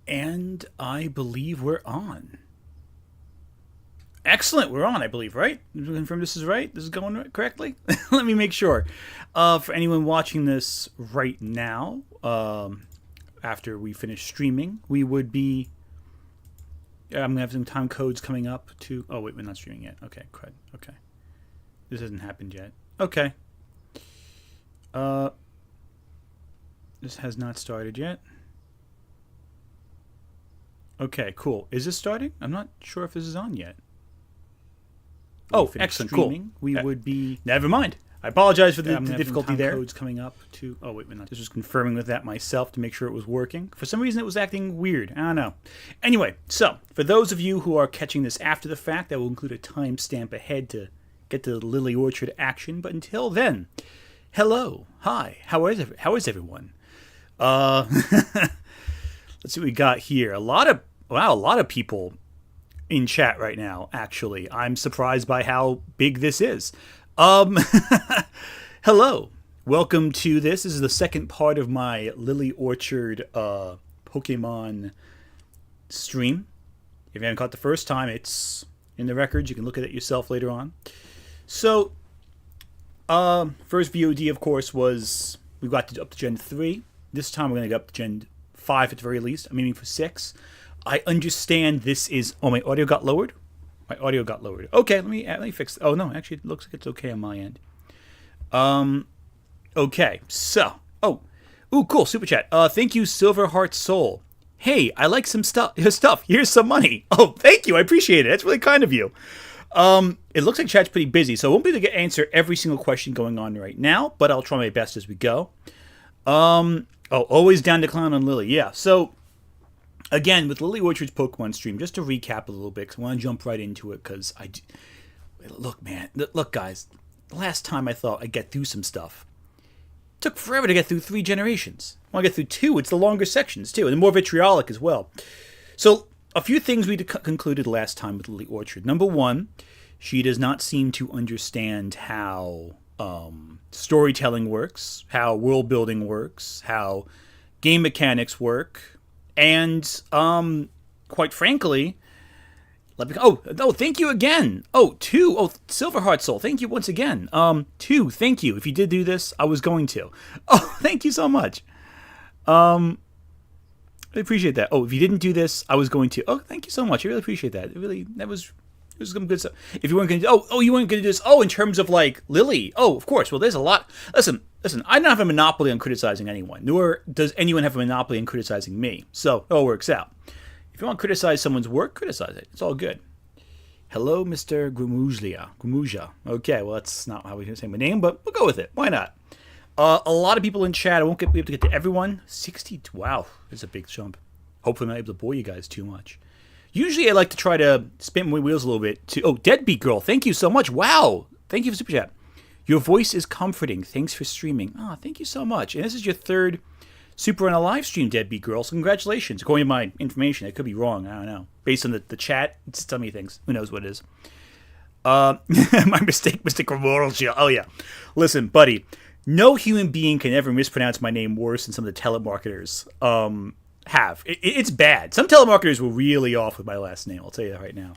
And I believe we're on. Excellent, we're on, I believe, right? Confirm this is right? This is going right, correctly? Let me make sure. For anyone watching this right now, after we finish streaming, we would be... I'm going to have some time codes coming up to... Oh, wait, we're not streaming yet. Okay, crud. Okay. This hasn't happened yet. Okay. This has not started yet. Okay, cool. Is this starting? I'm not sure if this is on yet. Oh, excellent, streaming, cool. We would be... Never mind. I apologize for the difficulty there. Codes coming up to... Oh, wait, we're not. Just was confirming with that myself to make sure it was working. For some reason, it was acting weird. I don't know. Anyway, so, for those of you who are catching this after the fact, that will include a timestamp ahead to get to the Lily Orchard action. But until then, hello. Hi. How is everyone? Let's see what we got here. A lot of people in chat right now, actually. I'm surprised by how big this is. Hello. Welcome to this. This is the second part of my Lily Orchard Pokemon stream. If you haven't caught the first time, it's in the records. You can look at it yourself later on. So, first VOD, of course, was we got up to Gen 3. This time we're going to get up to Gen 5 at the very least. I'm aiming for 6. I understand this is... Oh, my audio got lowered? My audio got lowered. Okay, let me fix... Oh, no, actually, it looks like it's okay on my end. Okay, so... Oh, ooh, cool, Super Chat. Thank you, Silverheart Soul. Hey, I like some your stuff. Here's some money. Oh, thank you, I appreciate it. That's really kind of you. It looks like chat's pretty busy, so I won't be able to answer every single question going on right now, but I'll try my best as we go. Oh, always down to clown on Lily. Yeah, so... Again, with Lily Orchard's Pokemon stream, just to recap a little bit, because I want to jump right into it, because Look, man. Look, guys. The last time I thought I'd get through some stuff, it took forever to get through 3 generations. When I get through 2, it's the longer sections, too, and more vitriolic as well. So, a few things we concluded last time with Lily Orchard. Number 1, she does not seem to understand how storytelling works, how world building works, how game mechanics work, and, quite frankly, thank you again. 2, Silverheart Soul, thank you once again. 2, thank you. If you did do this, I was going to. Oh, thank you so much. I appreciate that. Oh, if you didn't do this, I was going to. Oh, thank you so much. I really appreciate that. It was some good stuff. If you weren't going to, you weren't going to do this. Oh, in terms of like Lily. Oh, of course. Well, there's a lot. Listen. I don't have a monopoly on criticizing anyone, nor does anyone have a monopoly on criticizing me. So it all works out. If you want to criticize someone's work, criticize it. It's all good. Hello, Mr. Grumuja. Okay, well, that's not how we say my name, but we'll go with it. Why not? A lot of people in chat. I won't be able to get to everyone. 60. Wow, that's a big jump. Hopefully I'm not able to bore you guys too much. Usually I like to try to spin my wheels a little bit. Deadbeat Girl, thank you so much. Wow, thank you for Super Chat. Your voice is comforting. Thanks for streaming. Thank you so much. And this is your 3rd Super on a live stream, Deadbeat Girl. So congratulations. According to my information, I could be wrong. I don't know. Based on the chat, it's telling me things. Who knows what it is? My mistake, Mr. Grimoral. Oh, yeah. Listen, buddy. No human being can ever mispronounce my name worse than some of the telemarketers have. It's bad. Some telemarketers were really off with my last name. I'll tell you that right now.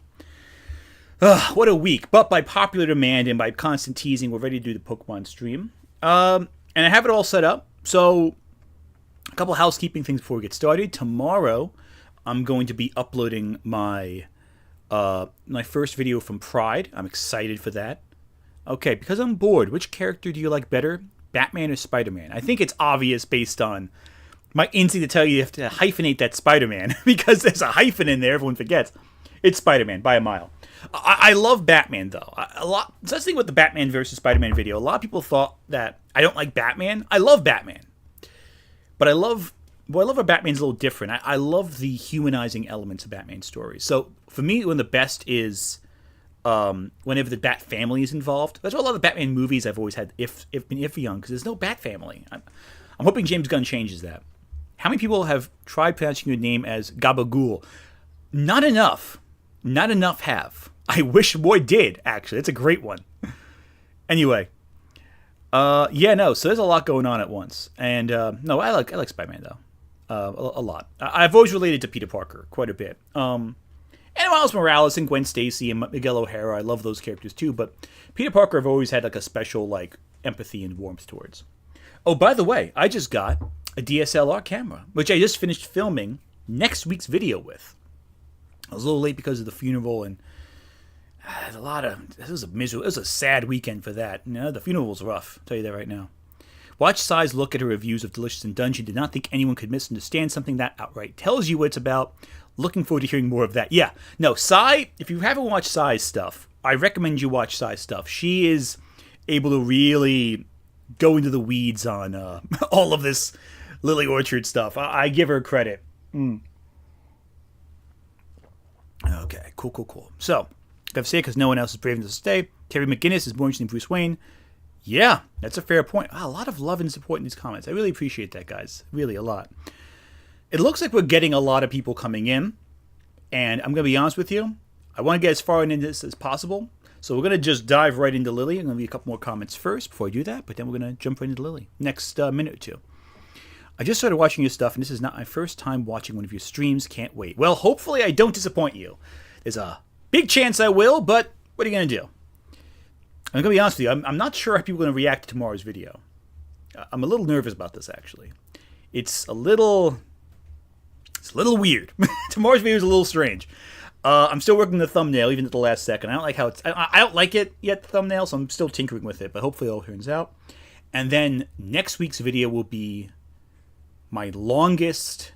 What a week. But by popular demand and by constant teasing, we're ready to do the Pokemon stream. And I have it all set up. So, a couple housekeeping things before we get started. Tomorrow, I'm going to be uploading my first video from Pride. I'm excited for that. Okay, because I'm bored, which character do you like better? Batman or Spider-Man? I think it's obvious based on my instinct to tell you have to hyphenate that Spider-Man. Because there's a hyphen in there, everyone forgets. It's Spider-Man by a mile. I love Batman, though. That's the thing with the Batman versus Spider-Man video. A lot of people thought that I don't like Batman. I love Batman. But I love how Batman's a little different. I love the humanizing elements of Batman stories. So, for me, one of the best is whenever the Bat family is involved. That's why a lot of the Batman movies I've always had been iffy on, because there's no Bat family. I'm hoping James Gunn changes that. How many people have tried pronouncing your name as Gabagool? Not enough. Not enough have. I wish more did, actually. It's a great one. Anyway. So there's a lot going on at once. And, no, I like Spider-Man, though. a lot. I've always related to Peter Parker quite a bit. And Miles Morales and Gwen Stacy and Miguel O'Hara, I love those characters too. But Peter Parker, I've always had like a special like empathy and warmth towards. Oh, by the way, I just got a DSLR camera, which I just finished filming next week's video with. I was a little late because of the funeral, and this was a sad weekend for that. You know, the funeral was rough. I'll tell you that right now. Watch Sai's look at her reviews of Delicious in Dungeon. Did not think anyone could misunderstand something that outright tells you what it's about. Looking forward to hearing more of that. Yeah, no, Sai, if you haven't watched Sai's stuff, I recommend you watch Sai's stuff. She is able to really go into the weeds on all of this Lily Orchard stuff. I give her credit. Okay, cool. So, I have to say, because no one else is brave enough to stay, Terry McGinnis is more interesting than Bruce Wayne. Yeah, that's a fair point. Wow, a lot of love and support in these comments. I really appreciate that, guys. Really, a lot. It looks like we're getting a lot of people coming in, and I'm going to be honest with you. I want to get as far into this as possible, so we're going to just dive right into Lily. I'm going to read a couple more comments first before I do that, but then we're going to jump right into Lily next minute or two. I just started watching your stuff, and this is not my first time watching one of your streams. Can't wait. Well, hopefully I don't disappoint you. There's a big chance I will, but what are you going to do? I'm going to be honest with you. I'm not sure how people are going to react to tomorrow's video. I'm a little nervous about this, actually. It's a little weird. Tomorrow's video is a little strange. I'm still working the thumbnail, even at the last second. I don't like how it's. I don't like it yet, the thumbnail, so I'm still tinkering with it. But hopefully, it all turns out. And then next week's video will be my longest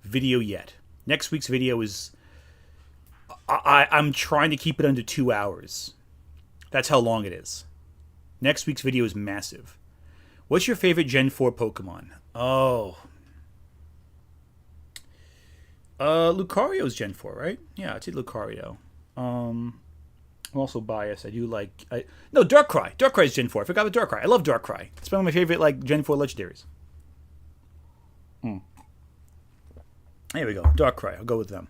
video yet. Next week's video is. I'm trying to keep it under 2 hours. That's how long it is. Next week's video is massive. What's your favorite Gen 4 Pokemon? Oh. Lucario's Gen 4, right? Yeah, I'd say Lucario. I'm also biased. I do like... No, Darkrai. Darkrai's Gen 4. I forgot about Darkrai. I love Darkrai. It's one of my favorite Gen 4 legendaries. There we go. Darkrai. I'll go with them.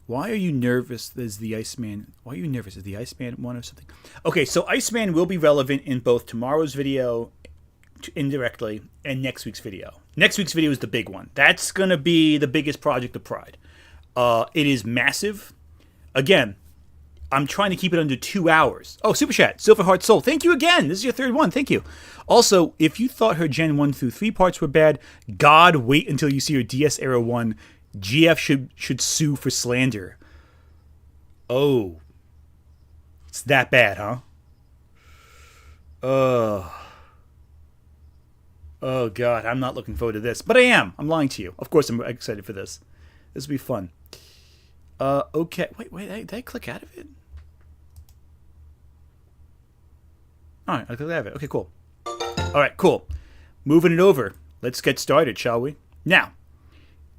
Why are you nervous? Is the Iceman... Why are you nervous? Is the Iceman one or something? Okay, so Iceman will be relevant in both tomorrow's video, indirectly, and next week's video. Next week's video is the big one. That's going to be the biggest project of Pride. It is massive. Again, I'm trying to keep it under 2 hours. Oh, Super Chat, Silverheart Soul. Thank you again. This is your third one. Thank you. Also, if you thought her Gen 1 through 3 parts were bad, God, wait until you see her DS Era 1. GF should sue for slander. Oh. It's that bad, huh? Oh, God. I'm not looking forward to this. But I am. I'm lying to you. Of course, I'm excited for this. This will be fun. Okay. Wait. Did I click out of it? All right. I clicked out of it. Okay, cool. All right, cool. Moving it over. Let's get started, shall we? Now,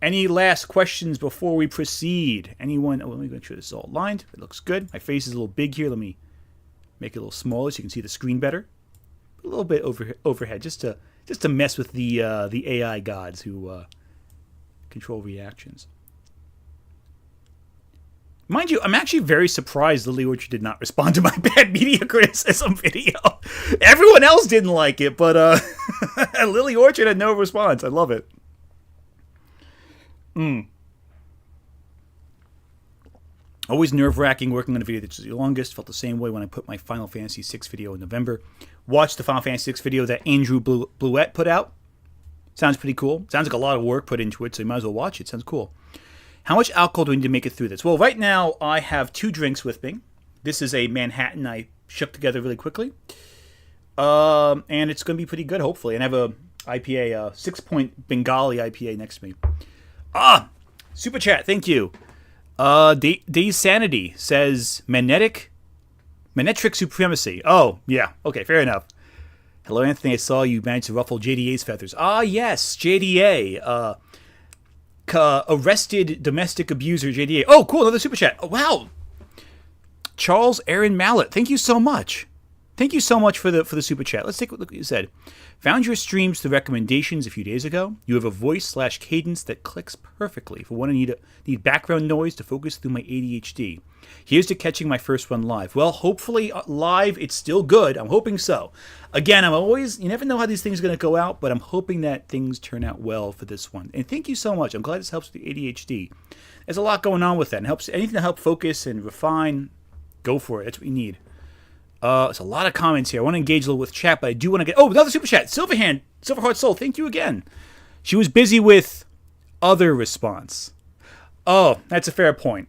any last questions before we proceed? Anyone? Oh, let me make sure this is all aligned. It looks good. My face is a little big here. Let me make it a little smaller so you can see the screen better. A little bit overhead, just to mess with the AI gods who control reactions. Mind you, I'm actually very surprised Lily Orchard did not respond to my bad media criticism video. Everyone else didn't like it, but Lily Orchard had no response. I love it. Always nerve-wracking working on a video that's the longest. Felt the same way when I put my Final Fantasy VI video in November. Watched the Final Fantasy VI video that Andrew Bluette put out. Sounds pretty cool. Sounds like a lot of work put into it, so you might as well watch it. Sounds cool. How much alcohol do we need to make it through this? Well, right now I have 2 drinks with me. This is a Manhattan I shook together really quickly. And it's going to be pretty good, hopefully. And I have a IPA, 6-point Bengali IPA next to me. Super chat, thank you. Days Sanity says Manetric Supremacy. Oh, yeah. Okay, fair enough. Hello, Anthony. I saw you managed to ruffle JDA's feathers. Yes, JDA. Arrested domestic abuser JDA. Oh, cool. Another super chat. Oh, wow. Charles Aaron Mallet. Thank you so much. Thank you so much for the super chat. Let's take a look at what you said. Found your streams through recommendations a few days ago. You have a voice/cadence that clicks perfectly for when I need background noise to focus through my ADHD. Here's to catching my first one live. Well, hopefully live it's still good. I'm hoping so. Again, you never know how these things are going to go out, but I'm hoping that things turn out well for this one. And thank you so much. I'm glad this helps with the ADHD. There's a lot going on with that. And helps anything to help focus and refine. Go for it. That's what you need. There's a lot of comments here. I want to engage a little with chat, but I do want to get... Oh, another super chat. Silverheart Soul, thank you again. She was busy with other response. Oh, that's a fair point.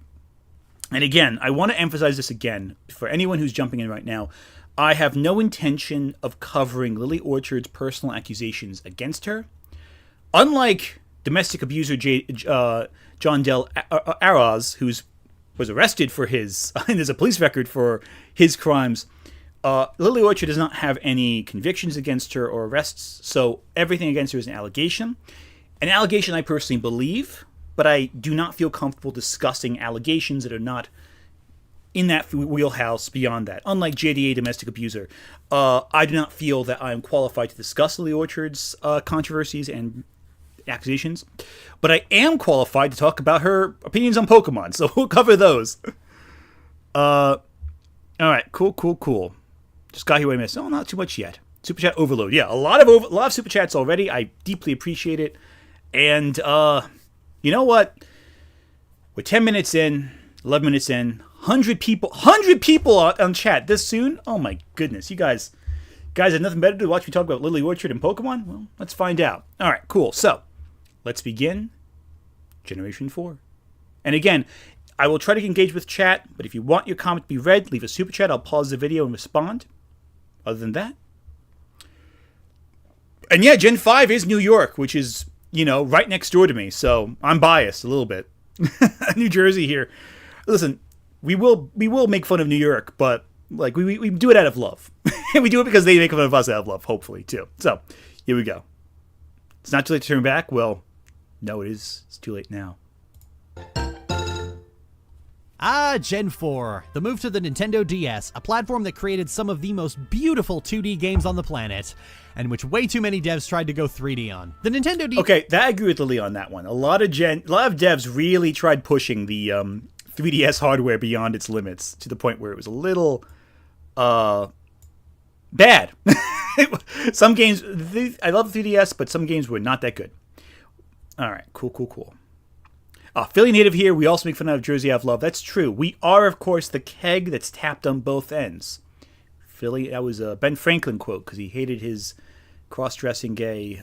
And again, I want to emphasize this again for anyone who's jumping in right now. I have no intention of covering Lily Orchard's personal accusations against her. Unlike domestic abuser John Del Arroz, who was arrested for his... and there's a police record for his crimes... Lily Orchard does not have any convictions against her or arrests, so everything against her is an allegation. An allegation I personally believe, but I do not feel comfortable discussing allegations that are not in that wheelhouse beyond that. Unlike JDA domestic abuser, I do not feel that I am qualified to discuss Lily Orchard's controversies and accusations, but I am qualified to talk about her opinions on Pokemon, so we'll cover those. All right, cool. Just got here I missed. Oh, not too much yet. Super chat overload. Yeah, a lot of super chats already. I deeply appreciate it. And you know what? We're 10 minutes in, 11 minutes in, 100 people on chat this soon. Oh my goodness, you guys have nothing better to do to watch me talk about Lily Orchard and Pokemon? Well, let's find out. All right, cool. So, let's begin Generation 4. And again, I will try to engage with chat, but if you want your comment to be read, leave a super chat. I'll pause the video and respond. Other than that. And yeah, Gen 5 is New York, which is, right next door to me. So I'm biased a little bit. New Jersey here. Listen, we will make fun of New York, but we do it out of love. And we do it because they make fun of us out of love, hopefully, too. So here we go. It's not too late to turn back. Well, no, it is. It's too late now. Gen 4, the move to the Nintendo DS, a platform that created some of the most beautiful 2D games on the planet, and which way too many devs tried to go 3D on. The Nintendo DS... Okay, I agree with Lily on that one. A lot of devs really tried pushing the 3DS hardware beyond its limits, to the point where it was a little, bad. Some games, I love the 3DS, but some games were not that good. Alright, cool. Philly native here, we also make fun of Jersey out of love. That's true. We are, of course, the keg that's tapped on both ends. Philly, that was a Ben Franklin quote, because he hated his cross-dressing gay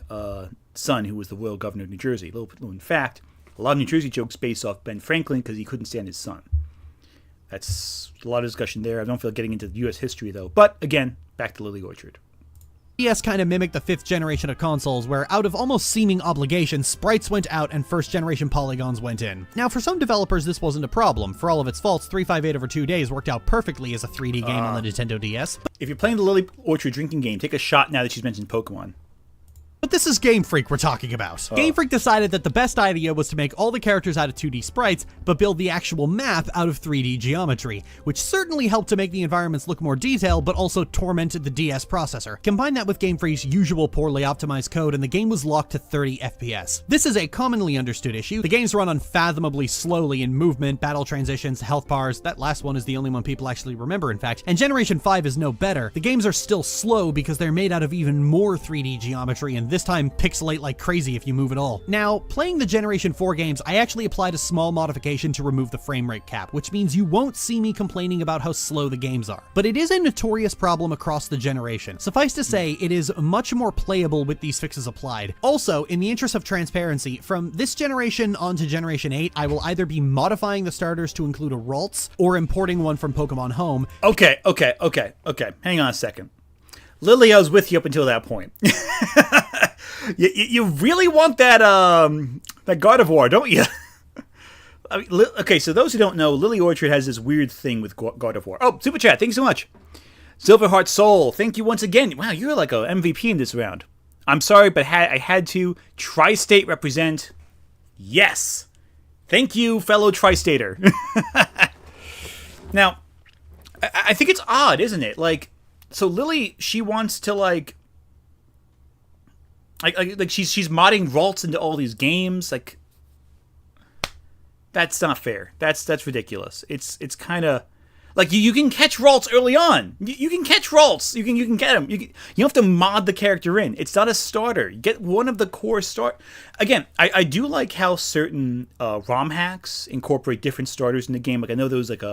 son, who was the royal governor of New Jersey. In fact, a lot of New Jersey jokes based off Ben Franklin, because he couldn't stand his son. That's a lot of discussion there. I don't feel like getting into U.S. history, though. But, again, back to Lily Orchard. DS kind of mimicked the 5th generation of consoles, where out of almost seeming obligation, sprites went out and 1st generation polygons went in. Now, for some developers, this wasn't a problem. For all of its faults, 358 over 2 days worked out perfectly as a 3D game on the Nintendo DS. If you're playing the Lily Orchard drinking game, take a shot now that she's mentioned Pokemon. But this is Game Freak we're talking about. Game Freak decided that the best idea was to make all the characters out of 2D sprites, but build the actual map out of 3D geometry, which certainly helped to make the environments look more detailed, but also tormented the DS processor. Combine that with Game Freak's usual poorly optimized code, and the game was locked to 30 FPS. This is a commonly understood issue. The games run unfathomably slowly in movement, battle transitions, health bars. That last one is the only one people actually remember, in fact. And Generation 5 is no better. The games are still slow because they're made out of even more 3D geometry, and this time pixelate like crazy if you move at all. Now, playing the Generation 4 games, I actually applied a small modification to remove the frame rate cap, which means you won't see me complaining about how slow the games are. But it is a notorious problem across the generation. Suffice to say, it is much more playable with these fixes applied. Also, in the interest of transparency, from this generation onto Generation 8, I will either be modifying the starters to include a Ralts, or importing one from Pokemon Home. Okay. Hang on a second. Lily, I was with you up until that point. You really want that Gardevoir, don't you? I mean, okay, so those who don't know, Lily Orchard has this weird thing with Gardevoir. Oh, Super Chat, thank you so much. Silverheart Soul, thank you once again. Wow, you're like a MVP in this round. I'm sorry, but I had to. Tri-State represent. Yes. Thank you, fellow Tri-Stater. Now, I think it's odd, isn't it? Like, so Lily, she wants to like she's modding Ralts into all these games. Like, that's not fair. That's ridiculous. It's kind of like you can catch Ralts early on. You can catch Ralts. You can get them. You don't have to mod the character in. It's not a starter. You get one of the core start. Again, I do like how certain ROM hacks incorporate different starters in the game. Like, I know there was like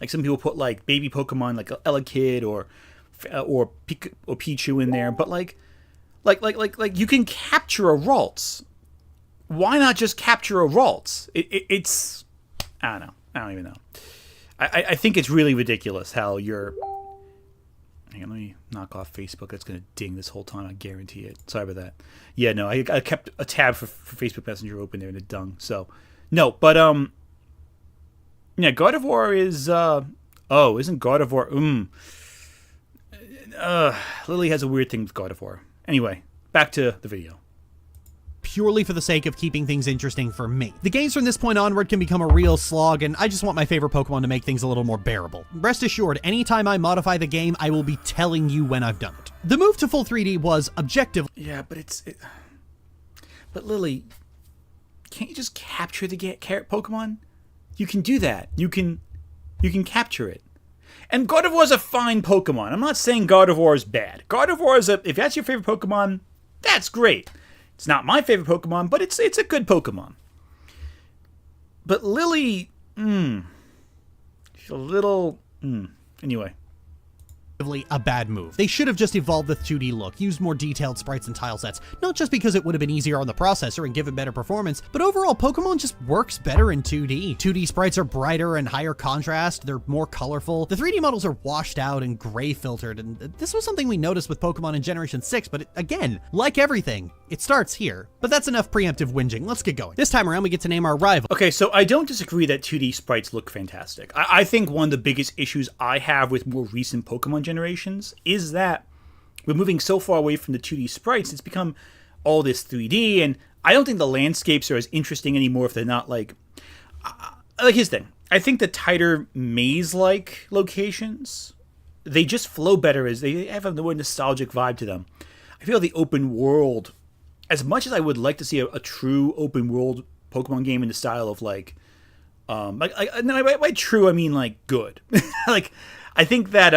some people put like baby Pokemon like Elekid or Pichu in there, but like you can capture a Ralts. Why not just capture a Ralts? It's I don't know. I don't even know. I think it's really ridiculous how you're. Hang on, let me knock off Facebook. That's going to ding this whole time. I guarantee it. Sorry about that. Yeah, no, I kept a tab for Facebook Messenger open there and it dung. So, no, but yeah, Gardevoir is. Isn't Gardevoir? Lily has a weird thing with Gardevoir. Anyway, back to the video. Purely for the sake of keeping things interesting for me. The games from this point onward can become a real slog, and I just want my favorite Pokemon to make things a little more bearable. Rest assured, anytime I modify the game, I will be telling you when I've done it. The move to full 3D was objective. Yeah, but but Lily, can't you just capture the Pokemon? You can do that. You can capture it. And Gardevoir is a fine Pokemon. I'm not saying Gardevoir is bad. Gardevoir is if that's your favorite Pokemon, that's great. It's not my favorite Pokemon, but it's a good Pokemon. But Lily, she's a little, anyway. A bad move. They should have just evolved the 2D look, used more detailed sprites and tile sets, not just because it would have been easier on the processor and given better performance, but overall Pokemon just works better in 2D. 2D sprites are brighter and higher contrast, they're more colorful, the 3D models are washed out and gray filtered, and this was something we noticed with Pokemon in Generation 6, but again, like everything, it starts here. But that's enough preemptive whinging, let's get going. This time around we get to name our rival. Okay, so I don't disagree that 2D sprites look fantastic. I think one of the biggest issues I have with more recent Pokemon generations is that we're moving so far away from the 2D sprites, it's become all this 3D, and I don't think the landscapes are as interesting anymore if they're not like here's the thing. I think the tighter maze-like locations, they just flow better as they have a more nostalgic vibe to them. I feel the open world, as much as I would like to see a true open world Pokemon game in the style of by true I mean like good. Like, I think that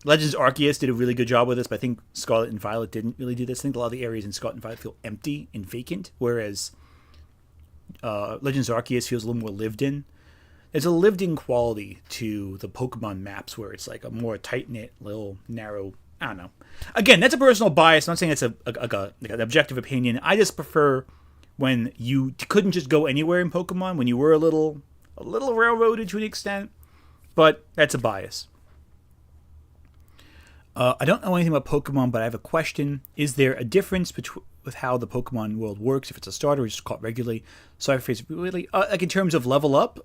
Legends Arceus did a really good job with this, but I think Scarlet and Violet didn't really do this. I think a lot of the areas in Scarlet and Violet feel empty and vacant, whereas Legends Arceus feels a little more lived in. There's a lived-in quality to the Pokemon maps where it's like a more tight-knit, little narrow. I don't know. Again, that's a personal bias. I'm not saying it's an objective opinion. I just prefer when you couldn't just go anywhere in Pokemon, when you were a little railroaded to an extent. But that's a bias. I don't know anything about Pokemon, but I have a question. Is there a difference with how the Pokemon world works, if it's a starter or just caught regularly? Sorry for really. Like in terms of level up,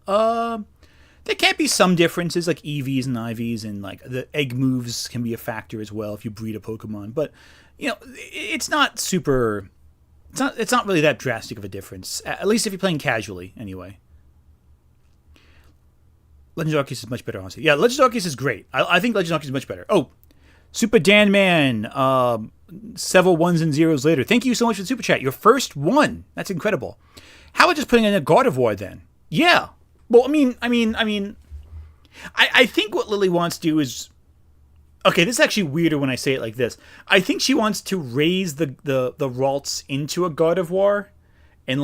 there can be some differences, like EVs and IVs, and like the egg moves can be a factor as well if you breed a Pokemon. But it's not super. It's not really that drastic of a difference. At least if you're playing casually, anyway. Legends Arceus is much better, honestly. Yeah, Legends Arceus is great. I think Legends Arceus is much better. Oh, Super Dan Man, several ones and zeros later. Thank you so much for the super chat. Your first one. That's incredible. How about just putting in a Gardevoir then? Yeah. Well, I think what Lily wants to do is. Okay, this is actually weirder when I say it like this. I think she wants to raise the Ralts into a Gardevoir, and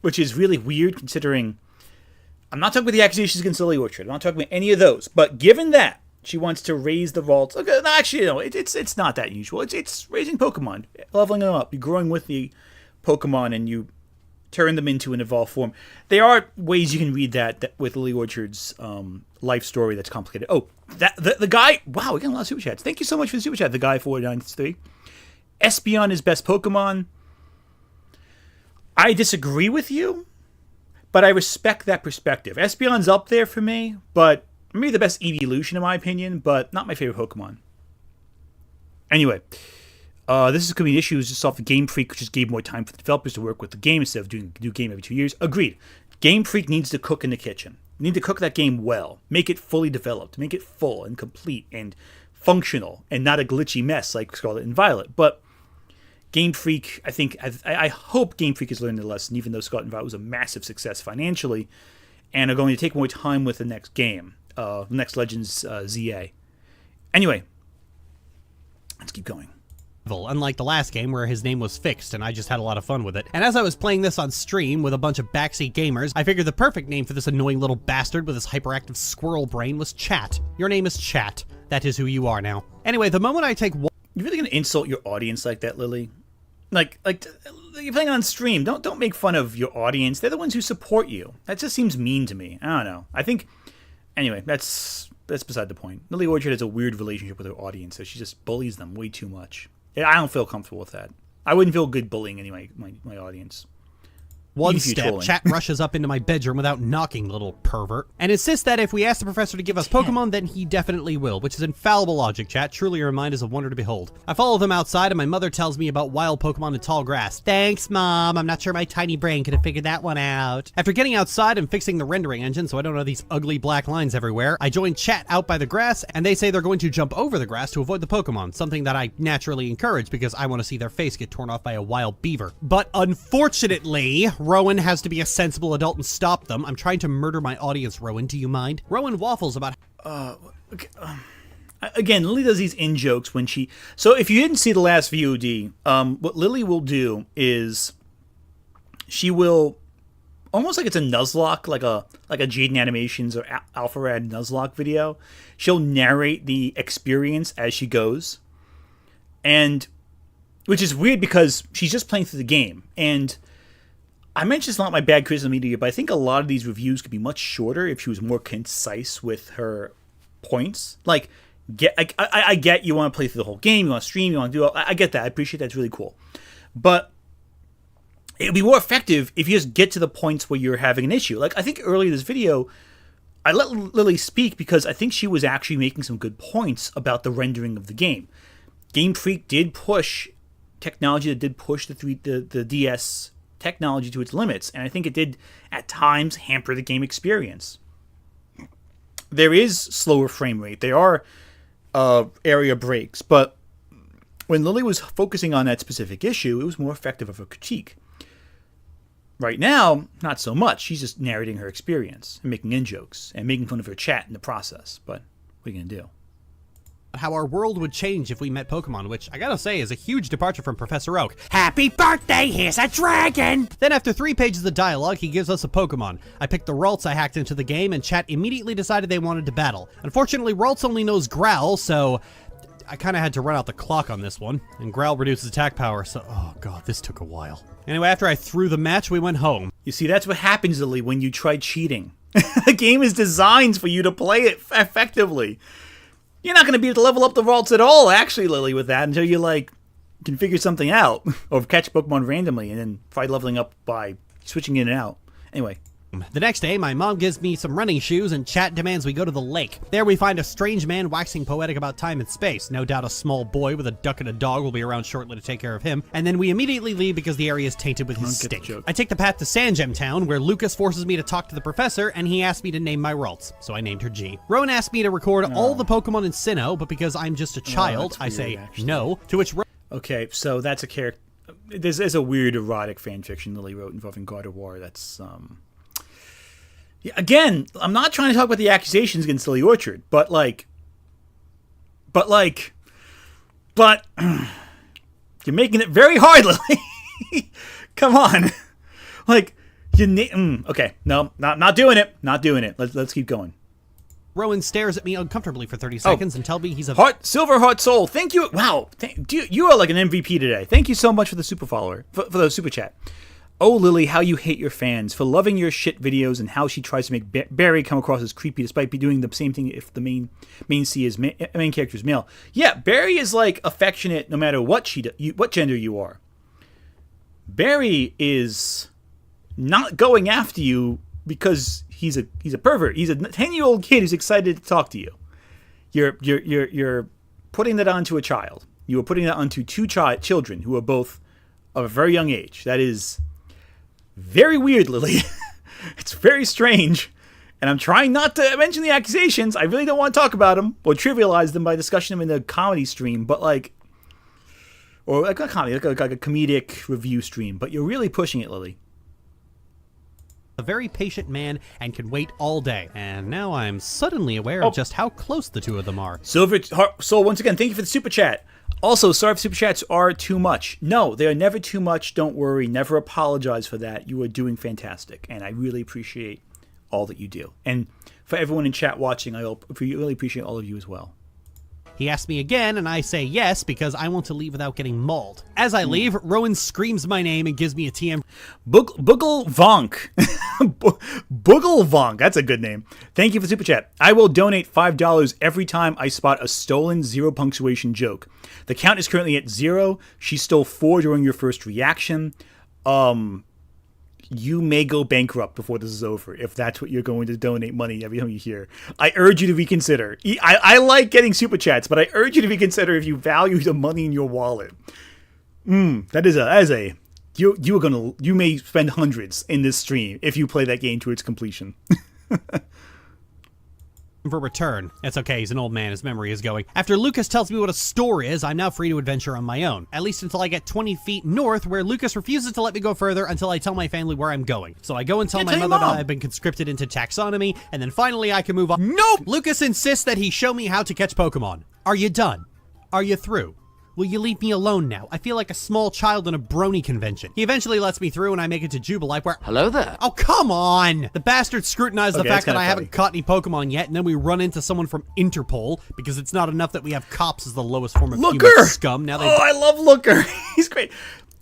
which is really weird considering. I'm not talking about the accusations against Lily Orchard. I'm not talking about any of those. But given that she wants to raise the Ralts, okay, actually, no, it's not that usual. It's raising Pokemon, leveling them up. You're growing with the Pokemon, and you turn them into an evolved form. There are ways you can read that with Lily Orchard's life story that's complicated. Oh, the guy. Wow, we got a lot of super chats. Thank you so much for the super chat. The guy 493. Espeon is best Pokemon. I disagree with you, but I respect that perspective. Espeon's up there for me, but maybe the best evolution in my opinion, but not my favorite Pokemon. Anyway, this is going to be an issue just off the Game Freak, which just gave more time for the developers to work with the game instead of doing a new game every 2 years. Agreed. Game Freak needs to cook in the kitchen. You need to cook that game well. Make it fully developed. Make it full and complete and functional and not a glitchy mess like Scarlet and Violet. But Game Freak, I hope Game Freak has learned the lesson, even though Scarlet and Violet was a massive success financially, and are going to take more time with the next game, next Legends ZA. Anyway, let's keep going. Unlike the last game where his name was fixed and I just had a lot of fun with it. And as I was playing this on stream with a bunch of backseat gamers, I figured the perfect name for this annoying little bastard with his hyperactive squirrel brain was Chat. Your name is Chat. That is who you are now. Anyway, the moment I take You really gonna insult your audience like that, Lily? Like you're playing on stream. Don't make fun of your audience. They're the ones who support you. That just seems mean to me. I don't know. I think anyway, that's beside the point. Lily Orchard has a weird relationship with her audience, so she just bullies them way too much. I don't feel comfortable with that. I wouldn't feel good bullying anyway my audience. One step, Chat rushes up into my bedroom without knocking, little pervert, and insists that if we ask the professor to give us Pokemon, then he definitely will, which is infallible logic, Chat. Truly your mind is a wonder to behold. I follow them outside, and my mother tells me about wild Pokemon in tall grass. Thanks, Mom. I'm not sure my tiny brain could have figured that one out. After getting outside and fixing the rendering engine so I don't have these ugly black lines everywhere, I join Chat out by the grass, and they say they're going to jump over the grass to avoid the Pokemon, something that I naturally encourage because I want to see their face get torn off by a wild beaver. But unfortunately, Rowan has to be a sensible adult and stop them. I'm trying to murder my audience, Rowan. Do you mind? Rowan waffles about... Okay. Again, Lily does these in-jokes when she... So if you didn't see the last VOD, what Lily will do is she will... Almost like it's a Nuzlocke, like a Jaden Animations or AlphaRad Nuzlocke video. She'll narrate the experience as she goes. And... Which is weird because she's just playing through the game. And... I mentioned it's not my bad criticism media, but I think a lot of these reviews could be much shorter if she was more concise with her points. Like, I get you want to play through the whole game, you want to stream, you want to do... I get that. I appreciate that. It's really cool. But it would be more effective if you just get to the points where you're having an issue. Like, I think earlier in this video, I let Lily speak because I think she was actually making some good points about the rendering of the game. Game Freak did push technology that did push the DS technology to its limits, and I think it did at times hamper the game experience. There is slower frame rate. There are area breaks, but when Lily was focusing on that specific issue, it was more effective of a critique. Right now, not so much. She's just narrating her experience and making in-jokes and making fun of her chat in the process, but what are you going to do? How our world would change if we met Pokemon, which I gotta say is a huge departure from Professor Oak. Happy birthday, here's a dragon! Then after 3 pages of dialogue, he gives us a Pokemon. I picked the Ralts I hacked into the game, and Chat immediately decided they wanted to battle. Unfortunately, Ralts only knows Growl, so I kinda had to run out the clock on this one. And Growl reduces attack power, so oh god, this took a while. Anyway, after I threw the match, we went home. You see, that's what happens, Lily, when you try cheating. The game is designed for you to play it effectively. You're not going to be able to level up the Ralts at all, actually, Lily, with that until you, can figure something out. Or catch Pokemon randomly and then try leveling up by switching in and out. Anyway. The next day, my mom gives me some running shoes and Chat demands we go to the lake. There we find a strange man waxing poetic about time and space. No doubt a small boy with a duck and a dog will be around shortly to take care of him. And then we immediately leave because the area is tainted with his stink. I take the path to Sandgem Town, where Lucas forces me to talk to the professor, and he asks me to name my Ralts. So I named her G. Rowan asked me to record all the Pokemon in Sinnoh, but because I'm just a child, I say no, to which Okay, so that's a character... There's a weird erotic fanfiction Lily wrote involving God of War that's... Yeah, again, I'm not trying to talk about the accusations against Lily Orchard, but you're making it very hard, Lily. Come on, okay, no, not doing it, not doing it. Let's keep going. Rowan stares at me uncomfortably for 30 seconds and tells me he's a Silver Heart Soul. Thank you. Wow, you are like an MVP today. Thank you so much for the super follower for the super chat. Oh, Lily, how you hate your fans for loving your shit videos and how she tries to make Barry come across as creepy despite be doing the same thing if the main character is male. Yeah, Barry is affectionate no matter what what gender you are. Barry is not going after you because he's a pervert. He's a 10-year-old kid who's excited to talk to you. You're putting that onto a child. You are putting that onto two children who are both of a very young age. That is very weird, Lily. It's very strange. And I'm trying not to mention the accusations. I really don't want to talk about them or trivialize them by discussing them in the comedy stream, but or like a comedy, like a comedic review stream. But you're really pushing it, Lily. A very patient man and can wait all day. And now I'm suddenly aware of just how close the two of them are. Silver Heart Soul, once again, thank you for the super chat. Also, sorry if super chats are too much. No, they are never too much. Don't worry. Never apologize for that. You are doing fantastic, and I really appreciate all that you do. And for everyone in chat watching, I really appreciate all of you as well. He asks me again, and I say yes because I want to leave without getting mauled. As I leave, Rowan screams my name and gives me a TM. Boogle Vonk. Boogle Vonk. That's a good name. Thank you for super chat. I will donate $5 every time I spot a stolen zero punctuation joke. The count is currently at 0. She stole 4 during your first reaction. You may go bankrupt before this is over if that's what you're going to donate money every time you hear. I urge you to reconsider. I like getting super chats, but I urge you to reconsider if you value the money in your wallet. You may spend hundreds in this stream if you play that game to its completion. For return. It's okay, he's an old man, his memory is going. After Lucas tells me what a store is, I'm now free to adventure on my own. At least until I get 20 feet north, where Lucas refuses to let me go further until I tell my family where I'm going. So I go and tell my mother that I've been conscripted into taxonomy, and then finally I can move on. Nope! Lucas insists that he show me how to catch Pokemon. Are you done? Are you through? Will you leave me alone now? I feel like a small child in a brony convention. He eventually lets me through and I make it to Jubilife where— Hello there. Oh, come on! The bastards scrutinize the fact that I haven't caught any Pokemon yet, and then we run into someone from Interpol, because it's not enough that we have cops as the lowest form of human scum. Now I love Looker! He's great.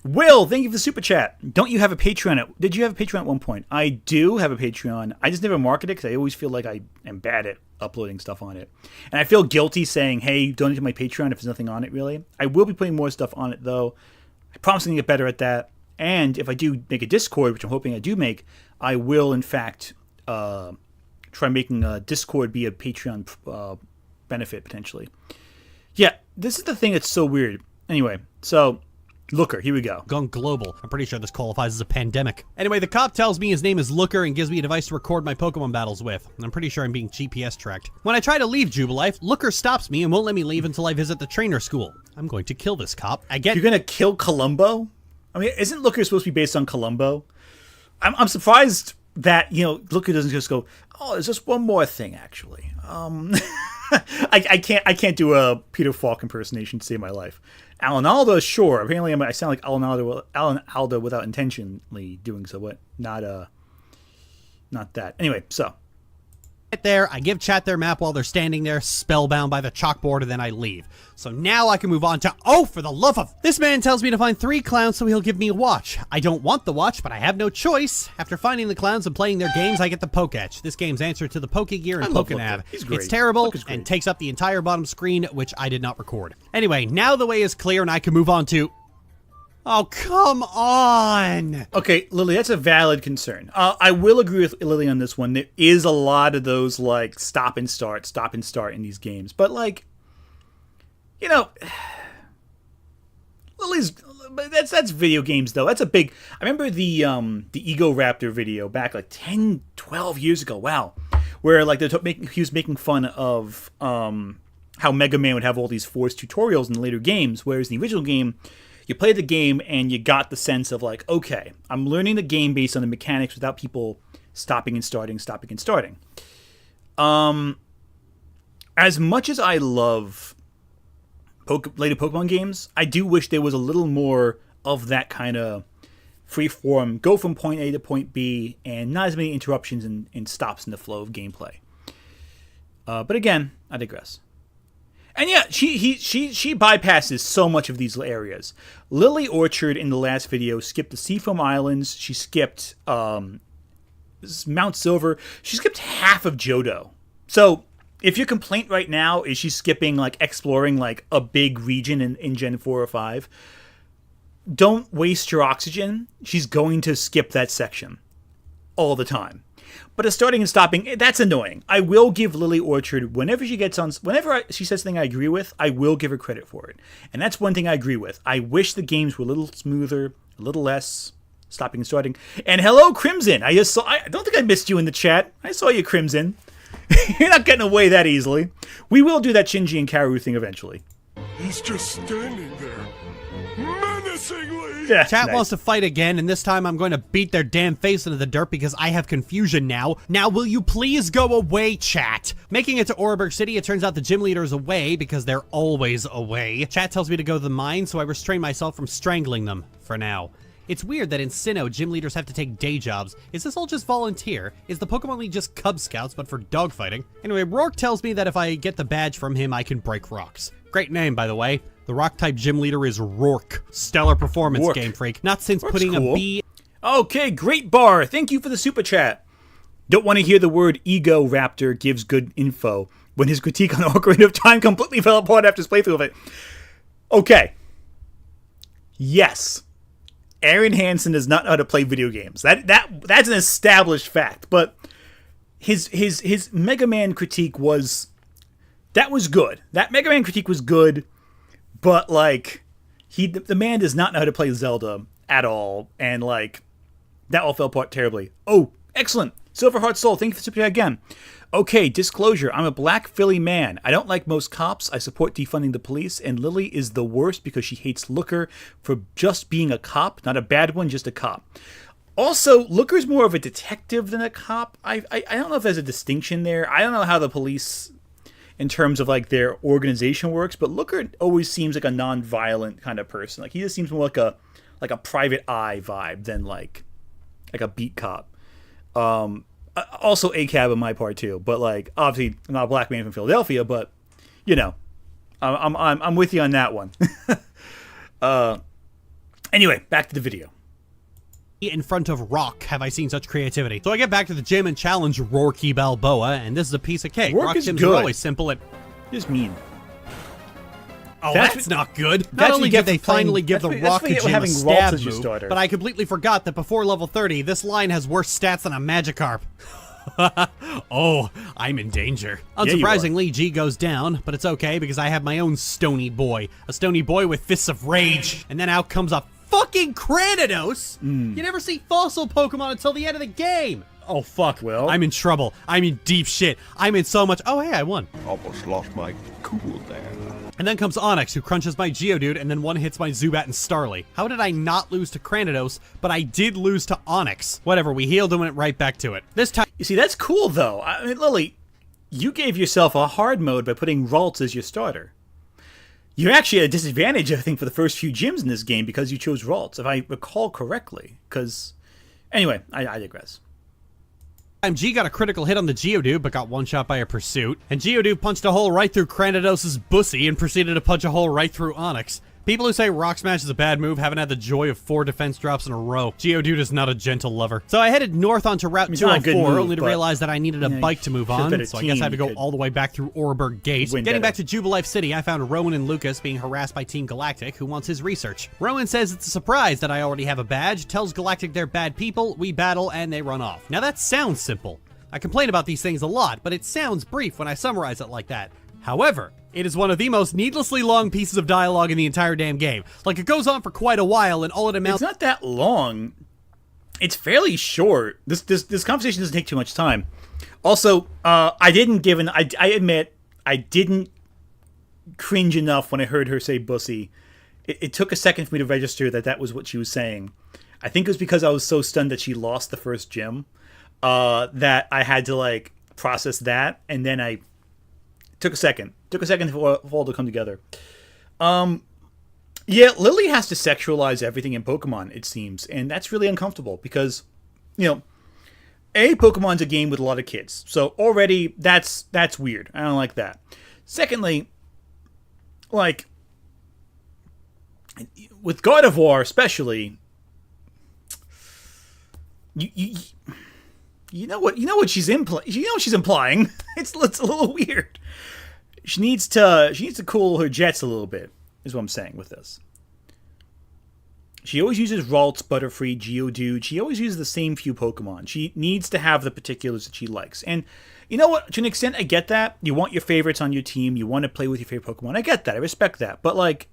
Will, thank you for the super chat. Don't you have a Patreon? Did you have a Patreon at one point? I do have a Patreon. I just never market it because I always feel like I am bad at uploading stuff on it. And I feel guilty saying, hey, donate to my Patreon if there's nothing on it, really. I will be putting more stuff on it, though. I promise I'm going to get better at that. And if I do make a Discord, which I'm hoping I do make, I will, in fact, try making a Discord be a Patreon benefit, potentially. Yeah, this is the thing that's so weird. Anyway, so— Looker, here we go. Gone global. I'm pretty sure this qualifies as a pandemic. Anyway, the cop tells me his name is Looker and gives me a device to record my Pokemon battles with. I'm pretty sure I'm being GPS tracked. When I try to leave Jubilife, Looker stops me and won't let me leave until I visit the trainer school. I'm going to kill this cop. You're gonna kill Columbo? I mean, isn't Looker supposed to be based on Columbo? I'm surprised that, Looker doesn't just go, oh, there's just one more thing, actually. I can't do a Peter Falk impersonation to save my life. Alan Alda, sure. Apparently, I sound like Alan Alda without intentionally doing so, but not that. Anyway, so. There, I give chat their map while they're standing there, spellbound by the chalkboard, and then I leave. So now I can move on to— oh, for the love of— this man tells me to find 3 clowns so he'll give me a watch. I don't want the watch, but I have no choice. After finding the clowns and playing their games, I get the Poketch. This game's answer to the Pokegear and Pokenav. It's terrible and takes up the entire bottom screen, which I did not record. Anyway, now the way is clear and I can move on to— oh, come on! Okay, Lily, that's a valid concern. I will agree with Lily on this one. There is a lot of those, stop and start in these games. But, Lily's— that's video games, though. That's a big— I remember the Ego Raptor video back, 10, 12 years ago. Wow. Where, he was making fun of how Mega Man would have all these forced tutorials in the later games, whereas in the original game— you played the game and you got the sense of okay, I'm learning the game based on the mechanics without people stopping and starting. As much as I love later Pokemon games, I do wish there was a little more of that kind of free-form, go from point A to point B, and not as many interruptions and stops in the flow of gameplay. But again, I digress. And yeah, she bypasses so much of these areas. Lily Orchard in the last video skipped the Seafoam Islands. She skipped Mount Silver. She skipped half of Johto. So if your complaint right now is she's skipping exploring a big region in Gen 4 or 5, don't waste your oxygen. She's going to skip that section all the time. But starting and stopping, that's annoying. I will give Lily Orchard, whenever she says something I agree with, I will give her credit for it. And that's one thing I agree with. I wish the games were a little smoother, a little less stopping and starting. And hello, Crimson. I don't think I missed you in the chat. I saw you, Crimson. You're not getting away that easily. We will do that Shinji and Kaoru thing eventually. He's just standing there, menacingly. Yeah, Chat nice. wants to fight again, and this time I'm going to beat their damn face into the dirt because I have confusion now. Now, will you please go away, chat? Making it to Oreburg City, it turns out the gym leader is away because they're always away. Chat tells me to go to the mine, so I restrain myself from strangling them, for now. It's weird that in Sinnoh, gym leaders have to take day jobs. Is this all just volunteer? Is the Pokemon League just Cub Scouts, but for dogfighting? Anyway, Rourke tells me that if I get the badge from him, I can break rocks. Great name, by the way. The rock-type gym leader is Rourke. Stellar performance, Rourke. Game Freak. Not since Rourke's putting cool. a B... Okay, great bar. Thank you for the super chat. Don't want to hear the word Ego Raptor gives good info when his critique on Ocarina of Time completely fell apart after his playthrough of it. Okay. Yes. Aaron Hansen does not know how to play video games. That's an established fact. But his Mega Man critique was good. That Mega Man critique was good, but like the man does not know how to play Zelda at all, and like that all fell apart terribly. Oh, excellent. Silverheart Soul, thank you for super chat again. Okay, disclosure. I'm a black Philly man. I don't like most cops. I support defunding the police, and Lily is the worst because she hates Looker for just being a cop. Not a bad one, just a cop. Also, Looker's more of a detective than a cop. I don't know if there's a distinction there. I don't know how the police, in terms of like their organization works, but Looker always seems like a non-violent kind of person. Like he just seems more like a private eye vibe than like a beat cop. Also ACAB on my part too, but like obviously I'm not a black man from Philadelphia, but you know, I'm with you on that one. Anyway, back to the video. In front of Rock have I seen such creativity. So I get back to the gym and challenge Rourke Balboa, and this is a piece of cake. Rourke Rock is gyms good. are always simple at... Just mean. Oh, That's- that's not good. that's Not what only you get did they for playing- finally give the that's what Rock you get for gym a having Ralts stab as your move, starter. but I completely forgot that before level 30, this line has worse stats than a Magikarp. Oh, I'm in danger. you are. Unsurprisingly, G goes down, but it's okay because I have my own Stony Boy. A Stony Boy with Fists of Rage. And then out comes a fucking Cranidos! You never see fossil Pokemon until the end of the game! Oh, fuck. Well- I'm in trouble. I'm in deep shit. I'm in so much... Oh, hey, I won. Almost lost my cool there. And then comes Onyx, who crunches my Geodude, and then one hits my Zubat and Starly. How did I not lose to Cranidos, but I did lose to Onyx? Whatever, we healed and went right back to it. This time... You see, that's cool though. I mean, Lily, you gave yourself a hard mode by putting Ralts as your starter. You're actually at a disadvantage, I think, for the first few gyms in this game because you chose Ralts, if I recall correctly. Because, anyway, I digress. G got a critical hit on the Geodude, but got one shot by a Pursuit. And Geodude punched a hole right through Cranidos' bussy and proceeded to punch a hole right through Onyx. People who say Rock Smash is a bad move haven't had the joy of 4 defense drops in a row. Geodude is not a gentle lover. So I headed north onto Route It's not a good 204, move, only to but, realize that I needed a yeah, bike to move if you're a on, better so I guess I had to team, go you could all the way back through Oreburg Gate. win Getting better. back to Jubilife City, I found Rowan and Lucas being harassed by Team Galactic, who wants his research. Rowan says it's a surprise that I already have a badge, tells Galactic they're bad people, we battle, and they run off. Now that sounds simple. I complain about these things a lot, but it sounds brief when I summarize it like that. However, it is one of the most needlessly long pieces of dialogue in the entire damn game. Like, it goes on for quite a while, and all it It's amounts... not that long. It's fairly short. This conversation doesn't take too much time. Also, I admit, I didn't cringe enough when I heard her say bussy. It took a second for me to register that was what she was saying. I think it was because I was so stunned that she lost the first gym, that I had to, like, process that, and then I... Took a second for all to come together. Yeah, Lily has to sexualize everything in Pokemon, it seems, and that's really uncomfortable because, you know, Pokemon's a game with a lot of kids, so already that's weird. I don't like that. Secondly, like with God of War especially, you know what she's implying. It's a little weird. She needs to cool her jets a little bit, is what I'm saying with this. She always uses Ralts, Butterfree, Geodude. She always uses the same few Pokemon. She needs to have the particulars that she likes. And you know what? To an extent, I get that. You want your favorites on your team. You want to play with your favorite Pokemon. I get that. I respect that. But, like,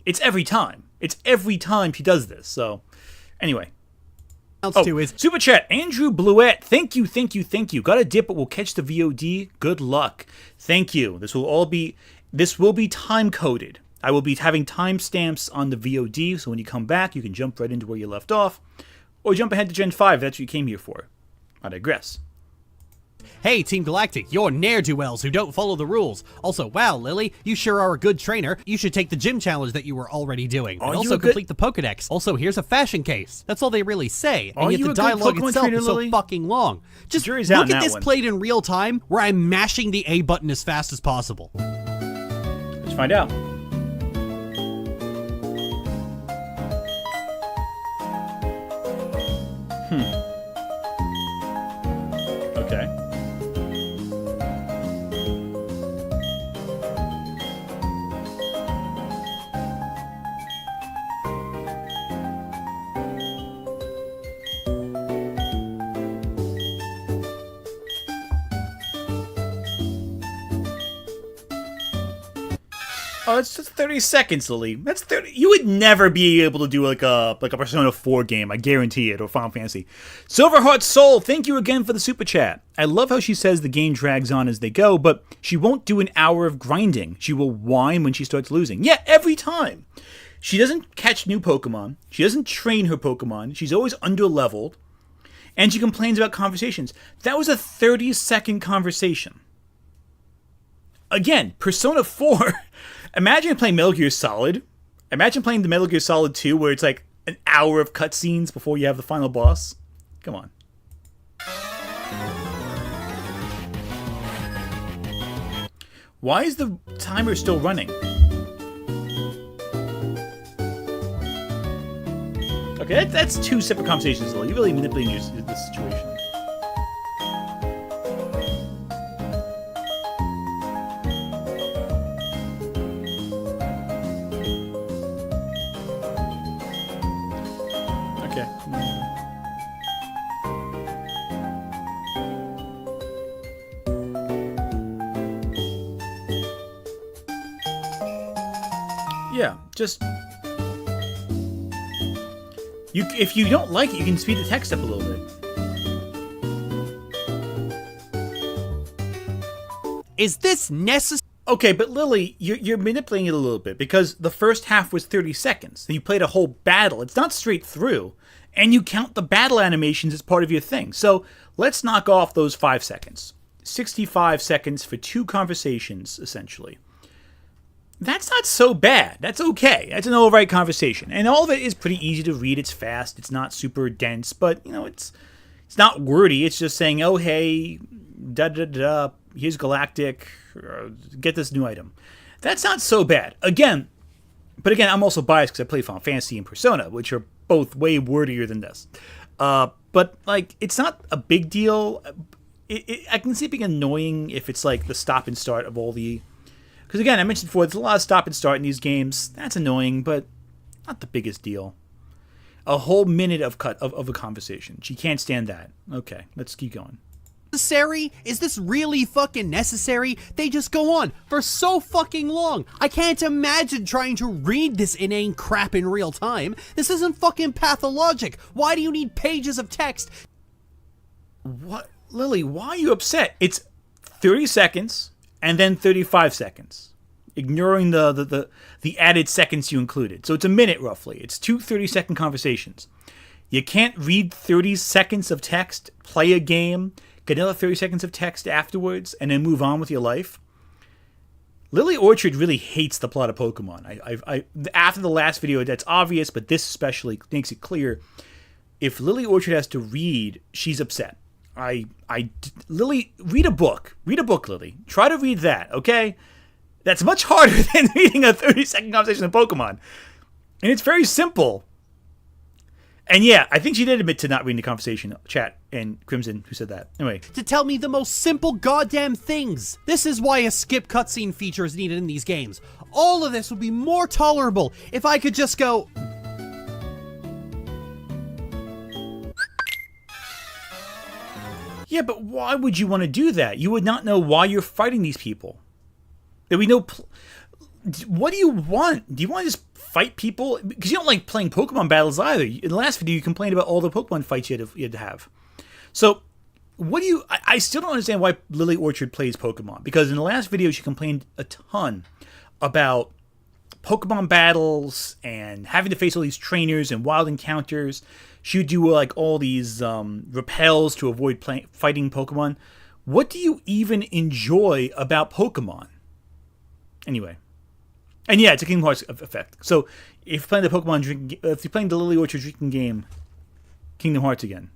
it's every time. It's every time she does this. So, Anyway. To is Super Chat, Andrew Bluette. Thank you. Got a dip, but we'll catch the VOD. Good luck. Thank you. This will be time coded. I will be having timestamps on the VOD, so when you come back, you can jump right into where you left off, or jump ahead to Gen 5. That's what you came here for. I digress. Hey, Team Galactic, you're ne'er-do-wells who don't follow the rules. Also, wow, Lily, you sure are a good trainer. You should take the gym challenge that you were already doing. And also complete the Pokedex. Also, here's a fashion case. That's all they really say. And yet the dialogue itself is so fucking long. Just look at this played in real time, where I'm mashing the A button as fast as possible. Let's find out. Okay. Oh, it's just 30 seconds, Lily. That's 30. You would never be able to do like a Persona 4 game, I guarantee it, or Final Fantasy. Silverheart Soul, thank you again for the super chat. I love how she says the game drags on as they go, but she won't do an hour of grinding. She will whine when she starts losing. Yeah, every time. She doesn't catch new Pokemon. She doesn't train her Pokemon. She's always under-leveled. And she complains about conversations. That was a 30-second conversation. Again, Persona 4... Imagine playing Metal Gear Solid. Imagine playing the Metal Gear Solid 2 where it's like an hour of cutscenes before you have the final boss. Come on. Why is the timer still running? Okay, that's two separate conversations, though. You're really manipulating the situation. Okay. Yeah, just... if you don't like it, you can speed the text up a little bit. Is this necessary? Okay, but Lily, you're manipulating it a little bit, because the first half was 30 seconds. And you played a whole battle. It's not straight through. And you count the battle animations as part of your thing. So let's knock off those 5 seconds. 65 seconds for 2 conversations, essentially. That's not so bad. That's okay. That's an alright conversation. And all of it is pretty easy to read. It's fast. It's not super dense. But, you know, it's not wordy. It's just saying, oh, hey, da-da-da, here's Galactic. Get this new item. That's not so bad. Again, I'm also biased because I play Final Fantasy and Persona, which are both way wordier than this. But, like, it's not a big deal. I can see it being annoying if it's, like, the stop and start of all the... Because, again, I mentioned before, there's a lot of stop and start in these games. That's annoying, but not the biggest deal. A whole minute of a conversation. She can't stand that. Okay, let's keep going. Necessary? Is this really fucking necessary? They just go on for so fucking long. I can't imagine trying to read this inane crap in real time. This isn't fucking pathologic. Why do you need pages of text? What? Lily, why are you upset? It's 30 seconds and then 35 seconds. Ignoring the added seconds you included. So it's a minute roughly. It's 2 30-second conversations. You can't read 30 seconds of text, play a game, get another 30 seconds of text afterwards, and then move on with your life. Lily Orchard really hates the plot of Pokemon. After the last video, that's obvious, but this especially makes it clear. If Lily Orchard has to read, she's upset. Lily, read a book. Read a book, Lily. Try to read that, okay? That's much harder than reading a 30-second conversation of Pokemon. And it's very simple. And yeah, I think she did admit to not reading the conversation chat, and Crimson who said that. Anyway. To tell me the most simple goddamn things. This is why a skip cutscene feature is needed in these games. All of this would be more tolerable if I could just go... Yeah, but why would you want to do that? You would not know why you're fighting these people. There would be no... what do you want? Do you want to just fight people? Because you don't like playing Pokemon battles either. In the last video, you complained about all the Pokemon fights you had to have. So, what do you... I still don't understand why Lily Orchard plays Pokemon. Because in the last video, she complained a ton about Pokemon battles and having to face all these trainers and wild encounters. She would do like all these repels to avoid fighting Pokemon. What do you even enjoy about Pokemon? Anyway. And yeah, it's a Kingdom Hearts effect. So if you're playing the if you're playing the Lily Orchard drinking game, Kingdom Hearts again.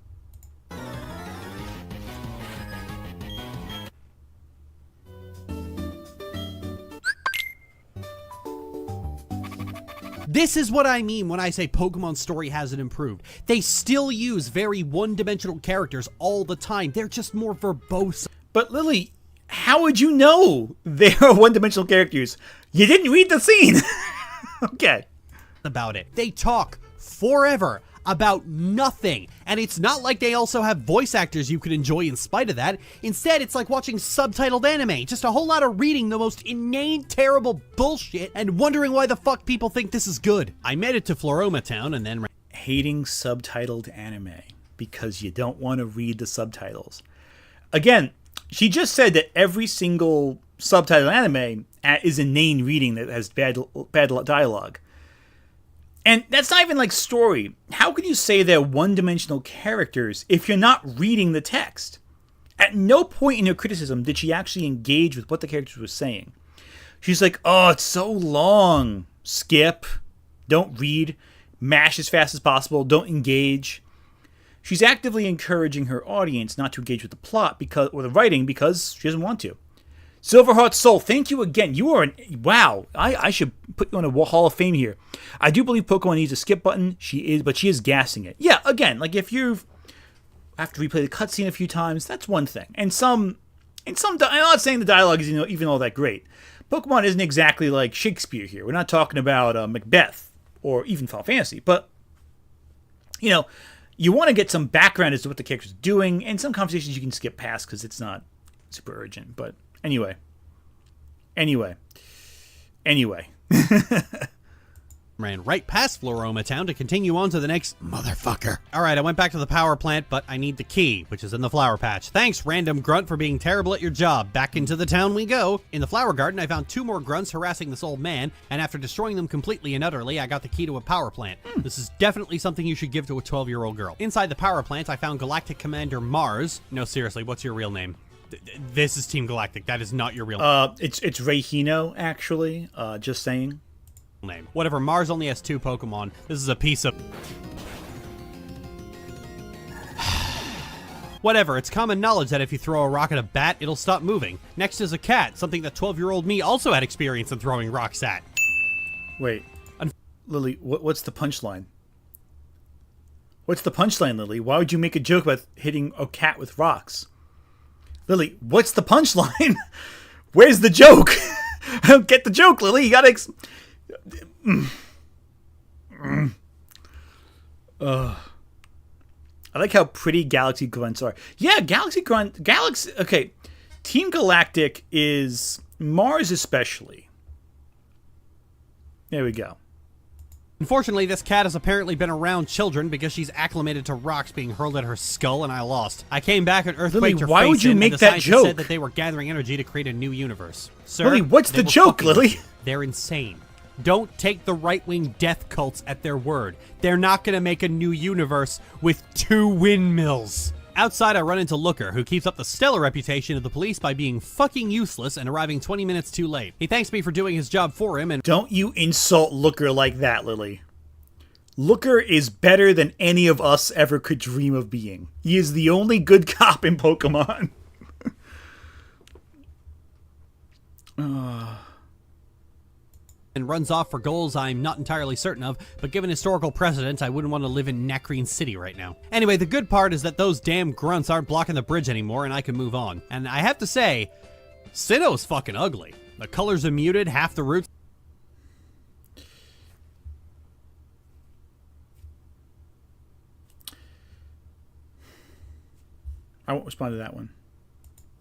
This is what I mean when I say Pokemon's story hasn't improved. They still use very one-dimensional characters all the time. They're just more verbose. But Lily, how would you know they are one-dimensional characters? You didn't read the scene. Okay. About it. They talk forever about nothing. And it's not like they also have voice actors you could enjoy in spite of that. Instead, it's like watching subtitled anime. Just a whole lot of reading the most inane, terrible bullshit and wondering why the fuck people think this is good. I made it to Floroma Town and then... Hating subtitled anime because you don't want to read the subtitles. Again, she just said that every single subtitled anime is inane reading that has bad dialogue. And that's not even like story. How can you say they're one-dimensional characters if you're not reading the text? At no point in her criticism did she actually engage with what the characters were saying. She's like, oh, it's so long. Skip. Don't read. Mash as fast as possible. Don't engage. She's actively encouraging her audience not to engage with the plot or the writing because she doesn't want to. Silverheart Soul, thank you again. You are wow. I should put you on a Hall of Fame here. I do believe Pokemon needs a skip button. But she is gassing it. Yeah, again, like if you have to replay the cutscene a few times, that's one thing. And I'm not saying the dialogue is even all that great. Pokemon isn't exactly like Shakespeare here. We're not talking about Macbeth or even Final Fantasy, but you want to get some background as to what the character's doing, and some conversations you can skip past because it's not super urgent. But Anyway. Ran right past Floroma Town to continue on to the next motherfucker. Alright, I went back to the power plant, but I need the key, which is in the flower patch. Thanks, random grunt, for being terrible at your job. Back into the town we go. In the flower garden, I found 2 more grunts harassing this old man, and after destroying them completely and utterly, I got the key to a power plant. This is definitely something you should give to a 12-year-old girl. Inside the power plant, I found Galactic Commander Mars. No, seriously, what's your real name? This is Team Galactic. That is not your real name. It's Reihino, actually. Just saying. Name. Whatever, Mars only has 2 Pokemon. This is a piece of... Whatever, it's common knowledge that if you throw a rock at a bat, it'll stop moving. Next is a cat, something that 12-year-old me also had experience in throwing rocks at. Wait. Lily, what's the punchline? What's the punchline, Lily? Why would you make a joke about hitting a cat with rocks? Lily, what's the punchline? Where's the joke? I don't get the joke, Lily. You gotta... I like how pretty Galaxy Grunts are. Yeah, okay, Team Galactic is Mars especially. There we go. Unfortunately, this cat has apparently been around children because she's acclimated to rocks being hurled at her skull, and I lost. I came back and earthquaked her face. Why would you make that joke? Said that they were gathering energy to create a new universe. Sir, Lily, what's the joke, Lily? They're insane. Don't take the right-wing death cults at their word. They're not going to make a new universe with 2 windmills. Outside, I run into Looker, who keeps up the stellar reputation of the police by being fucking useless and arriving 20 minutes too late. He thanks me for doing his job for him and— Don't you insult Looker like that, Lily. Looker is better than any of us ever could dream of being. He is the only good cop in Pokemon. And runs off for goals I'm not entirely certain of, but given historical precedents, I wouldn't want to live in Nakreen City right now. Anyway, the good part is that those damn grunts aren't blocking the bridge anymore, and I can move on. And I have to say, Sinnoh's fucking ugly. The colors are muted, half the roots... I won't respond to that one.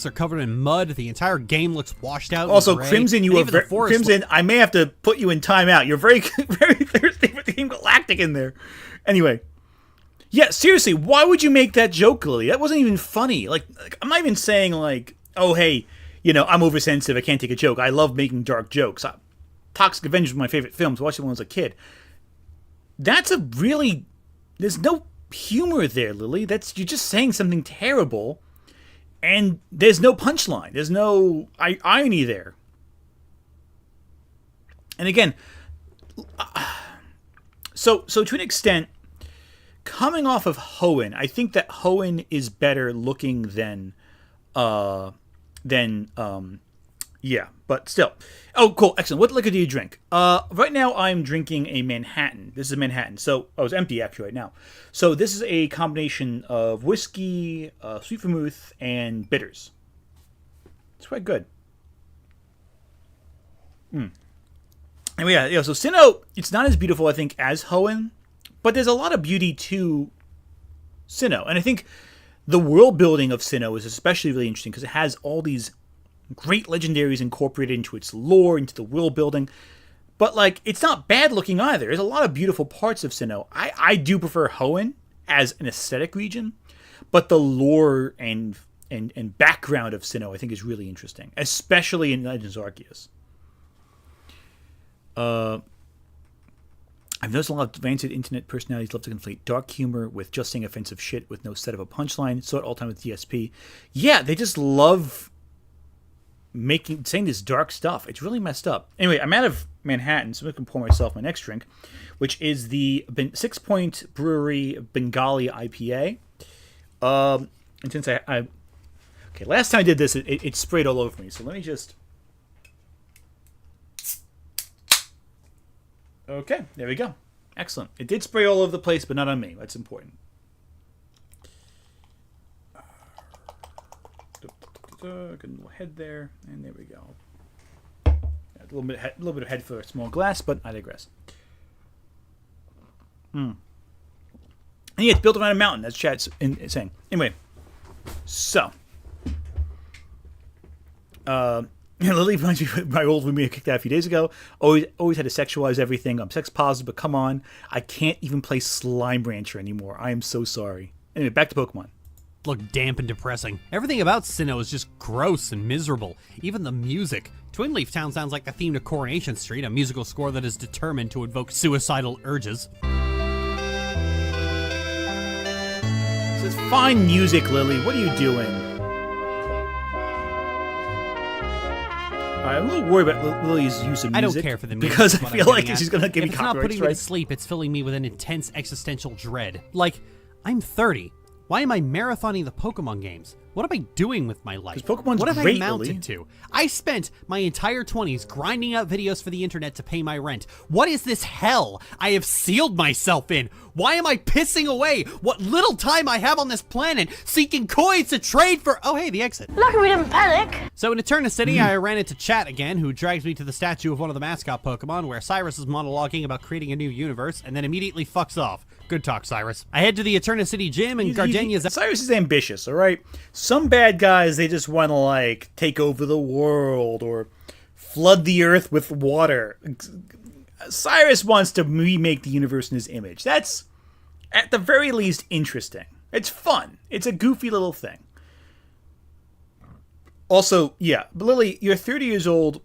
are covered in mud. The entire game looks washed out. Also, and gray. Crimson, And you are even the forest Crimson. I may have to put you in timeout. You're very, very thirsty for Team Galactic in there. Anyway, yeah, seriously, why would you make that joke, Lily? That wasn't even funny. Like I'm not even saying like, oh hey, I'm oversensitive. I can't take a joke. I love making dark jokes. Toxic Avenger was one of my favorite films. I watched it when I was a kid. That's a really, there's no humor there, Lily. You're just saying something terrible, and there's no punchline. There's no irony there. And again, so to an extent, coming off of Hoenn, I think that Hoenn is better looking than yeah, but still. Oh, cool, excellent. What liquor do you drink? Right now I'm drinking a Manhattan. This is a Manhattan. So, it's empty actually right now. So this is a combination of whiskey, sweet vermouth, and bitters. It's quite good. And yeah, so Sinnoh, it's not as beautiful, I think, as Hoenn, but there's a lot of beauty to Sinnoh. And I think the world building of Sinnoh is especially really interesting because it has all these great legendaries incorporated into its lore, into the world building. But, like, it's not bad looking either. There's a lot of beautiful parts of Sinnoh. I do prefer Hoenn as an aesthetic region, but the lore and background of Sinnoh I think is really interesting, especially in Legends Arceus. I've noticed a lot of advanced internet personalities love to conflate dark humor with just saying offensive shit with no set of a punchline. So at all time with DSP. Yeah, they just love saying this dark stuff. It's really messed up. Anyway, I'm out of Manhattan, so I'm going to pour myself my next drink, which is the 6 Point Brewery Bengali IPA. And since okay, last time I did this, it sprayed all over me. So let me just. Okay, there we go. Excellent. It did spray all over the place, but not on me. That's important. Good little head there, and there we go. A little bit of head for a small glass, but I digress. And yeah, it's built around a mountain. That's Chat's saying. Anyway, so Lily reminds me of my old roommate I kicked out a few days ago. Always had to sexualize everything. I'm sex positive, but come on, I can't even play Slime Rancher anymore. I am so sorry. Anyway, back to Pokemon. Look damp and depressing. Everything about Sinnoh is just gross and miserable. Even the music. Twin Leaf Town sounds like the theme to Coronation Street, a musical score that is determined to evoke suicidal urges. This is fine music, Lily. What are you doing? I'm a little worried about Lily's use of music. I don't care for the music. Because I feel like she's going to give me copyright strikes. If it's not putting me to sleep, it's filling me with an intense existential dread. Like, I'm 30. Why am I marathoning the Pokemon games? What am I doing with my life? Pokemon's what have great, I amounted Lily. to? I spent my entire 20s grinding out videos for the internet to pay my rent. What is this hell I have sealed myself in? Why am I pissing away what little time I have on this planet seeking coins to trade for— oh hey, the exit. Lucky we didn't panic. So in Eterna City, I ran into Chat again, who drags me to the statue of one of the mascot Pokemon, where Cyrus is monologuing about creating a new universe, and then immediately fucks off. Good talk, Cyrus. I head to the Eterna City gym, and Gardenia's— Cyrus is ambitious, all right? Some bad guys, they just want to, like, take over the world or flood the earth with water. Cyrus wants to remake the universe in his image. That's, at the very least, interesting. It's fun. It's a goofy little thing. Also, yeah, Lily, you're 30 years old,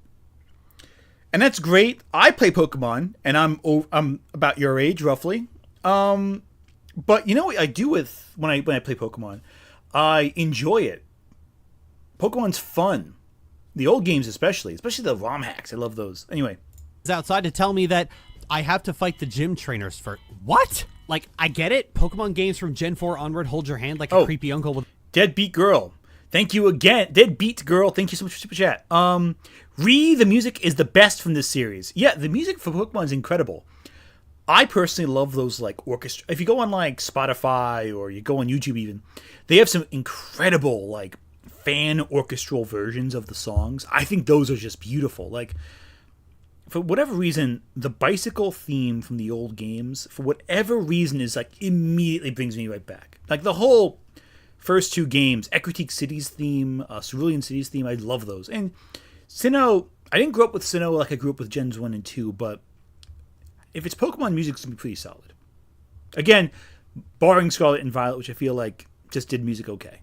and that's great. I play Pokemon, and I'm about your age, roughly. But you know what I do with when I play Pokemon? I enjoy it. Pokemon's fun. The old games especially the ROM hacks. I love those. Anyway. outside to tell me that I have to fight the gym trainers for— what? Like, I get it. Pokemon games from Gen 4 onward hold your hand like a creepy uncle with— Deadbeat Girl. Thank you again. Deadbeat Girl, thank you so much for Super Chat. The music is the best from this series. Yeah, the music for Pokemon is incredible. I personally love those, like, orchestra. If you go on, like, Spotify or you go on YouTube even, they have some incredible, like, fan orchestral versions of the songs. I think those are just beautiful. Like, for whatever reason, the bicycle theme from the old games, for whatever reason, is, like, immediately brings me right back. Like, the whole first two games, Ecruteak City's theme, Cerulean City's theme, I love those. And Sinnoh, I didn't grow up with Sinnoh like I grew up with Gens 1 and 2, but if it's Pokemon music, it's going to be pretty solid. Again, barring Scarlet and Violet, which I feel like just did music okay.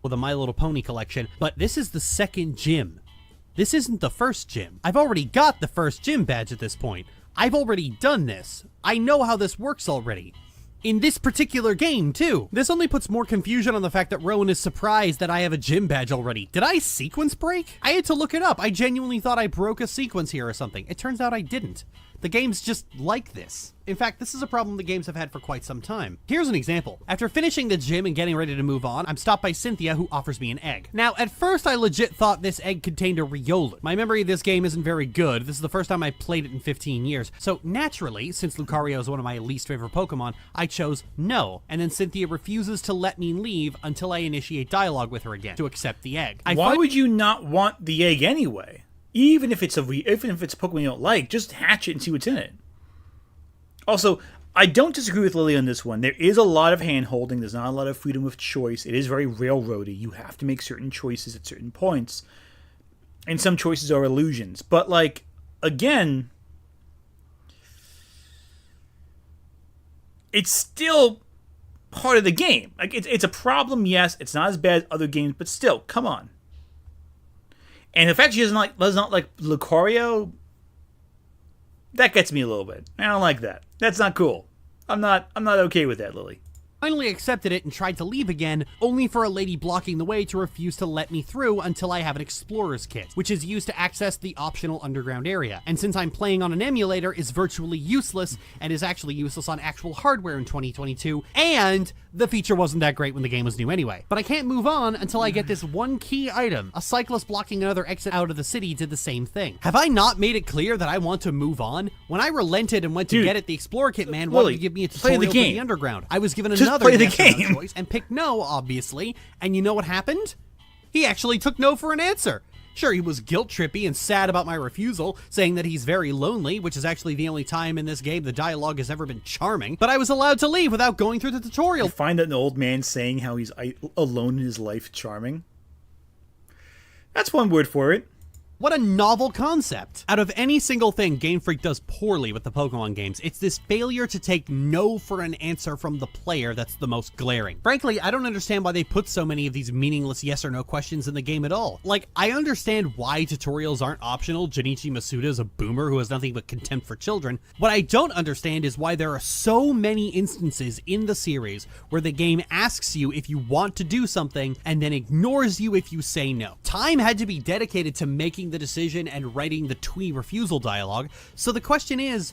With a My Little Pony collection, but this is the second gym. This isn't the first gym. I've already got the first gym badge at this point. I've already done this. I know how this works already. In this particular game, too. This only puts more confusion on the fact that Rowan is surprised that I have a gym badge already. Did I sequence break? I had to look it up. I genuinely thought I broke a sequence here or something. It turns out I didn't. The game's just like this. In fact, this is a problem the games have had for quite some time. Here's an example. After finishing the gym and getting ready to move on, I'm stopped by Cynthia, who offers me an egg. Now, at first I legit thought this egg contained a Riolu. My memory of this game isn't very good. This is the first time I played it in 15 years. So naturally, since Lucario is one of my least favorite Pokemon, I chose no. And then Cynthia refuses to let me leave until I initiate dialogue with her again to accept the egg. Why would you not want the egg anyway? Even if it's a Pokemon you don't like, just hatch it and see what's in it. Also, I don't disagree with Lily on this one. There is a lot of hand-holding. There's not a lot of freedom of choice. It is very railroady. You have to make certain choices at certain points. And some choices are illusions. But, like, again, it's still part of the game. Like, it's a problem, yes. It's not as bad as other games, but still, come on. And the fact she does not like Lucario, that gets me a little bit. I don't like that. That's not cool. I'm not okay with that, Lily. Finally accepted it and tried to leave again, only for a lady blocking the way to refuse to let me through until I have an Explorer's Kit, which is used to access the optional underground area. And since I'm playing on an emulator, is virtually useless, and is actually useless on actual hardware in 2022, and the feature wasn't that great when the game was new anyway. But I can't move on until I get this one key item. A cyclist blocking another exit out of the city did the same thing. Have I not made it clear that I want to move on? When I relented and went to get it, the Explorer Kit man wanted to give me a tutorial for the underground. I was given another play the yes game. Choice and picked no, obviously. And you know what happened? He actually took no for an answer. Sure, he was guilt-trippy and sad about my refusal, saying that he's very lonely, which is actually the only time in this game the dialogue has ever been charming, but I was allowed to leave without going through the tutorial. You find that an old man saying how he's alone in his life charming? That's one word for it. What a novel concept. Out of any single thing Game Freak does poorly with the Pokemon games, it's this failure to take no for an answer from the player that's the most glaring. Frankly, I don't understand why they put so many of these meaningless yes or no questions in the game at all. Like, I understand why tutorials aren't optional. Junichi Masuda is a boomer who has nothing but contempt for children. What I don't understand is why there are so many instances in the series where the game asks you if you want to do something and then ignores you if you say no. Time had to be dedicated to making the decision and writing the twee refusal dialogue, so the question is,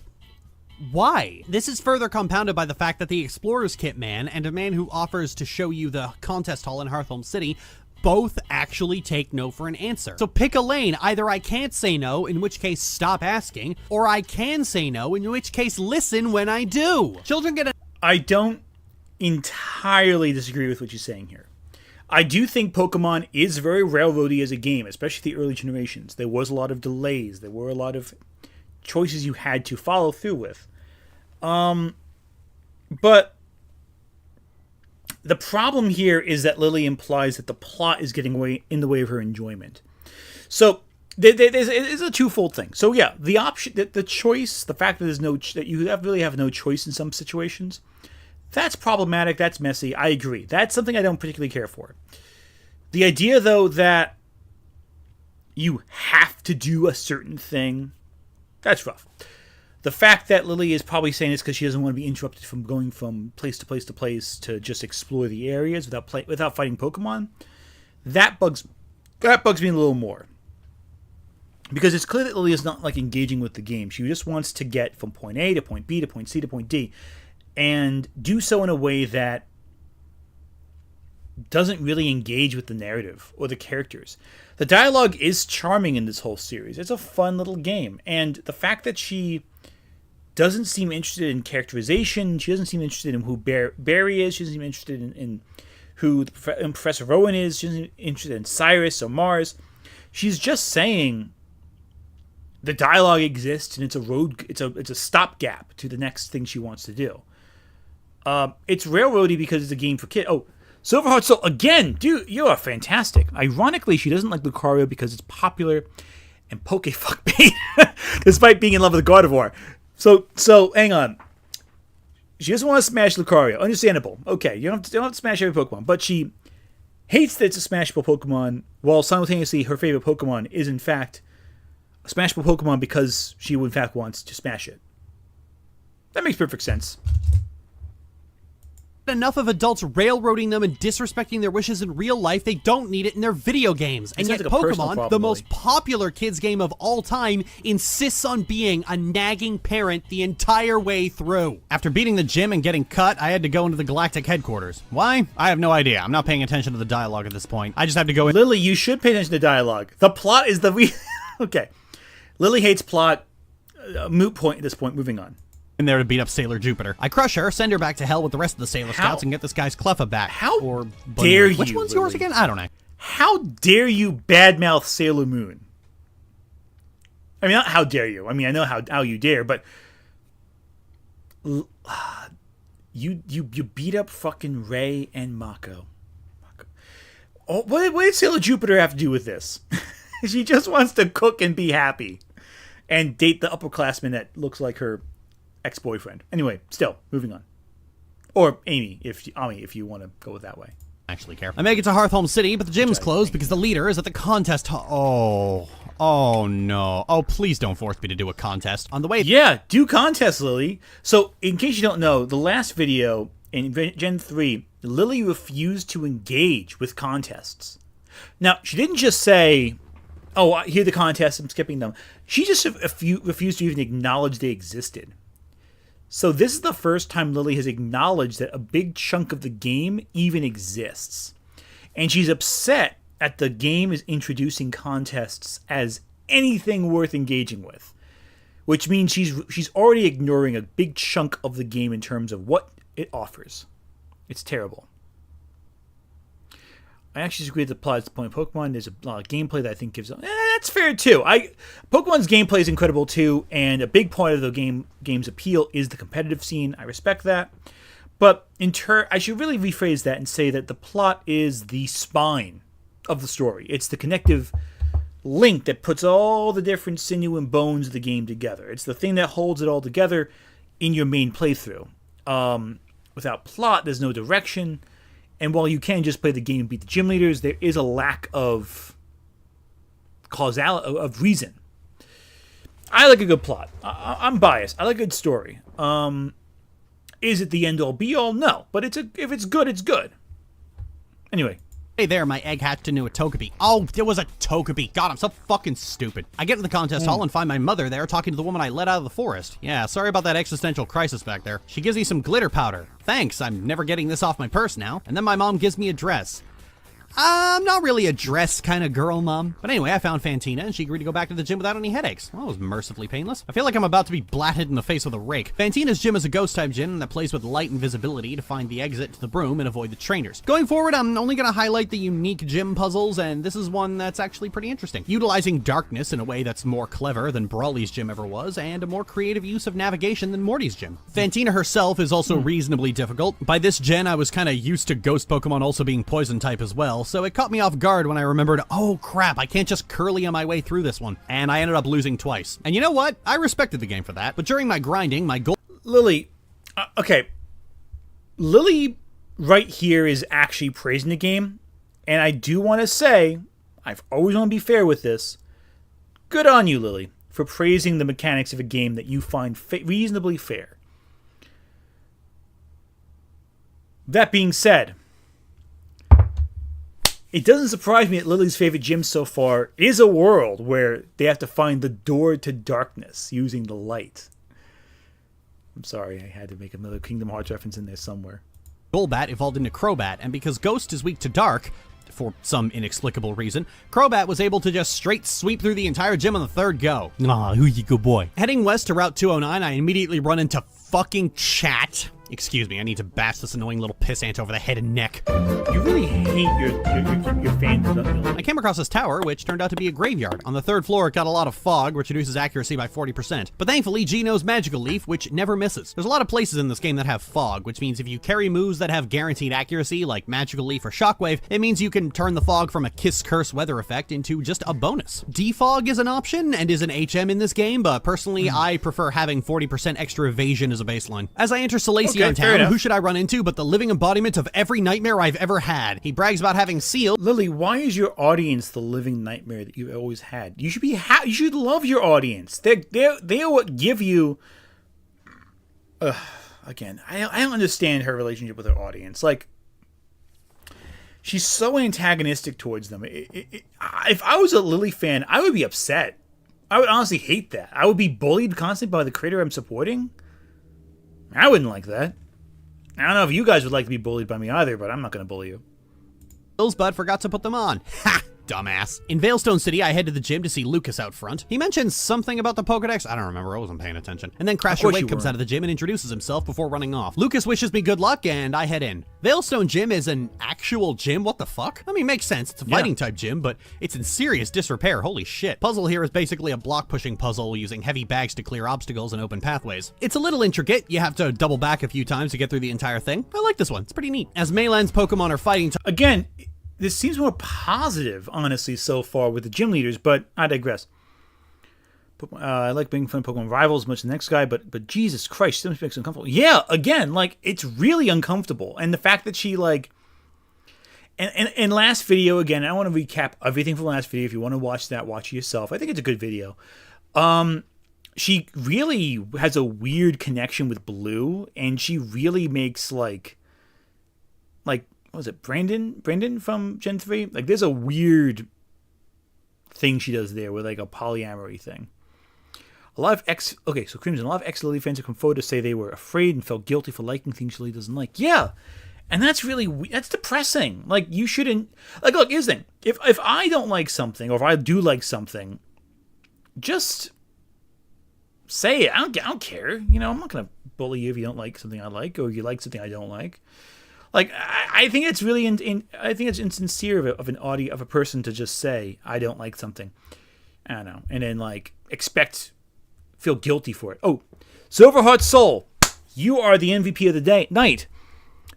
why? This is further compounded by the fact that the Explorer's Kit man and a man who offers to show you the contest hall in Hearthome City both actually take no for an answer. So pick a lane. Either I can't say no, in which case stop asking, or I can say no, in which case listen when I do. Children get a... I don't entirely disagree with what you're saying here. I do think Pokemon is very railroady as a game, especially the early generations. There was a lot of delays. There were a lot of choices you had to follow through with. But the problem here is that Lily implies that the plot is getting in the way of her enjoyment. So there's a twofold thing. So yeah, the option, the choice, the fact that that you really have no choice in some situations. That's problematic, that's messy, I agree. That's something I don't particularly care for. The idea, though, that you have to do a certain thing, that's rough. The fact that Lily is probably saying this because she doesn't want to be interrupted from going from place to place to place to just explore the areas without fighting Pokemon, that bugs me a little more. Because it's clear that Lily is not like engaging with the game. She just wants to get from point A to point B to point C to point D. And do so in a way that doesn't really engage with the narrative or the characters. The dialogue is charming in this whole series. It's a fun little game. And the fact that she doesn't seem interested in characterization, she doesn't seem interested in who Barry is, she doesn't seem interested in who Professor Rowan is, she doesn't seem interested in Cyrus or Mars. She's just saying the dialogue exists and it's a stopgap to the next thing she wants to do. It's railroady because it's a game for kids. Oh, Silverheart Soul, again, dude, you are fantastic. Ironically, she doesn't like Lucario because it's popular and pokefuck bait, despite being in love with Gardevoir. So hang on. She doesn't want to smash Lucario. Understandable. Okay, you don't have to smash every Pokemon, but she hates that it's a smashable Pokemon, while simultaneously her favorite Pokemon is in fact a smashable Pokemon because she in fact wants to smash it. That makes perfect sense. Enough of adults railroading them and disrespecting their wishes in real life, they don't need it in their video games. And yet sounds like a personal Pokemon, problem, the most Lily. popular kids game of all time, insists on being a nagging parent the entire way through. After beating the gym and getting cut, I had to go into the Galactic headquarters. Why? I have no idea. I'm not paying attention to the dialogue at this point. I just have to go in. Lily, you should pay attention to dialogue. The plot is okay. Lily hates plot. Moot point at this point. Moving on. In there to beat up Sailor Jupiter. I crush her, send her back to hell with the rest of the Sailor How? Scouts, and get this guy's Cleffa back. How or dare Which you, one's yours Lily? again? I don't know. How dare you badmouth Sailor Moon? I mean, not how dare you. I mean, I know how you dare, but you beat up fucking Ray and Mako. Oh, what did Sailor Jupiter have to do with this? She just wants to cook and be happy, and date the upperclassman that looks like her ex-boyfriend. Anyway, still moving on. Or Amy, if you want to go that way. Actually care. I make it to Hearthome City, but the gym's closed because the leader is at the contest. Oh no. Oh, please don't force me to do a contest. On the way. Yeah, do contests, Lily. So, in case you don't know, the last video in Gen 3, Lily refused to engage with contests. Now, she didn't just say, oh, here are the contests, I'm skipping them. She just refused to even acknowledge they existed. So this is the first time Lily has acknowledged that a big chunk of the game even exists. And she's upset at the game is introducing contests as anything worth engaging with. Which means she's already ignoring a big chunk of the game in terms of what it offers. It's terrible. I actually agree that applies to point Pokemon. There's a lot of gameplay that I think gives... that's fair, too. Pokemon's gameplay is incredible, too, and a big part of the game's appeal is the competitive scene. I respect that. But I should really rephrase that and say that the plot is the spine of the story. It's the connective link that puts all the different sinew and bones of the game together. It's the thing that holds it all together in your main playthrough. Without plot, there's no direction. And while you can just play the game and beat the gym leaders, there is a lack of causality, of reason. I like a good plot. I'm biased. I like a good story. Is it the end-all, be-all? No. But if it's good, it's good. Anyway. Hey there, my egg hatched into a Togepi. Oh, there was a Togepi. God, I'm so fucking stupid. I get to the contest hall and find my mother there talking to the woman I let out of the forest. Yeah, sorry about that existential crisis back there. She gives me some glitter powder. Thanks, I'm never getting this off my purse now. And then my mom gives me a dress. I'm not really a dress kind of girl, Mom. But anyway, I found Fantina, and she agreed to go back to the gym without any headaches. Well, it was mercifully painless. I feel like I'm about to be blatted in the face with a rake. Fantina's gym is a ghost-type gym that plays with light and visibility to find the exit to the broom and avoid the trainers. Going forward, I'm only going to highlight the unique gym puzzles, and this is one that's actually pretty interesting. Utilizing darkness in a way that's more clever than Brawly's gym ever was, and a more creative use of navigation than Morty's gym. Fantina herself is also reasonably difficult. By this gen, I was kind of used to ghost Pokemon also being poison-type as well, so it caught me off guard when I remembered, oh crap, I can't just curly on my way through this one. And I ended up losing twice. And you know what? I respected the game for that. But during my grinding, my goal... Lily, okay. Lily right here is actually praising the game. And I do want to say, I've always want to be fair with this. Good on you, Lily, for praising the mechanics of a game that you find reasonably fair. That being said, it doesn't surprise me that Lily's favorite gym so far is a world where they have to find the door to darkness using the light. I'm sorry, I had to make another Kingdom Hearts reference in there somewhere. Golbat evolved into Crobat, and because Ghost is weak to Dark, for some inexplicable reason, Crobat was able to just straight sweep through the entire gym on the third go. Aw, who's you good boy? Heading west to Route 209, I immediately run into fucking Chat. Excuse me, I need to bash this annoying little pissant over the head and neck. You really hate your fans, don't you? I came across this tower, which turned out to be a graveyard. On the 3rd floor, it got a lot of fog, which reduces accuracy by 40%. But thankfully, G knows Magical Leaf, which never misses. There's a lot of places in this game that have fog, which means if you carry moves that have guaranteed accuracy, like Magical Leaf or Shockwave, it means you can turn the fog from a Kiss Curse weather effect into just a bonus. Defog is an option and is an HM in this game, but personally, I prefer having 40% extra evasion as a baseline. As I enter Salacion Okay, fair Town, enough. who should I run into but the living embodiment of every nightmare I've ever had? He brags about having Seal. Lily, why is your audience the living nightmare that you've always had? You should be you should love your audience. They're what give you. Again, I don't understand her relationship with her audience. Like, she's so antagonistic towards them. If I was a Lily fan, I would be upset. I would honestly hate that. I would be bullied constantly by the creator I'm supporting. I wouldn't like that. I don't know if you guys would like to be bullied by me either, but I'm not going to bully you. But forgot to put them on. Ha! Dumbass. In Veilstone City, I head to the gym to see Lucas out front. He mentions something about the Pokedex. I don't remember. I wasn't paying attention. And then Crasher Wake comes out of the gym and introduces himself before running off. Lucas wishes me good luck, and I head in. Veilstone Gym is an actual gym? What the fuck? I mean, makes sense. It's a fighting type gym, but it's in serious disrepair. Holy shit. Puzzle here is basically a block pushing puzzle using heavy bags to clear obstacles and open pathways. It's a little intricate. You have to double back a few times to get through the entire thing. I like this one. It's pretty neat. As Maylan's Pokemon are fighting Again, this seems more positive, honestly, so far with the gym leaders, but I digress. I like being fun Pokemon rivals much as the next guy, but Jesus Christ, she makes it uncomfortable. Yeah, again, like, it's really uncomfortable. And the fact that she, like... And last video, again, I want to recap everything from last video. If you want to watch that, watch it yourself. I think it's a good video. She really has a weird connection with Blue, and she really makes, like... What was it, Brandon from Gen 3? Like, there's a weird thing she does there with, like, a polyamory thing. So Crimson, a lot of ex-Lily fans have come forward to say they were afraid and felt guilty for liking things Lily doesn't like. Yeah, and that's really, that's depressing. Like, you shouldn't, like, look, here's the thing. If I don't like something, or if I do like something, just say it. I don't care. You know, I'm not going to bully you if you don't like something I like, or you like something I don't like. Like, I think it's really, I think it's insincere of a person to just say, I don't like something. I don't know. And then, like, feel guilty for it. Oh, Silverheart Soul, you are the MVP of the night.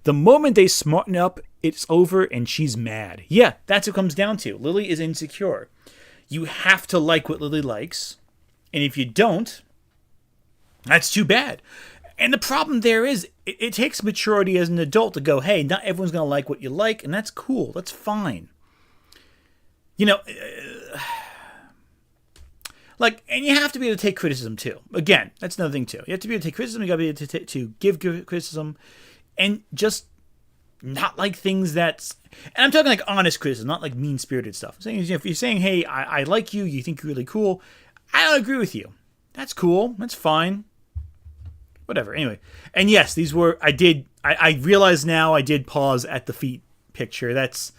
The moment they smarten up, it's over and she's mad. Yeah, that's what it comes down to. Lily is insecure. You have to like what Lily likes. And if you don't, that's too bad. And the problem there is, it takes maturity as an adult to go, hey, not everyone's going to like what you like, and that's cool. That's fine. You know, like, and you have to be able to take criticism, too. Again, that's another thing, too. You have to be able to take criticism, you got to be able to give criticism, and just not like things that's... And I'm talking like honest criticism, not like mean-spirited stuff. I'm saying, if you're saying, hey, I like you, you think you're really cool, I don't agree with you. That's cool. That's fine. Whatever. Anyway. And yes, these were... I realize now I did pause at the feet picture. That's...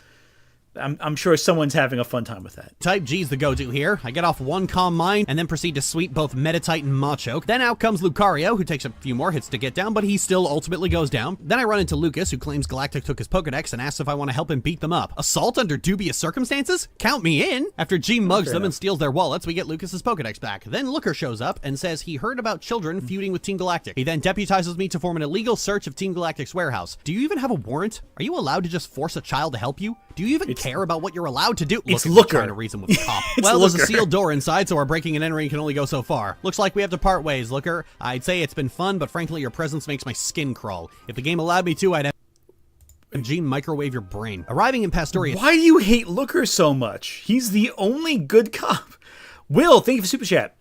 I'm sure someone's having a fun time with that. Type G's the go-to here. I get off one Calm Mind and then proceed to sweep both Meditite and Machoke. Then out comes Lucario, who takes a few more hits to get down, but he still ultimately goes down. Then I run into Lucas, who claims Galactic took his Pokedex and asks if I want to help him beat them up. Assault under dubious circumstances? Count me in! After G mugs them and steals their wallets, we get Lucas's Pokedex back. Then Looker shows up and says he heard about children feuding with Team Galactic. He then deputizes me to form an illegal search of Team Galactic's warehouse. Do you even have a warrant? Are you allowed to just force a child to help you? Do you even care about what you're allowed to do? It's Looker. Looker. Trying to reason with the cop. Well, there's a sealed door inside, so our breaking and entering can only go so far. Looks like we have to part ways, Looker. I'd say it's been fun, but frankly, your presence makes my skin crawl. If the game allowed me to, I'd have G microwave your brain. Arriving in Pastoria. Why do you hate Looker so much? He's the only good cop. Will, thank you for Super Chat.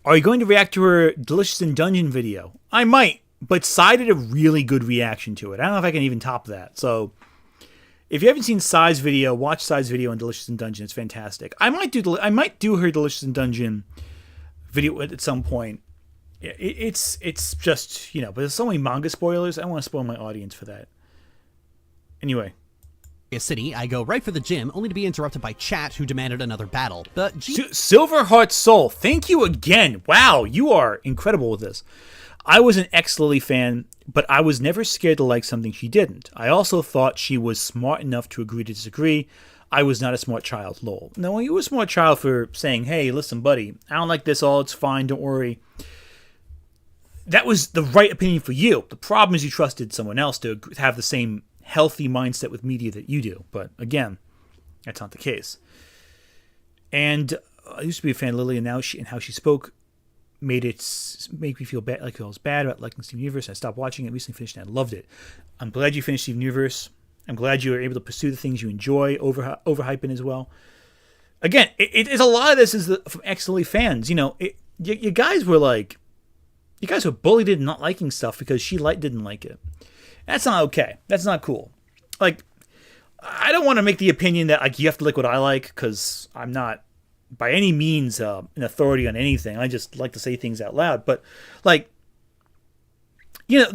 Are you going to react to her Delicious in Dungeon video? I might, but Sai did a really good reaction to it. I don't know if I can even top that, so... If you haven't seen Sai's video, watch Sai's video on Delicious in Dungeon. It's fantastic. I might do her Delicious in Dungeon video at some point. It's just, you know, but there's so many manga spoilers. I don't want to spoil my audience for that. Anyway. City, I go right for the gym, only to be interrupted by Chat, who demanded another battle. But Silverheart Soul, thank you again. Wow, you are incredible with this. I was an ex-Lily fan, but I was never scared to like something she didn't. I also thought she was smart enough to agree to disagree. I was not a smart child, lol. No, you were a smart child for saying, hey, listen, buddy, I don't like this all, it's fine, don't worry. That was the right opinion for you. The problem is you trusted someone else to have the same healthy mindset with media that you do. But again, that's not the case. And I used to be a fan of Lily, and now how she spoke make me feel bad, like I was bad about liking Steven Universe. I stopped watching it, recently finished it, and I loved it. I'm glad you finished Steven Universe. I'm glad you were able to pursue the things you enjoy, overhyping as well. Again, it's a lot of this is from ex-Lily fans. You know, you guys were bullied into not liking stuff because she didn't like it. That's not okay. That's not cool. Like, I don't want to make the opinion that like you have to like what I like, because I'm not by any means an authority on anything. I just like to say things out loud. But like, you know,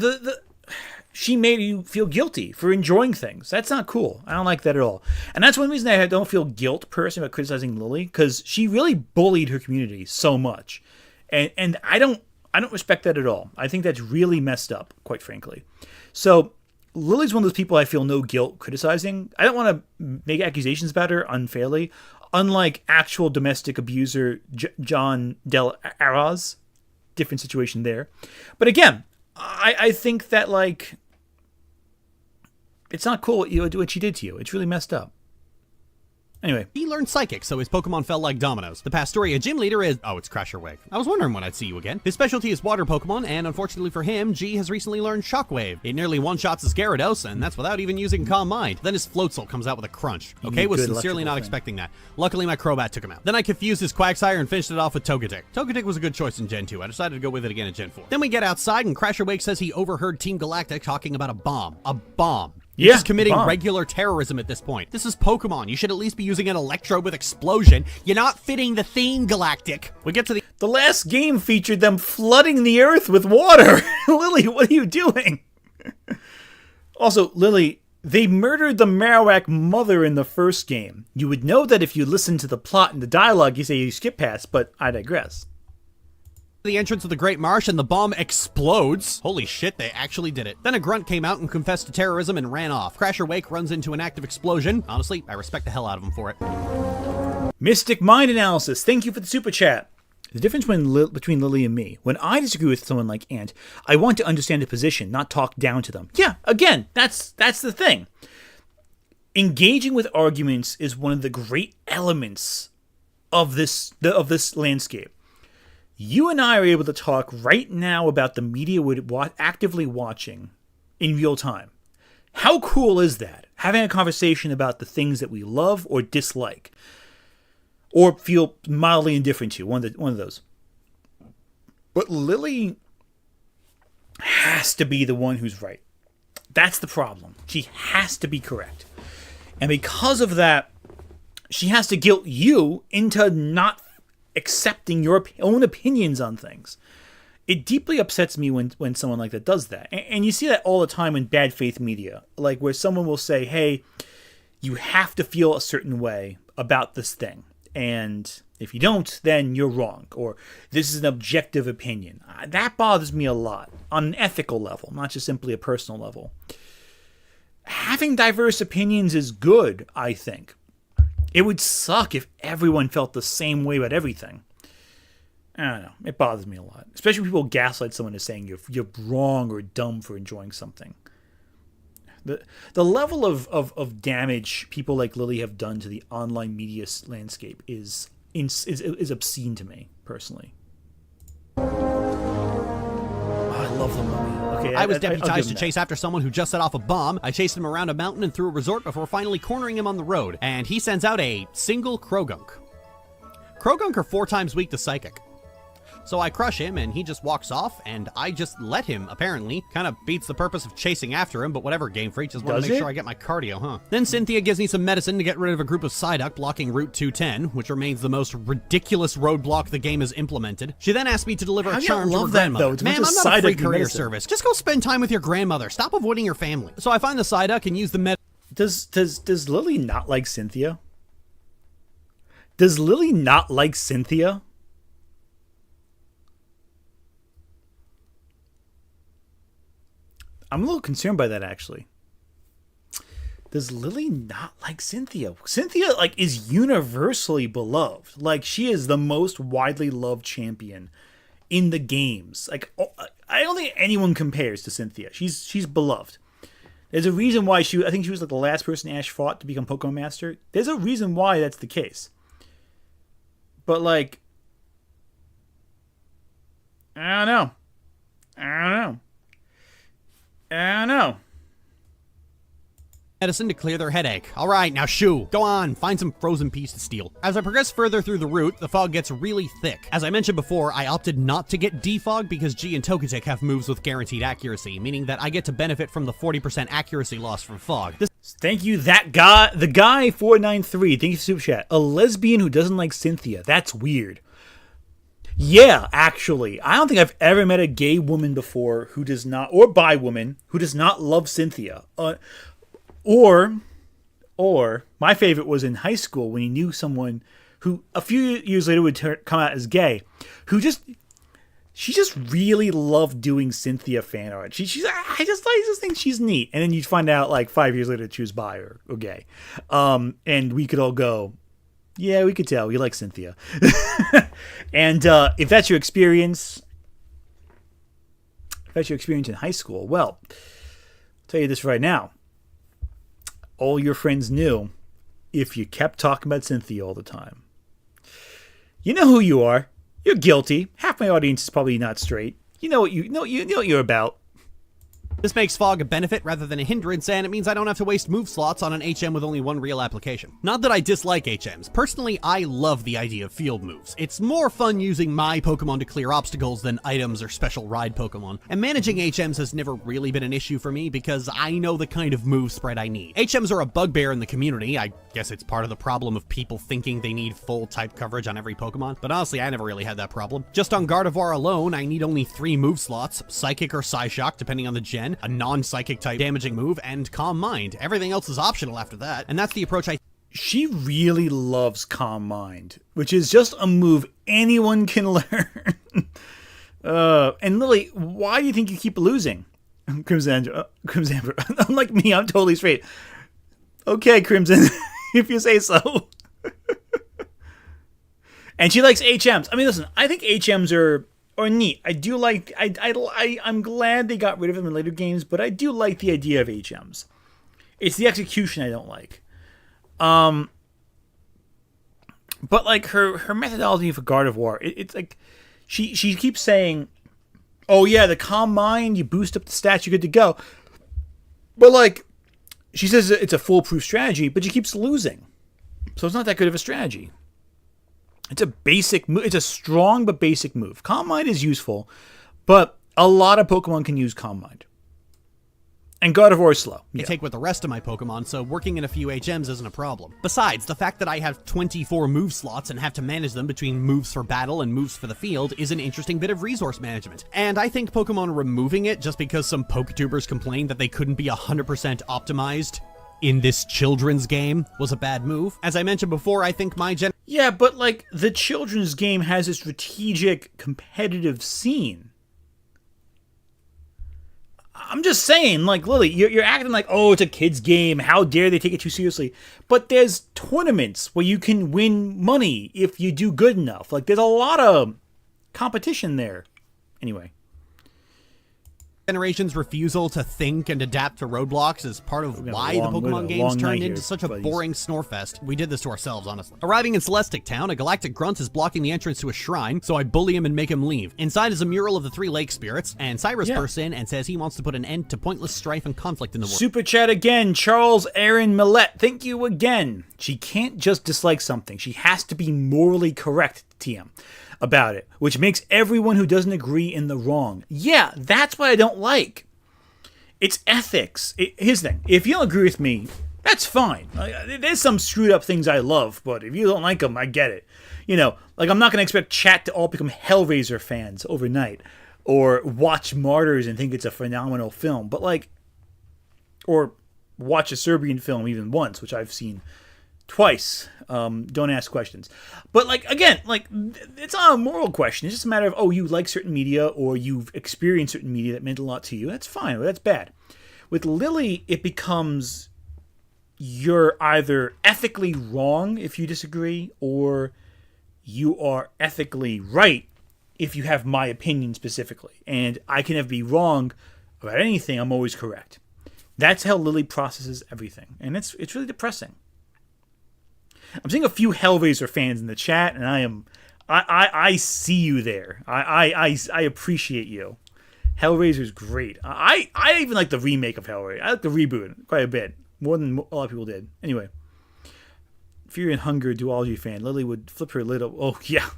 she made you feel guilty for enjoying things. That's not cool. I don't like that at all. And that's one reason I don't feel guilt personally about criticizing Lily, because she really bullied her community so much, and I don't respect that at all. I think that's really messed up, quite frankly. So Lily's one of those people I feel no guilt criticizing. I don't want to make accusations about her unfairly, unlike actual domestic abuser John Del Arroz. Different situation there. But again, I think that, like, it's not cool what she did to you. It's really messed up. Anyway. He learned Psychic, so his Pokemon fell like dominoes. The Pastoria gym leader is... Oh, it's Crasher Wave. I was wondering when I'd see you again. His specialty is water Pokemon, and unfortunately for him, G has recently learned Shockwave. It nearly one-shots his Gyarados, and that's without even using Calm Mind. Then his Floatzel comes out with a crunch. Okay, was sincerely not expecting that. Luckily, my Crobat took him out. Then I confused his Quagsire and finished it off with Togetic. Togetic was a good choice in Gen 2. I decided to go with it again in Gen 4. Then we get outside, and Crasher Wake says he overheard Team Galactic talking about a bomb. A bomb. You're just committing regular terrorism at this point. This is Pokemon. You should at least be using an Electrode with Explosion. You're not fitting the theme, Galactic. We get to the last game featured them flooding the earth with water. Lily, what are you doing? Also, Lily, they murdered the Marowak mother in the first game. You would know that if you listened to the plot and the dialogue you say you skip past, but I digress. The entrance of the Great Marsh and the bomb explodes. Holy shit, they actually did it. Then a grunt came out and confessed to terrorism and ran off. Crasher Wake runs into an active explosion. Honestly, I respect the hell out of him for it. Mystic Mind Analysis, thank you for the super chat. The difference between Lily and me, when I disagree with someone like Ant, I want to understand the position, not talk down to them. Yeah, again, that's the thing. Engaging with arguments is one of the great elements of this landscape. You and I are able to talk right now about the media we're actively watching in real time. How cool is that? Having a conversation about the things that we love or dislike, or feel mildly indifferent to, one of those. But Lily has to be the one who's right. That's the problem. She has to be correct. And because of that, she has to guilt you into not accepting your own opinions on things. It deeply upsets me when someone like that does that. And you see that all the time in bad faith media, like where someone will say, hey, you have to feel a certain way about this thing, and if you don't, then you're wrong, or this is an objective opinion. That bothers me a lot on an ethical level, not just simply a personal level. Having diverse opinions is good, I think. It would suck if everyone felt the same way about everything. I don't know. It bothers me a lot. Especially when people gaslight someone as saying you're wrong or dumb for enjoying something. The level of damage people like Lily have done to the online media landscape is obscene to me, personally. I love the Mummy. Okay, I was deputized to chase after someone who just set off a bomb. I chased him around a mountain and through a resort before finally cornering him on the road. And he sends out a single Krogunk. Krogunk are 4 times weak to Psychic. So I crush him, and he just walks off, and I just let him, apparently. Kind of beats the purpose of chasing after him, but whatever, Game Freak. Just want to make sure I get my cardio, huh? Then Cynthia gives me some medicine to get rid of a group of Psyduck blocking Route 210, which remains the most ridiculous roadblock the game has implemented. She then asked me to deliver a charm to her grandmother. Ma'am, I'm not a free courier service. Just go spend time with your grandmother. Stop avoiding your family. So I find the Psyduck and use the med... Does Lily not like Cynthia? Does Lily not like Cynthia? I'm a little concerned by that, actually. Does Lily not like Cynthia? Cynthia, like, is universally beloved. Like, she is the most widely loved champion in the games. Like, I don't think anyone compares to Cynthia. She's beloved. There's a reason why I think she was like the last person Ash fought to become Pokemon Master. There's a reason why that's the case. But, like, I don't know. Medicine to clear their headache. All right, now shoo. Go on, find some frozen peas to steal. As I progress further through the route, the fog gets really thick. As I mentioned before, I opted not to get defog because G and Togetic have moves with guaranteed accuracy, meaning that I get to benefit from the 40% accuracy loss from fog. Thank you, that guy, the guy 493. Thank you for Super Chat. A lesbian who doesn't like Cynthia. That's weird. Yeah, actually. I don't think I've ever met a gay woman before who does not, or bi woman, who does not love Cynthia. Or my favorite was in high school when you knew someone who a few years later would come out as gay, she just really loved doing Cynthia fan art. I just think she's neat. And then you'd find out like 5 years later she was bi or gay. And we could all go, yeah, we could tell. We like Cynthia. And if that's your experience, in high school, well, I'll tell you this right now. All your friends knew if you kept talking about Cynthia all the time. You know who you are. You're guilty. Half my audience is probably not straight. You know what you're about. This makes fog a benefit rather than a hindrance, and it means I don't have to waste move slots on an HM with only one real application. Not that I dislike HMs. Personally, I love the idea of field moves. It's more fun using my Pokemon to clear obstacles than items or special ride Pokemon, and managing HMs has never really been an issue for me because I know the kind of move spread I need. HMs are a bugbear in the community. I guess it's part of the problem of people thinking they need full type coverage on every Pokemon, but honestly, I never really had that problem. Just on Gardevoir alone, I need only 3 move slots, Psychic or Psyshock, depending on the gen, a non-psychic type damaging move, and Calm Mind. Everything else is optional after that, and that's the approach She really loves Calm Mind, which is just a move anyone can learn. And Lily, why do you think you keep losing? Crimson Amber. Unlike me, I'm totally straight. Okay, Crimson, if you say so. And she likes HMs. I mean, listen, I think HMs are neat. I do like. I'm glad they got rid of them in later games, but I do like the idea of HMs. It's the execution I don't like. But like her methodology for Gardevoir, it's like she keeps saying, "Oh yeah, the Calm Mind, you boost up the stats, you're good to go." But like she says, it's a foolproof strategy, but she keeps losing, so it's not that good of a strategy. It's a basic move. It's a strong but basic move. Calm Mind is useful, but a lot of Pokemon can use Calm Mind. And Gardevoir is slow. I take with the rest of my Pokemon, so working in a few HMs isn't a problem. Besides, the fact that I have 24 move slots and have to manage them between moves for battle and moves for the field is an interesting bit of resource management. And I think Pokemon removing it just because some Poketubers complained that they couldn't be 100% optimized in this children's game was a bad move. As I mentioned before, I think my gen... Yeah, but like the children's game has a strategic competitive scene. I'm just saying, like, Lily, you're acting like, oh, it's a kid's game. How dare they take it too seriously? But there's tournaments where you can win money if you do good enough. Like, there's a lot of competition there. Anyway. Generation's refusal to think and adapt to roadblocks is part of why the Pokemon games turned into such a boring snorefest. We did this to ourselves, honestly. Arriving in Celestic Town, a galactic grunt is blocking the entrance to a shrine, so I bully him and make him leave. Inside is a mural of the 3 lake spirits, and Cyrus bursts in and says he wants to put an end to pointless strife and conflict in the world. Super chat again, Charles Aaron Millette. Thank you again. She can't just dislike something. She has to be morally correct, TM. About it, which makes everyone who doesn't agree in the wrong. Yeah, that's what I don't like. It's ethics. Here's the thing. If you don't agree with me, that's fine. There's some screwed up things I love, but if you don't like them, I get it. You know, like I'm not going to expect chat to all become Hellraiser fans overnight or watch Martyrs and think it's a phenomenal film, but like, or watch a Serbian film even once, which I've seen twice. Don't ask questions. But like, again, like it's not a moral question. It's just a matter of, oh, you like certain media or you've experienced certain media that meant a lot to you. That's fine. That's bad. With Lily, it becomes you're either ethically wrong if you disagree, or you are ethically right if you have my opinion specifically. And I can never be wrong about anything. I'm always correct. That's how Lily processes everything. And it's really depressing. I'm seeing a few Hellraiser fans in the chat, and I see you there. I appreciate you. Hellraiser's great. I even like the remake of Hellraiser. I like the reboot quite a bit. More than a lot of people did. Anyway. Fury and Hunger duology fan. Lily would flip her lid. Oh, yeah.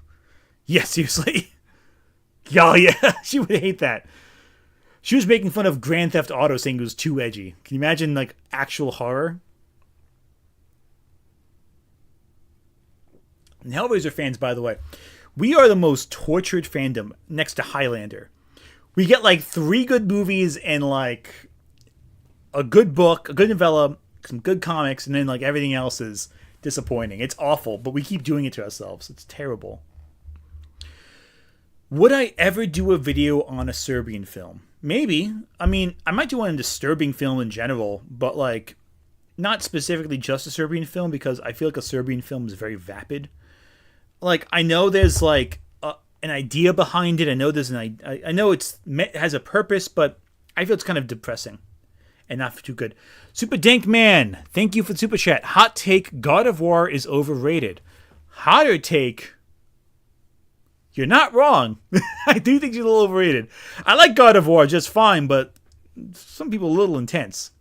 Yeah, seriously. Oh, yeah. She would hate that. She was making fun of Grand Theft Auto, saying it was too edgy. Can you imagine, like, actual horror? And Hellraiser fans, by the way, we are the most tortured fandom next to Highlander. We get, like, 3 good movies and, like, a good book, a good novella, some good comics, and then, like, everything else is disappointing. It's awful, but we keep doing it to ourselves. It's terrible. Would I ever do a video on a Serbian film? Maybe. I mean, I might do on a disturbing film in general, but, like, not specifically just a Serbian film, because I feel like a Serbian film is very vapid. Like, I know there's, like, an idea behind it. I know there's I know it has a purpose, but I feel it's kind of depressing and not too good. Super Dank Man, thank you for the super chat. Hot take, God of War is overrated. Hotter take, you're not wrong. I do think she's a little overrated. I like God of War just fine, but some people a little intense.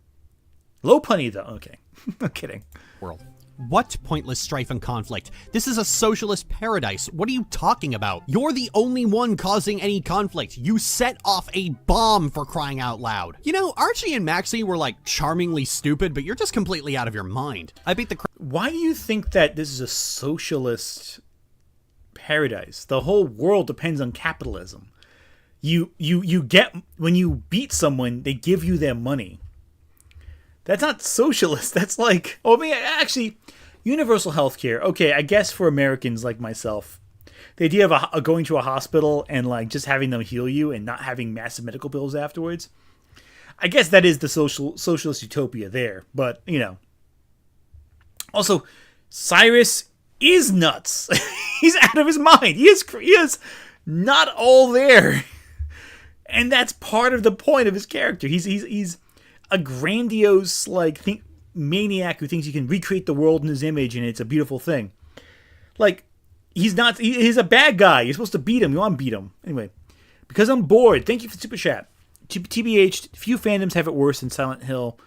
Low punny, though. Okay. I'm kidding. World. What pointless strife and conflict? This is a socialist paradise. What are you talking about? You're the only one causing any conflict. You set off a bomb, for crying out loud. You know, Archie and Maxie were like charmingly stupid, but you're just completely out of your mind. I beat the Why do you think that this is a socialist paradise? The whole world depends on capitalism. You get, when you beat someone, they give you their money. That's not socialist. That's like, oh, I mean, actually, universal healthcare. Okay, I guess for Americans like myself, the idea of going to a hospital and like just having them heal you and not having massive medical bills afterwards, I guess that is the socialist utopia there. But, you know, also, Cyrus is nuts. He's out of his mind. He is not all there, and that's part of the point of his character. He's a grandiose, like, maniac who thinks he can recreate the world in his image and it's a beautiful thing. Like, he's a bad guy. You're supposed to beat him. You want to beat him. Anyway, because I'm bored, thank you for the super chat. TBH, few fandoms have it worse than Silent Hill.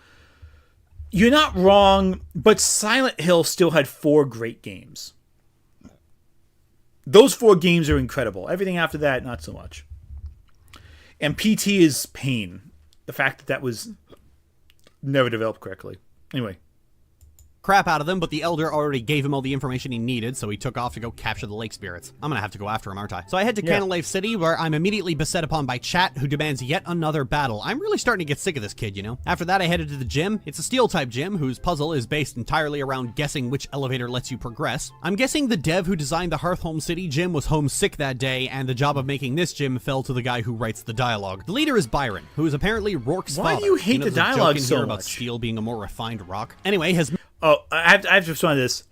You're not wrong, but Silent Hill still had 4 great games. Those 4 games are incredible. Everything after that, not so much. And PT is pain. The fact that was never developed correctly. Anyway. crap out of them, but the Elder already gave him all the information he needed, so he took off to go capture the lake spirits. I'm gonna have to go after him, aren't I? So I head to Canalave City, where I'm immediately beset upon by Chat, who demands yet another battle. I'm really starting to get sick of this kid, you know? After that, I headed to the gym. It's a steel-type gym, whose puzzle is based entirely around guessing which elevator lets you progress. I'm guessing the dev who designed the Hearthhome City gym was homesick that day, and the job of making this gym fell to the guy who writes the dialogue. The leader is Byron, who is apparently Rourke's father. Why do you hate the dialogue so much? About steel being a more refined rock. Anyway, his... Oh, I have to respond to this.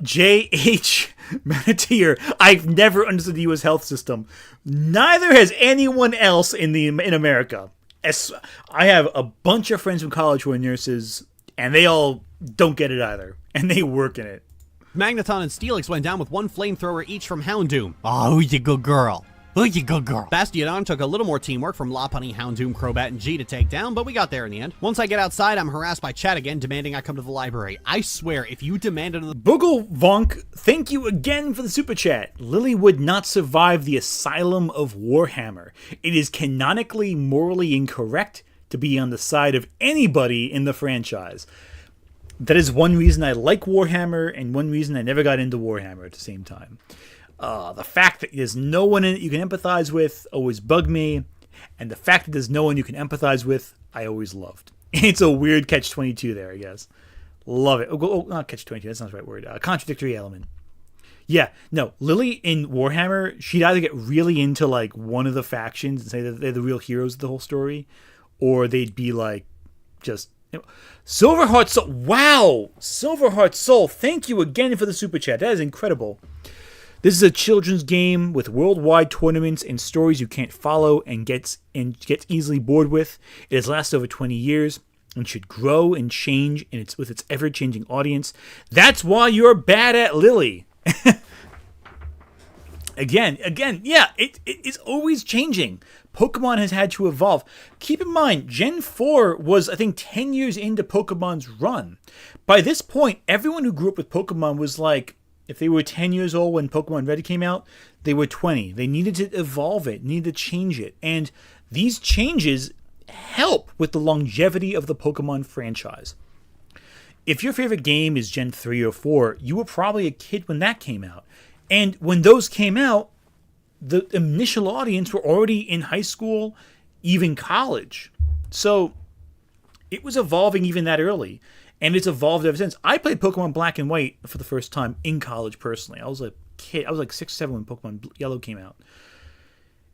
J.H. Manateer, I've never understood the U.S. health system. Neither has anyone else in America. I have a bunch of friends from college who are nurses, and they all don't get it either. And they work in it. Magneton and Steelix went down with one flamethrower each from Houndoom. Oh, who's your good girl? Who's your good girl? Bastiodon took a little more teamwork from Lopunny, Houndoom, Crobat, and G to take down, but we got there in the end. Once I get outside, I'm harassed by Chat again, demanding I come to the library. I swear, if you demand another... Boogle Vonk, thank you again for the super chat. Lily would not survive the asylum of Warhammer. It is canonically morally incorrect to be on the side of anybody in the franchise. That is one reason I like Warhammer, and one reason I never got into Warhammer at the same time. The fact that there's no one in it you can empathize with always bugged me, and the fact that there's no one you can empathize with, I always loved. It's a weird catch-22 there, I guess. Love it. Oh, not catch-22, that's not the right word. Contradictory element. Yeah, no, Lily in Warhammer, she'd either get really into, like, one of the factions and say that they're the real heroes of the whole story, or they'd be, like, just Silverheart Soul. Wow, Silverheart Soul. Thank you again for the super chat. That is incredible. This is a children's game with worldwide tournaments and stories you can't follow and gets easily bored with. It has lasted over 20 years and should grow and change with its ever-changing audience. That's why you're bad at Lily. Again, yeah, it's always changing. Pokemon has had to evolve. Keep in mind, Gen 4 was, I think, 10 years into Pokemon's run. By this point, everyone who grew up with Pokemon was like, if they were 10 years old when Pokemon Red came out, they were 20. They needed to evolve it, needed to change it. And these changes help with the longevity of the Pokemon franchise. If your favorite game is Gen 3 or 4, you were probably a kid when that came out. And when those came out, the initial audience were already in high school, even college. So it was evolving even that early. And it's evolved ever since. I played Pokemon Black and White for the first time in college personally. I was a kid. I was like 6 or 7 when Pokemon Yellow came out.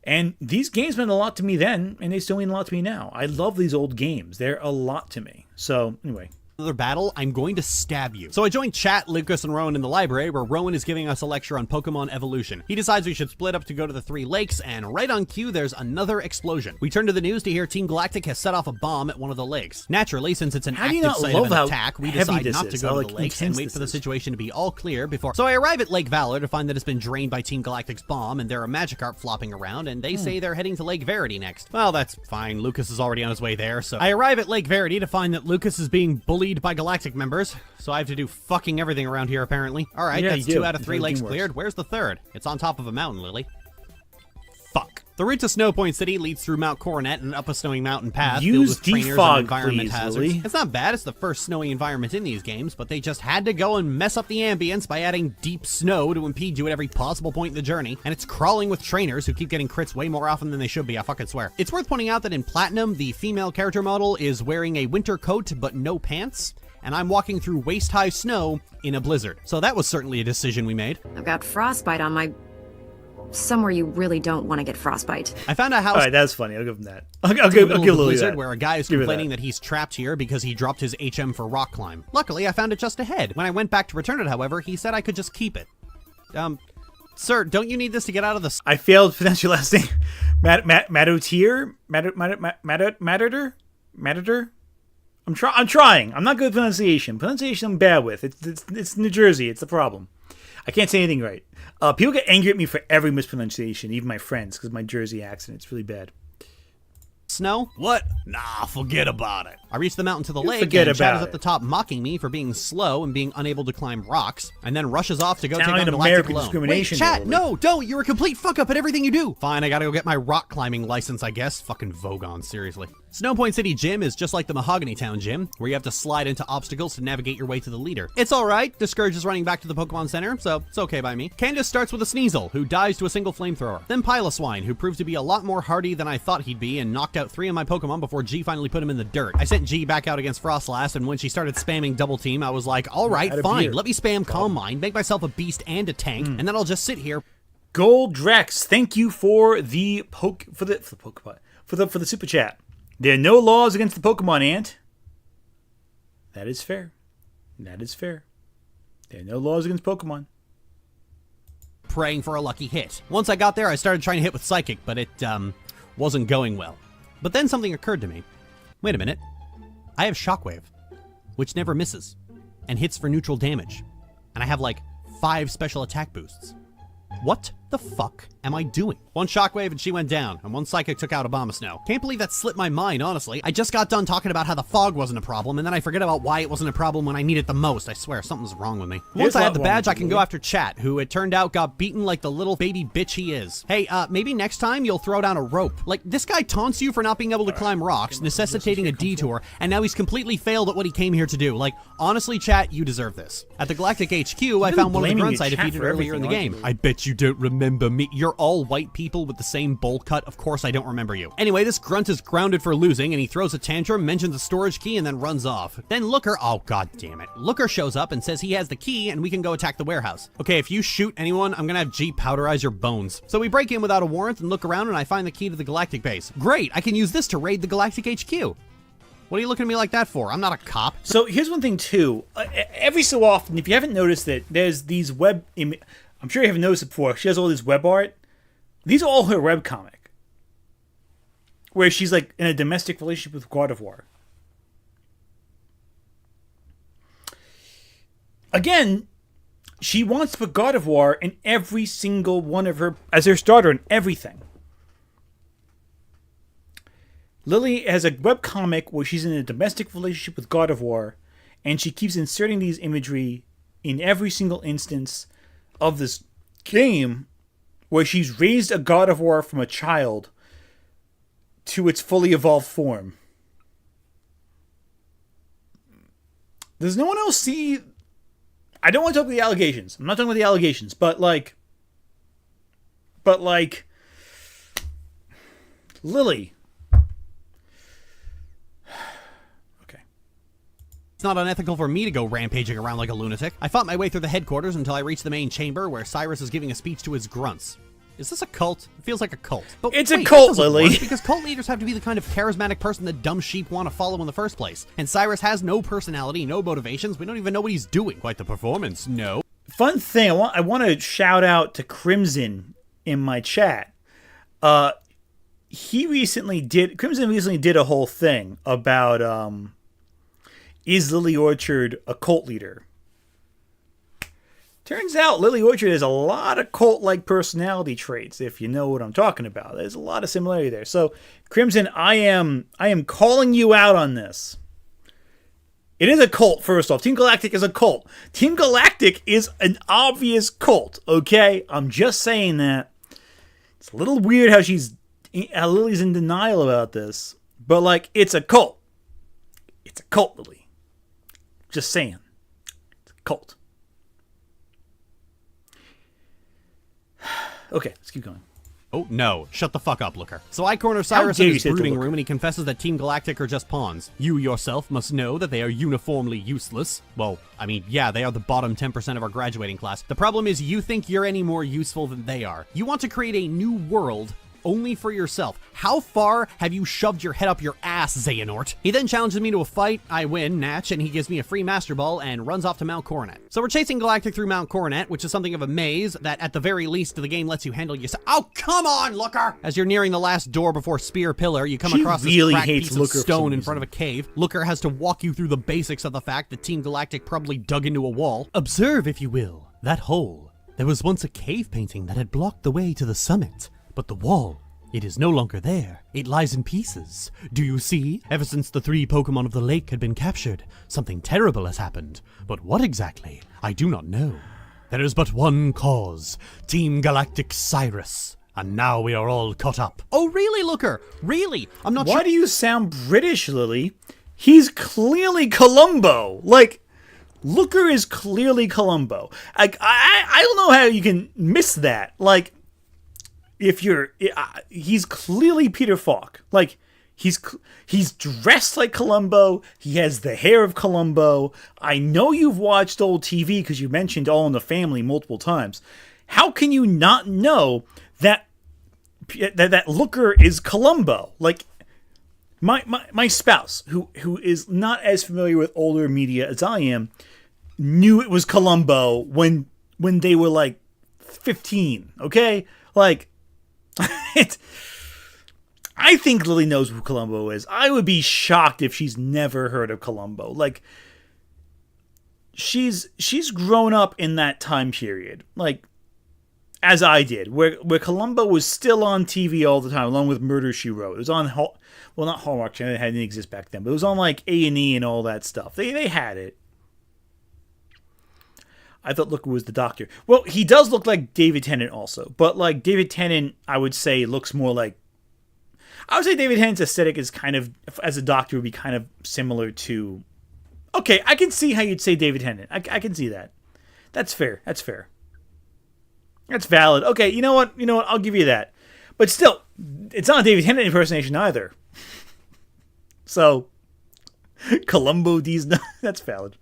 And these games meant a lot to me then, and they still mean a lot to me now. I love these old games. They're a lot to me. So, anyway. Another battle, I'm going to stab you. So I joined Chat, Lucas, and Rowan in the library where Rowan is giving us a lecture on Pokemon evolution. He decides we should split up to go to the 3 lakes, and right on cue, there's another explosion. We turn to the news to hear Team Galactic has set off a bomb at one of the lakes. Naturally, since it's an active site of an attack, we decide not to go to the lakes and wait for the situation to be all clear before. So I arrive at Lake Valor to find that it's been drained by Team Galactic's bomb, and there are Magikarp flopping around, and they say they're heading to Lake Verity next. Well, that's fine. Lucas is already on his way there, so I arrive at Lake Verity to find that Lucas is being bullied by Galactic members. So I have to do fucking everything around here, apparently. Alright, yeah, that's 2 out of 3 lakes cleared. Where's the 3rd? It's on top of a mountain, Lily. Fuck. The route to Snow Point City leads through Mount Coronet and up a snowy mountain path filled with trainers and environment hazards. Lily. It's not bad, it's the first snowy environment in these games, but they just had to go and mess up the ambience by adding deep snow to impede you at every possible point in the journey, and it's crawling with trainers who keep getting crits way more often than they should be, I fucking swear. It's worth pointing out that in Platinum, the female character model is wearing a winter coat but no pants, and I'm walking through waist-high snow in a blizzard. So that was certainly a decision we made. I've got frostbite on my... somewhere you really don't want to get frostbite. I found a house... All right, that's funny. I'll give him that. I'll give Lily that. Where a guy is complaining that he's trapped here because he dropped his HM for rock climb. Luckily, I found it just ahead. When I went back to return it, however, he said I could just keep it. Sir, don't you need this to get out of the... I failed to pronounce your last name. Matotier? Matador? I'm trying. I'm not good at pronunciation. Pronunciation I'm bad with. It's New Jersey. It's the problem. I can't say anything right. People get angry at me for every mispronunciation, even my friends, because of my Jersey accent. It's really bad. Snow? What? Nah, forget about it. I reached the mountain to the lake, and Chad is at the top mocking me for being slow and being unable to climb rocks, and then rushes off to go take on Galactic alone. Wait, Chat, no, don't! You're a complete fuck-up at everything you do! Fine, I gotta go get my rock climbing license, I guess. Fucking Vogon, seriously. Snow Point City Gym is just like the Mahogany Town Gym, where you have to slide into obstacles to navigate your way to the leader. It's alright, Discourage is running back to the Pokemon Center, so it's okay by me. Candace starts with a Sneasel, who dies to a single flamethrower. Then Piloswine, who proved to be a lot more hardy than I thought he'd be and knocked out 3 of my Pokemon before G finally put him in the dirt. I sent G back out against Frostlass, and when she started spamming Double Team, I was like, alright, fine, let me spam Calm Mind, make myself a beast and a tank, and then I'll just sit here. Gold Drex, thank you for the super chat. There are no laws against the Pokemon, Ant. That is fair. That is fair. There are no laws against Pokemon. Praying for a lucky hit. Once I got there, I started trying to hit with Psychic, but it, wasn't going well. But then something occurred to me. Wait a minute. I have Shockwave, which never misses, and hits for neutral damage. And I have, like, 5 special attack boosts. What the fuck am I doing? One Shockwave and she went down, and one Psychic took out Abomasnow. Can't believe that slipped my mind, honestly. I just got done talking about how the fog wasn't a problem, and then I forget about why it wasn't a problem when I need it the most. I swear, something's wrong with me. Once I had the badge, I can go after Chat, who it turned out got beaten like the little baby bitch he is. Hey, maybe next time you'll throw down a rope. Like, this guy taunts you for not being able to climb rocks, necessitating a detour, and now he's completely failed at what he came here to do. Like, honestly, Chat, you deserve this. At the Galactic HQ, I found one of the grunts I defeated earlier in the game. I bet you don't remember me. You're all white people with the same bowl cut. Of course I don't remember you. Anyway, this grunt is grounded for losing, and he throws a tantrum, mentions a storage key, and then runs off. Then Looker, oh god damn it. Looker shows up and says he has the key, and we can go attack the warehouse. Okay, if you shoot anyone, I'm gonna have G powderize your bones. So we break in without a warrant and look around, and I find the key to the Galactic base. Great, I can use this to raid the Galactic HQ. What are you looking at me like that for? I'm not a cop. So here's one thing too. Every so often, if you haven't noticed it, there's these I'm sure you haven't noticed it before. She has all this web art. These are all her webcomic, where she's like in a domestic relationship with God of War. Again, she wants to put God of War in every single one of her as her starter in everything. Lily has a webcomic where she's in a domestic relationship with God of War, and she keeps inserting these imagery in every single instance of this game where she's raised a God of War from a child to its fully evolved form. Does no one else see... I don't want to talk about the allegations. I'm not talking about the allegations, but Lily. Okay. It's not unethical for me to go rampaging around like a lunatic. I fought my way through the headquarters until I reached the main chamber where Cyrus is giving a speech to his grunts. Is this a cult? It feels like a cult. But it's a wait, cult, that doesn't Lily. work, because cult leaders have to be the kind of charismatic person that dumb sheep want to follow in the first place. And Cyrus has no personality, no motivations. We don't even know what he's doing. Quite the performance, no. Fun thing, I want to shout out to Crimson in my chat. Crimson recently did a whole thing about is Lily Orchard a cult leader? Turns out Lily Orchard has a lot of cult-like personality traits, if you know what I'm talking about. There's a lot of similarity there. So, Crimson, I am calling you out on this. It is a cult, first off. Team Galactic is a cult. Team Galactic is an obvious cult, okay? I'm just saying that. It's a little weird how Lily's in denial about this. But, like, it's a cult. It's a cult, Lily. Just saying. It's a cult. Okay, let's keep going. Oh, no. Shut the fuck up, Looker. So I corner Cyrus in his brooding room and he confesses that Team Galactic are just pawns. You yourself must know that they are uniformly useless. Well, I mean, yeah, they are the bottom 10% of our graduating class. The problem is you think you're any more useful than they are. You want to create a new world only for yourself. How far have you shoved your head up your ass, Xehanort? He then challenges me to a fight. I win, Natch, and he gives me a free Master Ball and runs off to Mount Coronet. So we're chasing Galactic through Mount Coronet, which is something of a maze that at the very least the game lets you handle yourself. Oh, come on, Looker! As you're nearing the last door before Spear Pillar, you come across this cracked piece of stone in front of a cave. Looker has to walk you through the basics of the fact that Team Galactic probably dug into a wall. Observe, if you will, that hole. There was once a cave painting that had blocked the way to the summit, but the wall, it is no longer there. It lies in pieces. Do you see? Ever since the 3 Pokemon of the lake had been captured, something terrible has happened. But what exactly? I do not know. There is but one cause. Team Galactic Cyrus. And now we are all caught up. Oh, really, Looker? Really? I'm not sure. Why do you sound British, Lily? He's clearly Columbo. Like, Looker is clearly Columbo. Like, I don't know how you can miss that. Like, he's clearly Peter Falk. Like, he's dressed like Columbo. He has the hair of Columbo. I know you've watched old TV because you mentioned All in the Family multiple times. How can you not know that Looker is Columbo? Like, my spouse, who is not as familiar with older media as I am, knew it was Columbo when they were like 15. Okay, like. I think Lily knows who Columbo is. I would be shocked if she's never heard of Columbo. Like, she's grown up in that time period, like as I did, where Columbo was still on TV all the time, along with Murder, She Wrote. It was on not Hallmark, it didn't exist back then, but it was on like A&E and all that stuff. They had it. I thought Looker was the Doctor. Well, he does look like David Tennant also. But, like, David Tennant, I would say, looks more like... I would say David Tennant's aesthetic is kind of, as a Doctor, would be kind of similar to... Okay, I can see how you'd say David Tennant. I can see that. That's fair. That's valid. Okay, you know what? I'll give you that. But still, it's not a David Tennant impersonation either. So, Columbo D's... That's valid.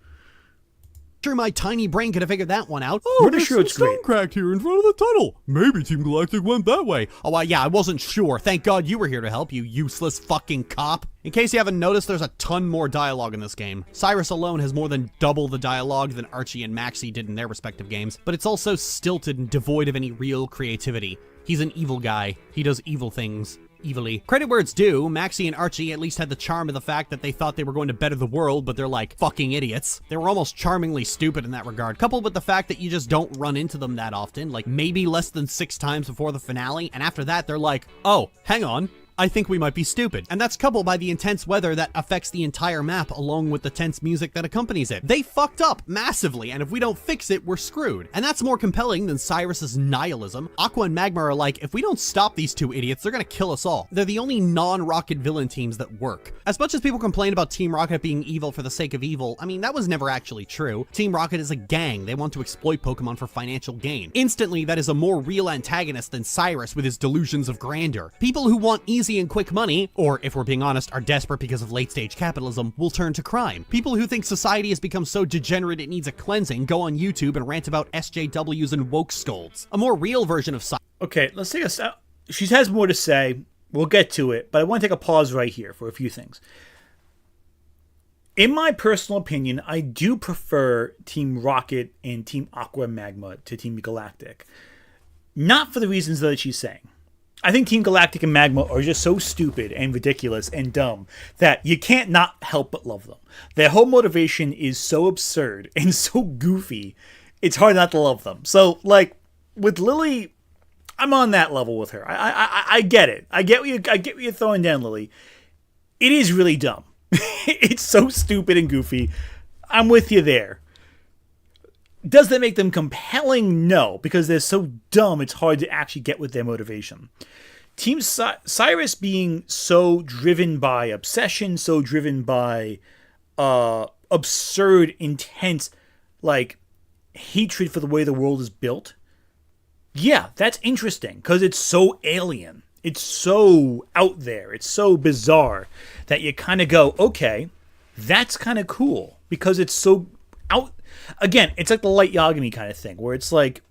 sure my tiny brain could have figured that one out. Oh, pretty sure it's great. Cracked here in front of the tunnel. Maybe Team Galactic went that way. Oh, yeah, I wasn't sure. Thank God you were here to help, you useless fucking cop. In case you haven't noticed, there's a ton more dialogue in this game. Cyrus alone has more than double the dialogue than Archie and Maxie did in their respective games, but it's also stilted and devoid of any real creativity. He's an evil guy. He does evil things. Evilly. Credit where it's due, Maxie and Archie at least had the charm of the fact that they thought they were going to better the world, but they're like fucking idiots. They were almost charmingly stupid in that regard, coupled with the fact that you just don't run into them that often, like maybe less than 6 times before the finale, and after that they're like, oh, hang on. I think we might be stupid. And that's coupled by the intense weather that affects the entire map along with the tense music that accompanies it. They fucked up massively, and if we don't fix it, we're screwed. And that's more compelling than Cyrus's nihilism. Aqua and Magma are like, if we don't stop these two idiots, they're gonna kill us all. They're the only non-Rocket villain teams that work. As much as people complain about Team Rocket being evil for the sake of evil, I mean, that was never actually true. Team Rocket is a gang. They want to exploit Pokemon for financial gain. Instantly, that is a more real antagonist than Cyrus with his delusions of grandeur. People who want easy and quick money, or if we're being honest, are desperate because of late-stage capitalism, will turn to crime. People who think society has become so degenerate it needs a cleansing go on YouTube and rant about SJWs and woke scolds. A more real version of Okay, let's take a... She has more to say. We'll get to it, but I want to take a pause right here for a few things. In my personal opinion, I do prefer Team Rocket and Team Aqua Magma to Team Galactic. Not for the reasons that she's saying. I think Team Galactic and Magma are just so stupid and ridiculous and dumb that you can't not help but love them. Their whole motivation is so absurd and so goofy, it's hard not to love them. So, like, with Lily, I'm on that level with her. I get it. I get what you're throwing down, Lily. It is really dumb. It's so stupid and goofy. I'm with you there. Does that make them compelling? No, because they're so dumb, it's hard to actually get with their motivation. Team Cyrus being so driven by obsession, so driven by absurd, intense, like, hatred for the way the world is built. Yeah, that's interesting, because it's so alien. It's so out there. It's so bizarre that you kind of go, okay, that's kind of cool, because it's so out. Again, it's like the Light Yagami kind of thing, where it's like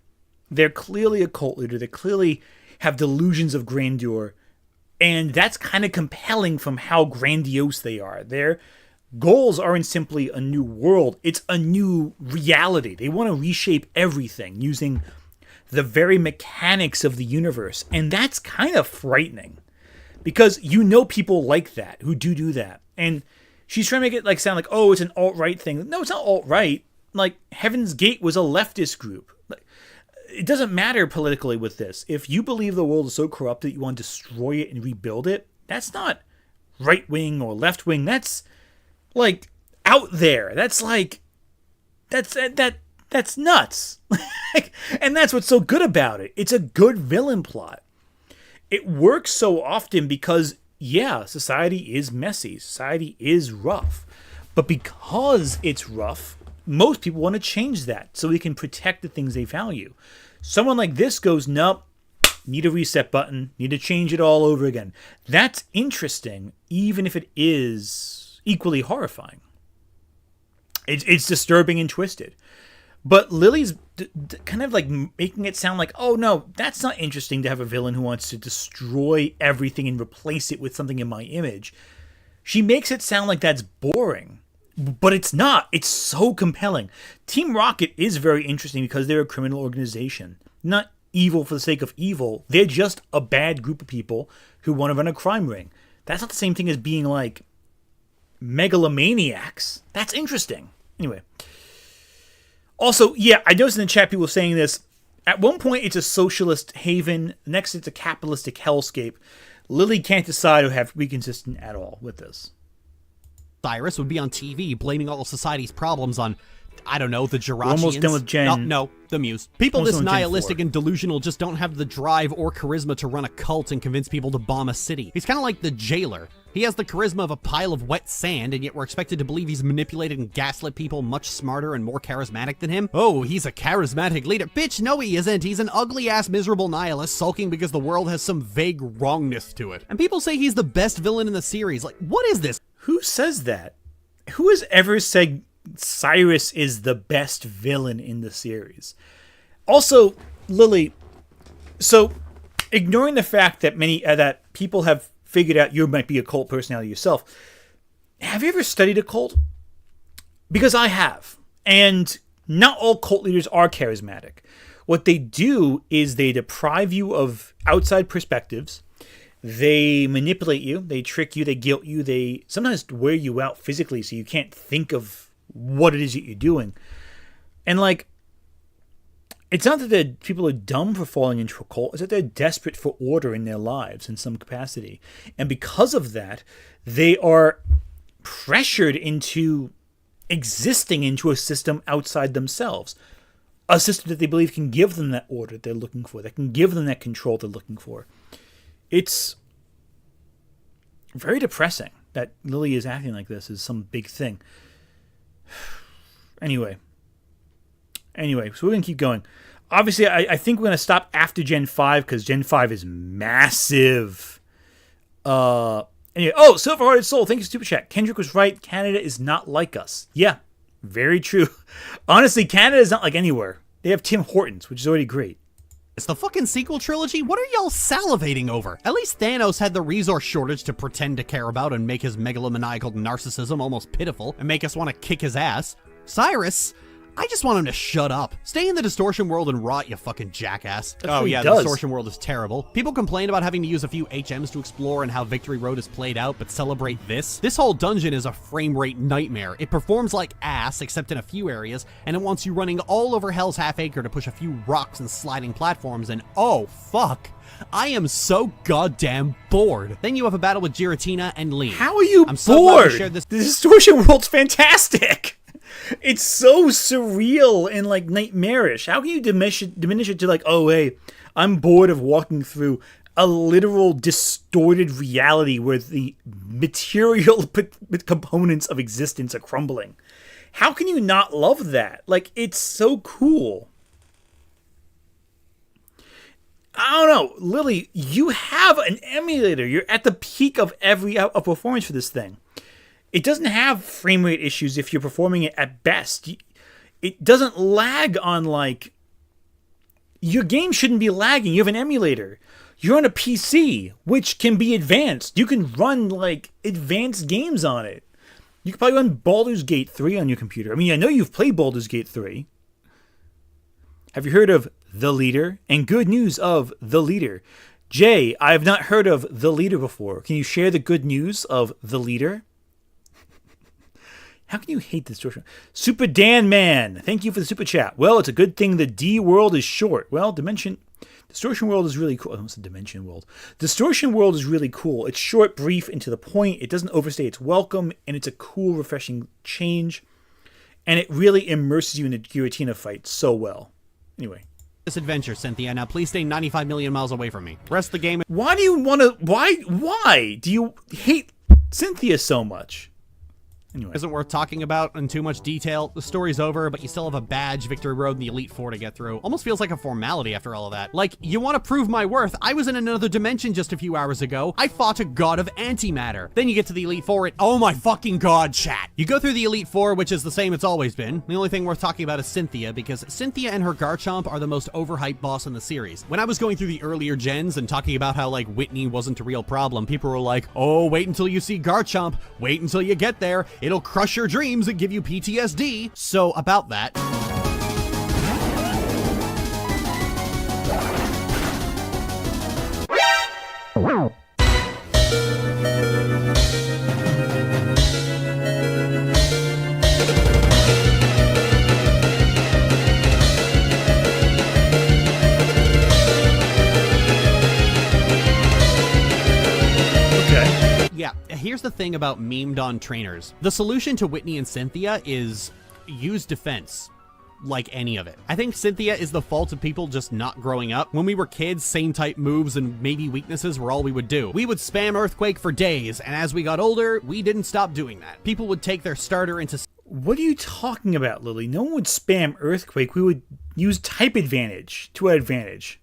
they're clearly a cult leader. They clearly have delusions of grandeur, and that's kind of compelling from how grandiose they are. Their goals aren't simply a new world. It's a new reality. They want to reshape everything using the very mechanics of the universe, and that's kind of frightening because you know people like that who do that. And she's trying to make it like sound like, oh, it's an alt-right thing. No, it's not alt-right. Like, Heaven's Gate was a leftist group. It doesn't matter politically with this. If you believe the world is so corrupt that you want to destroy it and rebuild it, that's not right-wing or left-wing. That's, like, out there. That's, like, that's nuts. And that's what's so good about it. It's a good villain plot. It works so often because, yeah, society is messy. Society is rough. But because it's rough, most people want to change that so we can protect the things they value. Someone like this goes, nope, need a reset button, need to change it all over again. That's interesting, even if it is equally horrifying. It's disturbing and twisted. But Lily's kind of like making it sound like, oh no, that's not interesting to have a villain who wants to destroy everything and replace it with something in my image. She makes it sound like that's boring. But it's not. It's so compelling. Team Rocket is very interesting because they're a criminal organization. Not evil for the sake of evil. They're just a bad group of people who want to run a crime ring. That's not the same thing as being like megalomaniacs. That's interesting. Anyway. Also, yeah, I noticed in the chat people saying this. At one point, it's a socialist haven. Next, it's a capitalistic hellscape. Lily can't decide or be consistent at all with this. Cyrus would be on TV blaming all of society's problems on, I don't know, the Jirachians. We're almost done with Gen. No, the Muse. People this nihilistic and delusional just don't have the drive or charisma to run a cult and convince people to bomb a city. He's kind of like the jailer. He has the charisma of a pile of wet sand, and yet we're expected to believe he's manipulated and gaslit people much smarter and more charismatic than him. Oh, he's a charismatic leader. Bitch, no he isn't. He's an ugly-ass miserable nihilist sulking because the world has some vague wrongness to it. And people say he's the best villain in the series. Like, what is this? Who says that? Who has ever said Cyrus is the best villain in the series. Also, Lily, so ignoring the fact that many that people have figured out you might be a cult personality yourself, have you ever studied a cult? Because I have. And not all cult leaders are charismatic. What they do is they deprive you of outside perspectives. They manipulate you. They trick you. They guilt you. They sometimes wear you out physically so you can't think of what it is that you're doing. And like, it's not that people are dumb for falling into a cult. It's that they're desperate for order in their lives in some capacity. And because of that, they are pressured into existing into a system outside themselves, a system that they believe can give them that order they're looking for, that can give them that control they're looking for. It's very depressing that Lily is acting like this is some big thing. Anyway, so we're going to keep going. Obviously, I think we're going to stop after Gen 5 because Gen 5 is massive. Anyway, Silver-Hearted Soul, thank you, Super Chat. Kendrick was right. Canada is not like us. Yeah, very true. Honestly, Canada is not like anywhere. They have Tim Hortons, which is already great. It's the fucking sequel trilogy? What are y'all salivating over? At least Thanos had the resource shortage to pretend to care about and make his megalomaniacal narcissism almost pitiful and make us want to kick his ass. Cyrus, I just want him to shut up. Stay in the distortion world and rot, you fucking jackass. That's what he The does. distortion world is terrible. People complain about having to use a few HMs to explore and how Victory Road is played out, but celebrate this. This whole dungeon is a frame rate nightmare. It performs like ass, except in a few areas, and it wants you running all over Hell's Half Acre to push a few rocks and sliding platforms, and oh, fuck. I am so goddamn bored. Then you have a battle with Giratina and Lee. How are you I'm so glad bored? we shared this. The distortion world's fantastic. It's so surreal and like nightmarish. How can you diminish it to like, oh hey, I'm bored of walking through a literal distorted reality where the material components of existence are crumbling? How can you not love that? Like, it's so cool. I don't know, Lily, you have an emulator. You're at the peak of every performance for this thing. It doesn't have frame rate issues if you're performing it at best. It doesn't lag on, like... Your game shouldn't be lagging. You have an emulator. You're on a PC, which can be advanced. You can run, like, advanced games on it. You can probably run Baldur's Gate 3 on your computer. I mean, I know you've played Baldur's Gate 3. Have you heard of The Leader? And good news of The Leader. Jay, I have not heard of The Leader before. Can you share the good news of The Leader? How can you hate this distortion? Super Dan Man, thank you for the super chat. Well, it's a good thing the D world is short. Well, Distortion World is really cool. I almost said Dimension World. Distortion World is really cool. It's short, brief, and to the point. It doesn't overstay its welcome, and it's a cool, refreshing change. And it really immerses you in the Giratina fight so well. Anyway. This adventure, Cynthia. Now please stay 95 million miles away from me. Rest of the game. Why do you want to... Why do you hate Cynthia so much? Anyway. Isn't worth talking about in too much detail. The story's over, but you still have a badge, Victory Road, and the Elite Four to get through. Almost feels like a formality after all of that. Like, you want to prove my worth? I was in another dimension just a few hours ago. I fought a god of antimatter. Then you get to the Elite Four and oh my fucking god, chat. You go through the Elite Four, which is the same it's always been. The only thing worth talking about is Cynthia, because Cynthia and her Garchomp are the most overhyped boss in the series. When I was going through the earlier gens and talking about how, like, Whitney wasn't a real problem, people were like, oh, wait until you see Garchomp. Wait until you get there. It'll crush your dreams and give you PTSD. So about that. Yeah, here's the thing about memed on trainers. The solution to Whitney and Cynthia is use defense. Like any of it. I think Cynthia is the fault of people just not growing up. When we were kids, same type moves and maybe weaknesses were all we would do. We would spam Earthquake for days, and as we got older, we didn't stop doing that. People would take their starter into... What are you talking about, Lily? No one would spam Earthquake. We would use type advantage to our advantage.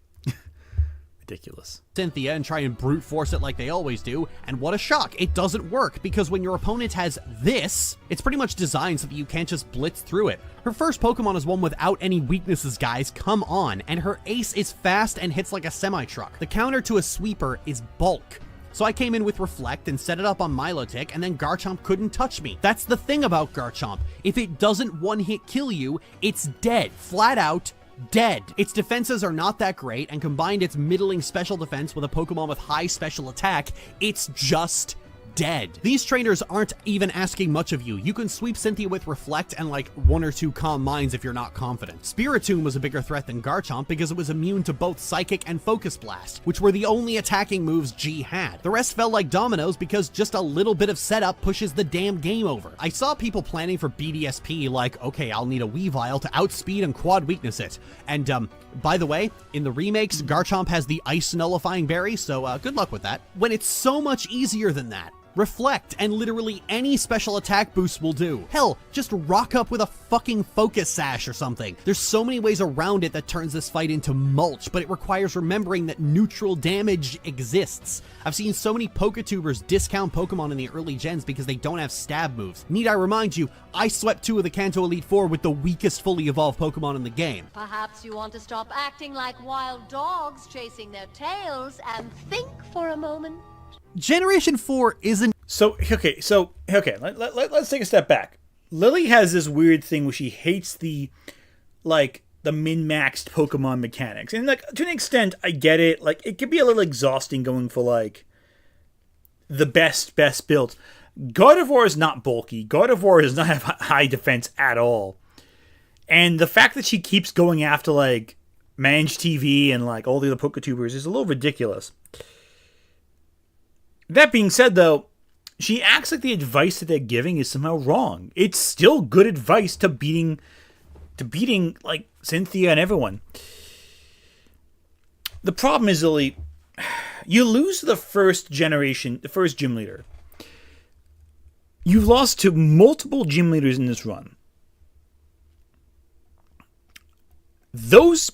ridiculous. Cynthia and try and brute force it like they always do, and what a shock, it doesn't work, because when your opponent has this, it's pretty much designed so that you can't just blitz through it. Her first Pokemon is one without any weaknesses, guys, come on, and her ace is fast and hits like a semi-truck. The counter to a sweeper is bulk. So I came in with Reflect and set it up on Milotic, and then Garchomp couldn't touch me. That's the thing about Garchomp. If it doesn't one-hit kill you, it's dead. Flat out dead. Its defenses are not that great, and combined its middling special defense with a Pokemon with high special attack, it's just dead. These trainers aren't even asking much of you. You can sweep Cynthia with Reflect and like 1 or 2 Calm Minds if you're not confident. Spiritomb was a bigger threat than Garchomp because it was immune to both Psychic and Focus Blast, which were the only attacking moves G had. The rest fell like dominoes because just a little bit of setup pushes the damn game over. I saw people planning for BDSP like, okay, I'll need a Weavile to outspeed and quad weakness it. And by the way, in the remakes, Garchomp has the Ice Nullifying Berry, so good luck with that. When it's so much easier than that. Reflect, and literally any special attack boost will do. Hell, just rock up with a fucking Focus Sash or something. There's so many ways around it that turns this fight into mulch, but it requires remembering that neutral damage exists. I've seen so many Poketubers discount Pokemon in the early gens because they don't have stab moves. Need I remind you, I swept 2 of the Kanto Elite Four with the weakest fully evolved Pokemon in the game. Perhaps you want to stop acting like wild dogs chasing their tails and think for a moment. Generation 4 isn't... Let's take a step back. Lily has this weird thing where she hates the min-maxed Pokemon mechanics. And, like, to an extent, I get it. Like, it can be a little exhausting going for, like, the best builds. Gardevoir is not bulky. Gardevoir does not have high defense at all. And the fact that she keeps going after, like, Mange TV and, like, all the other Poketubers is a little ridiculous. That being said, though, she acts like the advice that they're giving is somehow wrong. It's still good advice to beating like Cynthia and everyone. The problem is, Lily, you lose the first generation, the first gym leader. You've lost to multiple gym leaders in this run. Those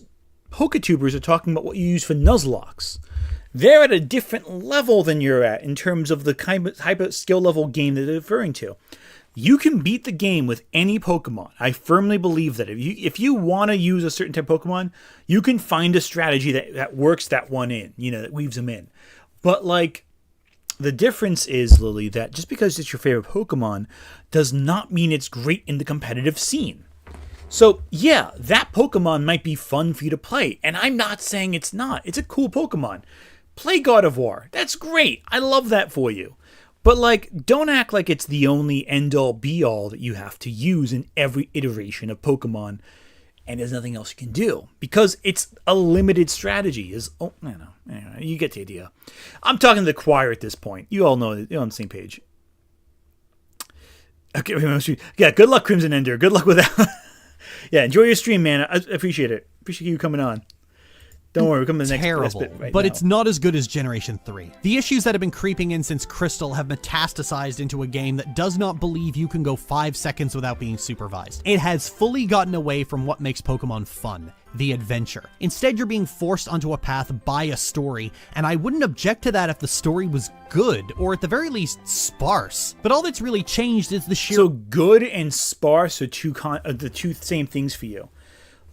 Poketubers are talking about what you use for Nuzlocke. They're at a different level than you're at in terms of the type of skill level game that they're referring to. You can beat the game with any Pokemon. I firmly believe that. If you want to use a certain type of Pokemon, you can find a strategy that works that one in, that weaves them in. But, like, the difference is, Lily, that just because it's your favorite Pokemon does not mean it's great in the competitive scene. So, yeah, that Pokemon might be fun for you to play, and I'm not saying it's not. It's a cool Pokemon. Play Gardevoir. That's great. I love that for you. But, like, don't act like it's the only end-all, be-all that you have to use in every iteration of Pokemon, and there's nothing else you can do. Because it's a limited strategy. Anyway, you get the idea. I'm talking to the choir at this point. You all know, you're on the same page. Okay, yeah, good luck, Crimson Ender. Good luck with that. Yeah, enjoy your stream, man. I appreciate it. Appreciate you coming on. Don't worry, we're coming to the next bit right but now. It's not as good as Generation 3. The issues that have been creeping in since Crystal have metastasized into a game that does not believe you can go 5 seconds without being supervised. It has fully gotten away from what makes Pokemon fun, the adventure. Instead, you're being forced onto a path by a story, and I wouldn't object to that if the story was good, or at the very least, sparse. But all that's really changed is the sheer... So good and sparse are the two same things for you.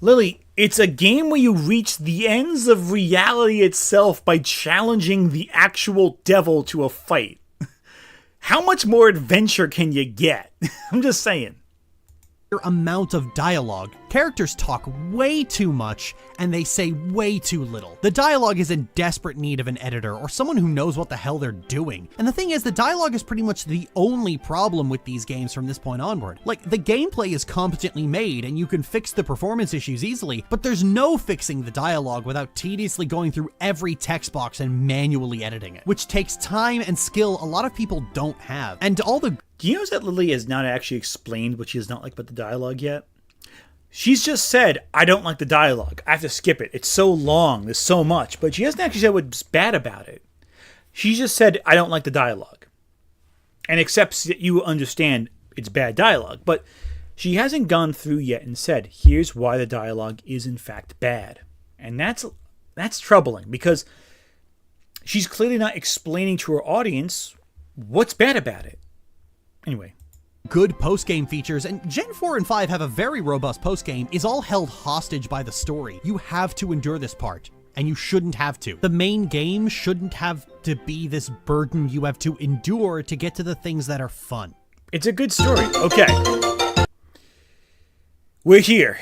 Lily, it's a game where you reach the ends of reality itself by challenging the actual devil to a fight. How much more adventure can you get? I'm just saying. Amount of dialogue. Characters talk way too much, and they say way too little. The dialogue is in desperate need of an editor or someone who knows what the hell they're doing. And the thing is, the dialogue is pretty much the only problem with these games from this point onward. Like, the gameplay is competently made, and you can fix the performance issues easily, but there's no fixing the dialogue without tediously going through every text box and manually editing it, which takes time and skill a lot of people don't have. And all the... Do you know that Lily has not actually explained what she does not like about the dialogue yet? She's just said, I don't like the dialogue. I have to skip it. It's so long. There's so much. But she hasn't actually said what's bad about it. She just said, I don't like the dialogue. And accepts that you understand it's bad dialogue. But she hasn't gone through yet and said, here's why the dialogue is in fact bad. And that's troubling. Because she's clearly not explaining to her audience what's bad about it. Anyway. Good post-game features, and Gen 4 and 5 have a very robust post-game, is all held hostage by the story. You have to endure this part, and you shouldn't have to. The main game shouldn't have to be this burden you have to endure to get to the things that are fun. It's a good story. Okay. We're here.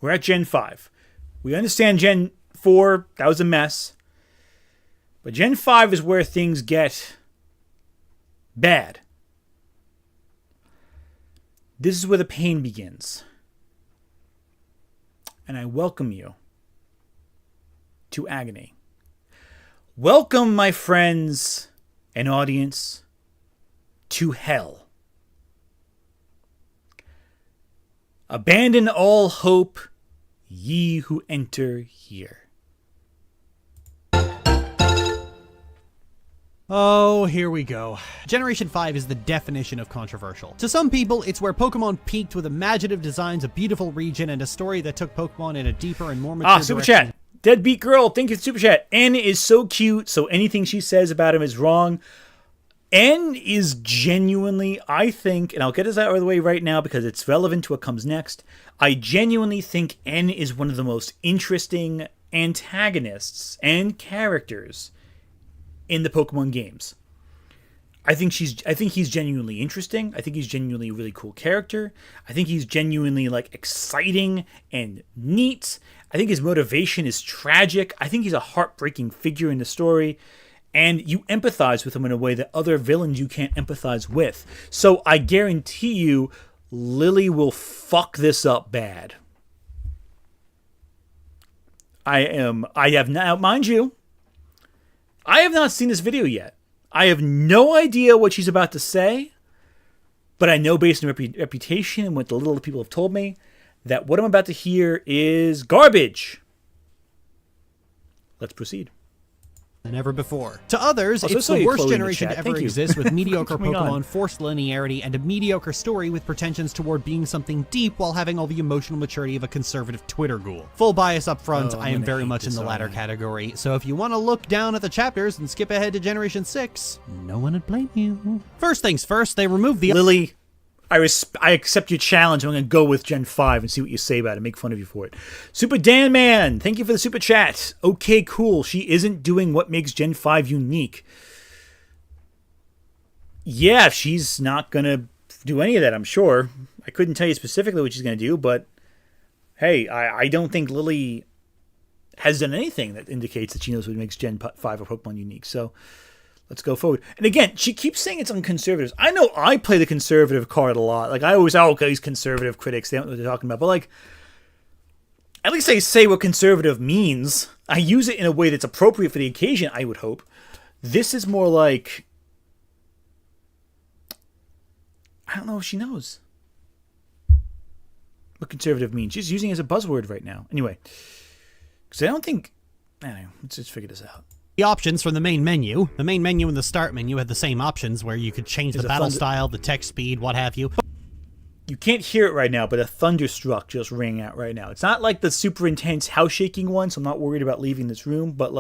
We're at Gen 5. We understand Gen 4, that was a mess. But Gen 5 is where things get bad. This is where the pain begins. And I welcome you to Agony. Welcome, my friends and audience, to hell. Abandon all hope, ye who enter here. Oh, here we go. Generation 5 is the definition of controversial. To some people, it's where Pokemon peaked with imaginative designs, a beautiful region, and a story that took Pokemon in a deeper and more mature Super direction. Chat. Deadbeat Girl, thank you for Super Chat. N is so cute, so anything she says about him is wrong. N is genuinely, I think, and I'll get this out of the way right now because it's relevant to what comes next. I genuinely think N is one of the most interesting antagonists and characters in the Pokemon games. I think he's genuinely interesting. I think he's genuinely a really cool character. I think he's genuinely exciting and neat. I think his motivation is tragic. I think he's a heartbreaking figure in the story. And you empathize with him in a way that other villains you can't empathize with. So I guarantee you, Lily will fuck this up bad. I have now, mind you, I have not seen this video yet. I have no idea what she's about to say, but I know based on reputation and what the little people have told me, that what I'm about to hear is garbage. Let's proceed. Than ever before. To others, Also, it's saw the you, worst Chloe, in the generation chat. to ever Thank you. exist, with mediocre What's going Pokemon, on? forced linearity, and a mediocre story with pretensions toward being something deep while having all the emotional maturity of a conservative Twitter ghoul. Full bias up front, Oh, I I'm am gonna very hate much in this the latter already. category, so if you want to look down at the chapters and skip ahead to Generation 6, no one would blame you. First things first, they removed the Lily, I accept your challenge. I'm going to go with Gen 5 and see what you say about it. Make fun of you for it. Super Dan Man, thank you for the super chat. Okay, cool. She isn't doing what makes Gen 5 unique. Yeah, she's not going to do any of that, I'm sure. I couldn't tell you specifically what she's going to do, but hey, I don't think Lily has done anything that indicates that she knows what makes Gen 5 of Pokemon unique. So let's go forward. And again, she keeps saying it's on conservatives. I know I play the conservative card a lot. I always, okay, these conservative critics, they don't know what they're talking about. But at least I say what conservative means. I use it in a way that's appropriate for the occasion, I would hope. This is more like, I don't know if she knows what conservative means. She's using it as a buzzword right now. Anyway, because I don't think, anyway, let's just figure this out. options from the main menu. The main menu and the start menu had the same options where you could change the battle style, the text speed, what have you. You can't hear it right now, but a thunderstruck just rang out right now. It's not like the super intense house shaking one, so I'm not worried about leaving this room, but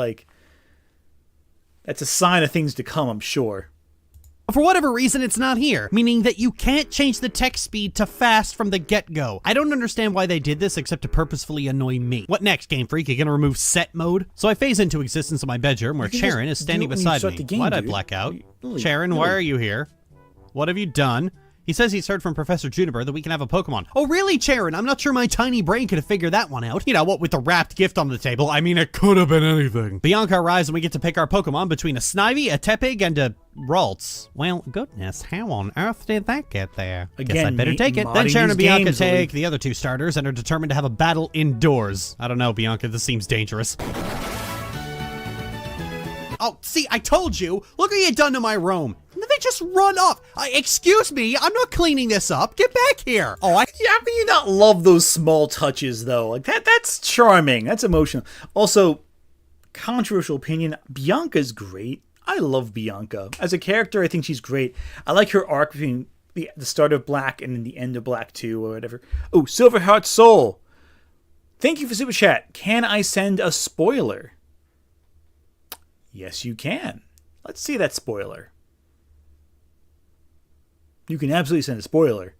that's a sign of things to come, I'm sure. For whatever reason, it's not here, meaning that you can't change the text speed to fast from the get-go. I don't understand why they did this except to purposefully annoy me. What next, Game Freak? You gonna remove set mode? So I phase into existence in my bedroom where You can Charon just is standing do it when you beside start me. the game, Why'd I dude. black out? Lily, Charon, why are you here? What have you done? He says he's heard from Professor Juniper that we can have a Pokemon. Oh, really, Charon? I'm not sure my tiny brain could have figured that one out. You know, what with the wrapped gift on the table. I mean, it could have been anything. Bianca arrives and we get to pick our Pokemon between a Snivy, a Tepig, and a Ralts. Well, goodness, how on earth did that get there? Guess Again, I'd better take it. Then modding Sharon these and Bianca games, take Lily. the other two starters and are determined to have a battle indoors. I don't know, Bianca, this seems dangerous. Oh, see, I told you. Look what you done to my room. And then they just run off. Excuse me, I'm not cleaning this up. Get back here. Oh, Yeah, how can you not love those small touches, though? That's charming. That's emotional. Also, controversial opinion, Bianca's great. I love Bianca. As a character, I think she's great. I like her arc between the start of Black and then the end of Black 2 or whatever. Oh, Silverheart Soul. Thank you for Super Chat. Can I send a spoiler? Yes, you can. Let's see that spoiler. You can absolutely send a spoiler.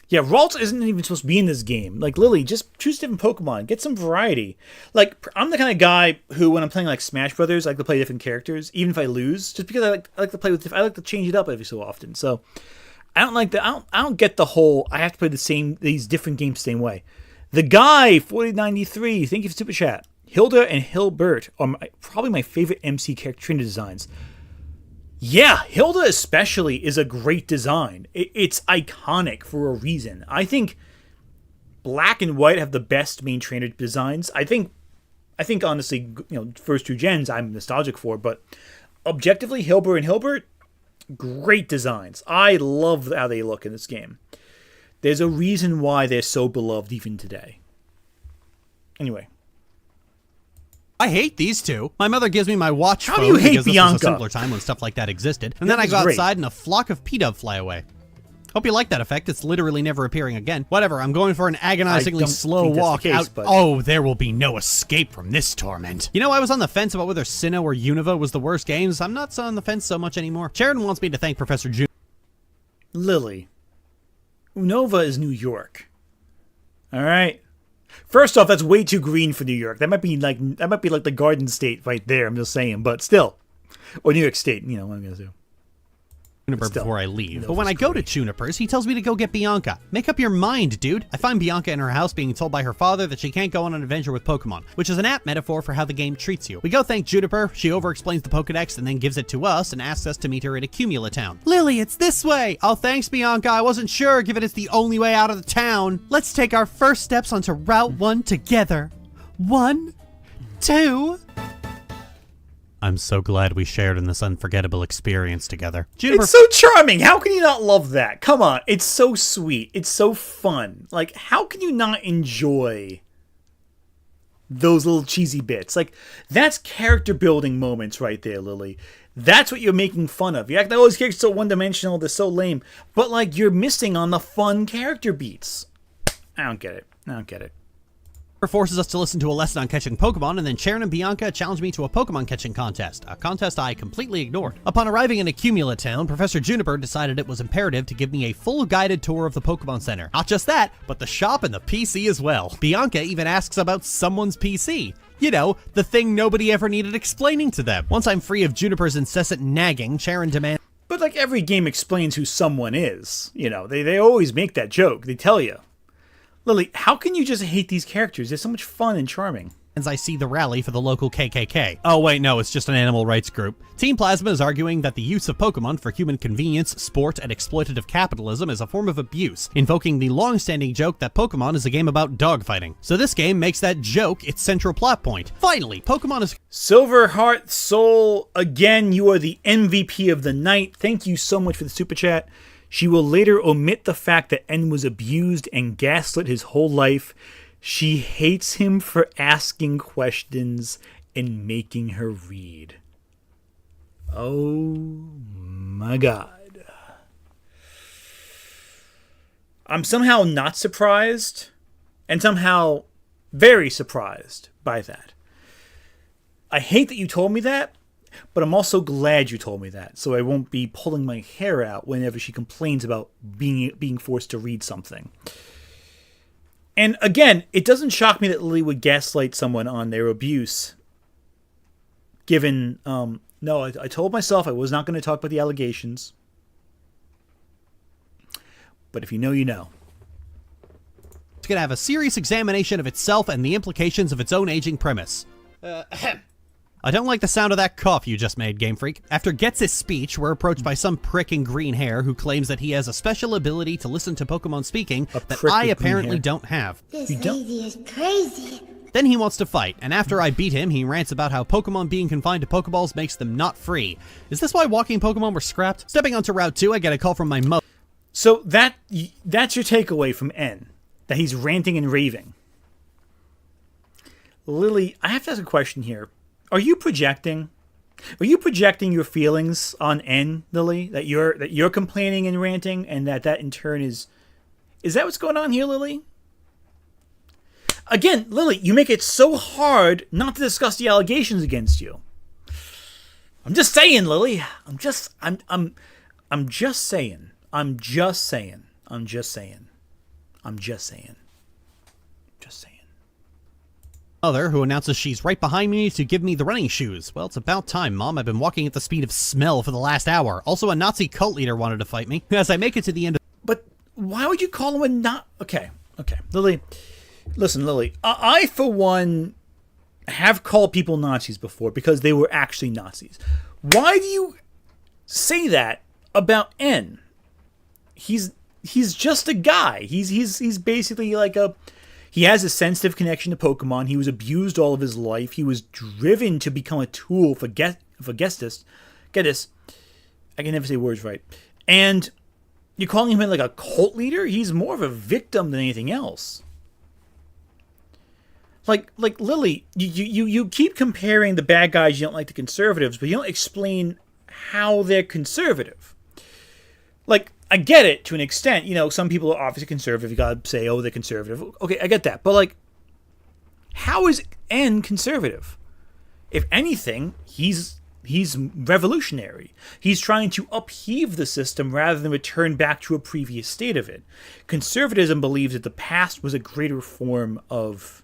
Yeah, Ralts isn't even supposed to be in this game. Like, Lily, just choose different Pokemon. Get some variety. Like, I'm the kind of guy who, when I'm playing, like, Smash Brothers, I like to play different characters, even if I lose, just because I like to play with I like to change it up every so often. So, I don't like that. I don't get the whole, I have to play these different games the same way. The guy, 4093, thank you for Super Chat. Hilda and Hilbert are probably my favorite MC character trainer designs. Yeah, Hilda especially is a great design. It's iconic for a reason. I think Black and White have the best main trainer designs. I think honestly, first 2 gens I'm nostalgic for, but objectively, Hilbert and Hilbert, great designs. I love how they look in this game. There's a reason why they're so beloved even today. Anyway. I hate these two. My mother gives me my watch How phone do you hate because this Bianca? was a simpler time when stuff like that existed. And then I That go is great. outside and a flock of P-Dove fly away. Hope you like that effect. It's literally never appearing again. Whatever, I'm going for an agonizingly don't slow think that's the walk case, out. but- Oh, there will be no escape from this torment. You know, I was on the fence about whether Sinnoh or Unova was the worst games. I'm not on the fence so much anymore. Sharon wants me to thank Professor June. Lily. Unova is New York. All right. First off, that's way too green for New York. That might be like the Garden State right there. I'm just saying, but still, or New York State. You know what I'm gonna do. Juniper Still, before I leave. Unova's But when I go to great. Juniper's, he tells me to go get Bianca. Make up your mind, dude. I find Bianca in her house being told by her father that she can't go on an adventure with Pokemon, which is an apt metaphor for how the game treats you. We go thank Juniper, she over-explains the Pokedex and then gives it to us and asks us to meet her at Accumula Town. Lily, it's this way! Oh, thanks, Bianca. I wasn't sure, given it's the only way out of the town. Let's take our first steps onto Route 1 together. 1, 2... I'm so glad we shared in this unforgettable experience together. Juniper, It's so charming. How can you not love that? Come on. It's so sweet. It's so fun. Like, how can you not enjoy those little cheesy bits? Like, that's character building moments right there, Lily. That's what you're making fun of. You act like, oh, these characters are so one-dimensional, they're so lame. But, like, you're missing on the fun character beats. I don't get it. forces us to listen to a lesson on catching Pokemon, and then Sharon and Bianca challenged me to a Pokemon catching contest, a contest I completely ignored. Upon arriving in Accumula Town, Professor Juniper decided it was imperative to give me a full guided tour of the Pokemon Center. Not just that, but the shop and the PC as well. Bianca even asks about someone's PC. You know, the thing nobody ever needed explaining to them. Once I'm free of Juniper's incessant nagging, Sharon demands But, like, every game explains who someone is. You know, they always make that joke. They tell you. Lily, how can you just hate these characters? They're so much fun and charming. I see the rally for the local KKK. Oh wait, no, it's just an animal rights group. Team Plasma is arguing that the use of Pokemon for human convenience, sport, and exploitative capitalism is a form of abuse, invoking the long-standing joke that Pokemon is a game about dogfighting. So this game makes that joke its central plot point. Finally, Pokemon is... Silver Heart Soul, again, you are the MVP of the night. Thank you so much for the super chat. She will later omit the fact that N was abused and gaslit his whole life. She hates him for asking questions and making her read. Oh my god. I'm somehow not surprised and somehow very surprised by that. I hate that you told me that, but I'm also glad you told me that, so I won't be pulling my hair out whenever she complains about being forced to read something. And again, it doesn't shock me that Lily would gaslight someone on their abuse. Given, no, I told myself I was not going to talk about the allegations. But if you know, you know. It's going to have a serious examination of itself and the implications of its own aging premise. I don't like the sound of that cough you just made, Game Freak. After Gets' speech, we're approached by some prick in green hair who claims that he has a special ability to listen to Pokemon speaking that prick I with green apparently hair. don't have. This You don't- lady is crazy. Then he wants to fight, and after I beat him, he rants about how Pokemon being confined to Pokeballs makes them not free. Is this why walking Pokemon were scrapped? Stepping onto Route 2, I get a call from my mother. So that's your takeaway from N, that he's ranting and raving. Lily, I have to ask a question here. Are you projecting? Are you projecting your feelings on N, Lily? That you're complaining and ranting, and that in turn is that what's going on here, Lily? Again, Lily, you make it so hard not to discuss the allegations against you. I'm just saying, Lily. I'm just saying. I'm just saying. Mother, who announces she's right behind me to give me the running shoes. Well, it's about time, Mom. I've been walking at the speed of smell for the last hour. Also, a Nazi cult leader wanted to fight me. As I make it to the end of... But why would you call him a not? Okay. Lily, listen, Lily. I, for one, have called people Nazis before because they were actually Nazis. Why do you say that about N? He's just a guy. He's basically like a... He has a sensitive connection to Pokemon. He was abused all of his life. He was driven to become a tool for Gestis. I can never say words right. And you're calling him like a cult leader? He's more of a victim than anything else. Like Lily, you keep comparing the bad guys you don't like to conservatives, but you don't explain how they're conservative. Like, I get it to an extent. Some people are obviously conservative. You gotta say, oh, they're conservative. Okay, I get that. But, like, how is N conservative? If anything, he's revolutionary. He's trying to upheave the system rather than return back to a previous state of it. Conservatism believes that the past was a greater form of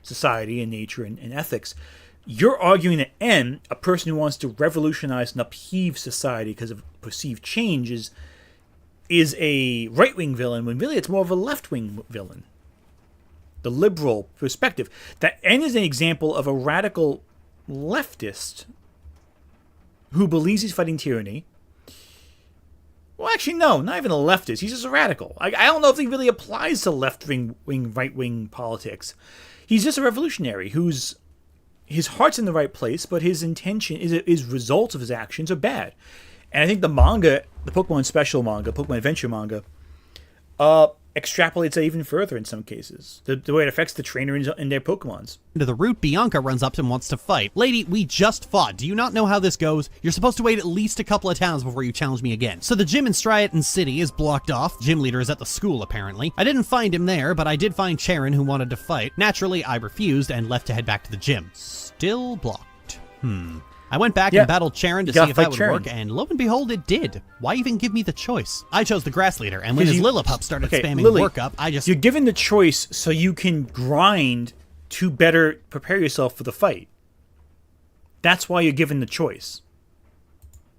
society and nature and ethics. You're arguing that N, a person who wants to revolutionize and upheave society because of perceived change, is a right-wing villain, when really it's more of a left-wing villain. The liberal perspective. That N is an example of a radical leftist who believes he's fighting tyranny. Well, actually, no, not even a leftist. He's just a radical. I don't know if he really applies to left-wing, right-wing politics. He's just a revolutionary whose heart's in the right place, but his intention, his results of his actions are bad. And I think the manga, the Pokemon Special manga, Pokemon Adventure manga, extrapolates that even further in some cases. The way it affects the trainer and their Pokemons. To the route, Bianca runs up and wants to fight. Lady, we just fought. Do you not know how this goes? You're supposed to wait at least a couple of towns before you challenge me again. So the gym in Striaton City is blocked off. Gym leader is at the school, apparently. I didn't find him there, but I did find Charon, who wanted to fight. Naturally, I refused and left to head back to the gym. Still blocked. I went back and battled Charon to see if that would work, and lo and behold, it did. Why even give me the choice? I chose the grass leader, and when his Lillipup started spamming Lily, workup, I just... You're given the choice so you can grind to better prepare yourself for the fight. That's why you're given the choice.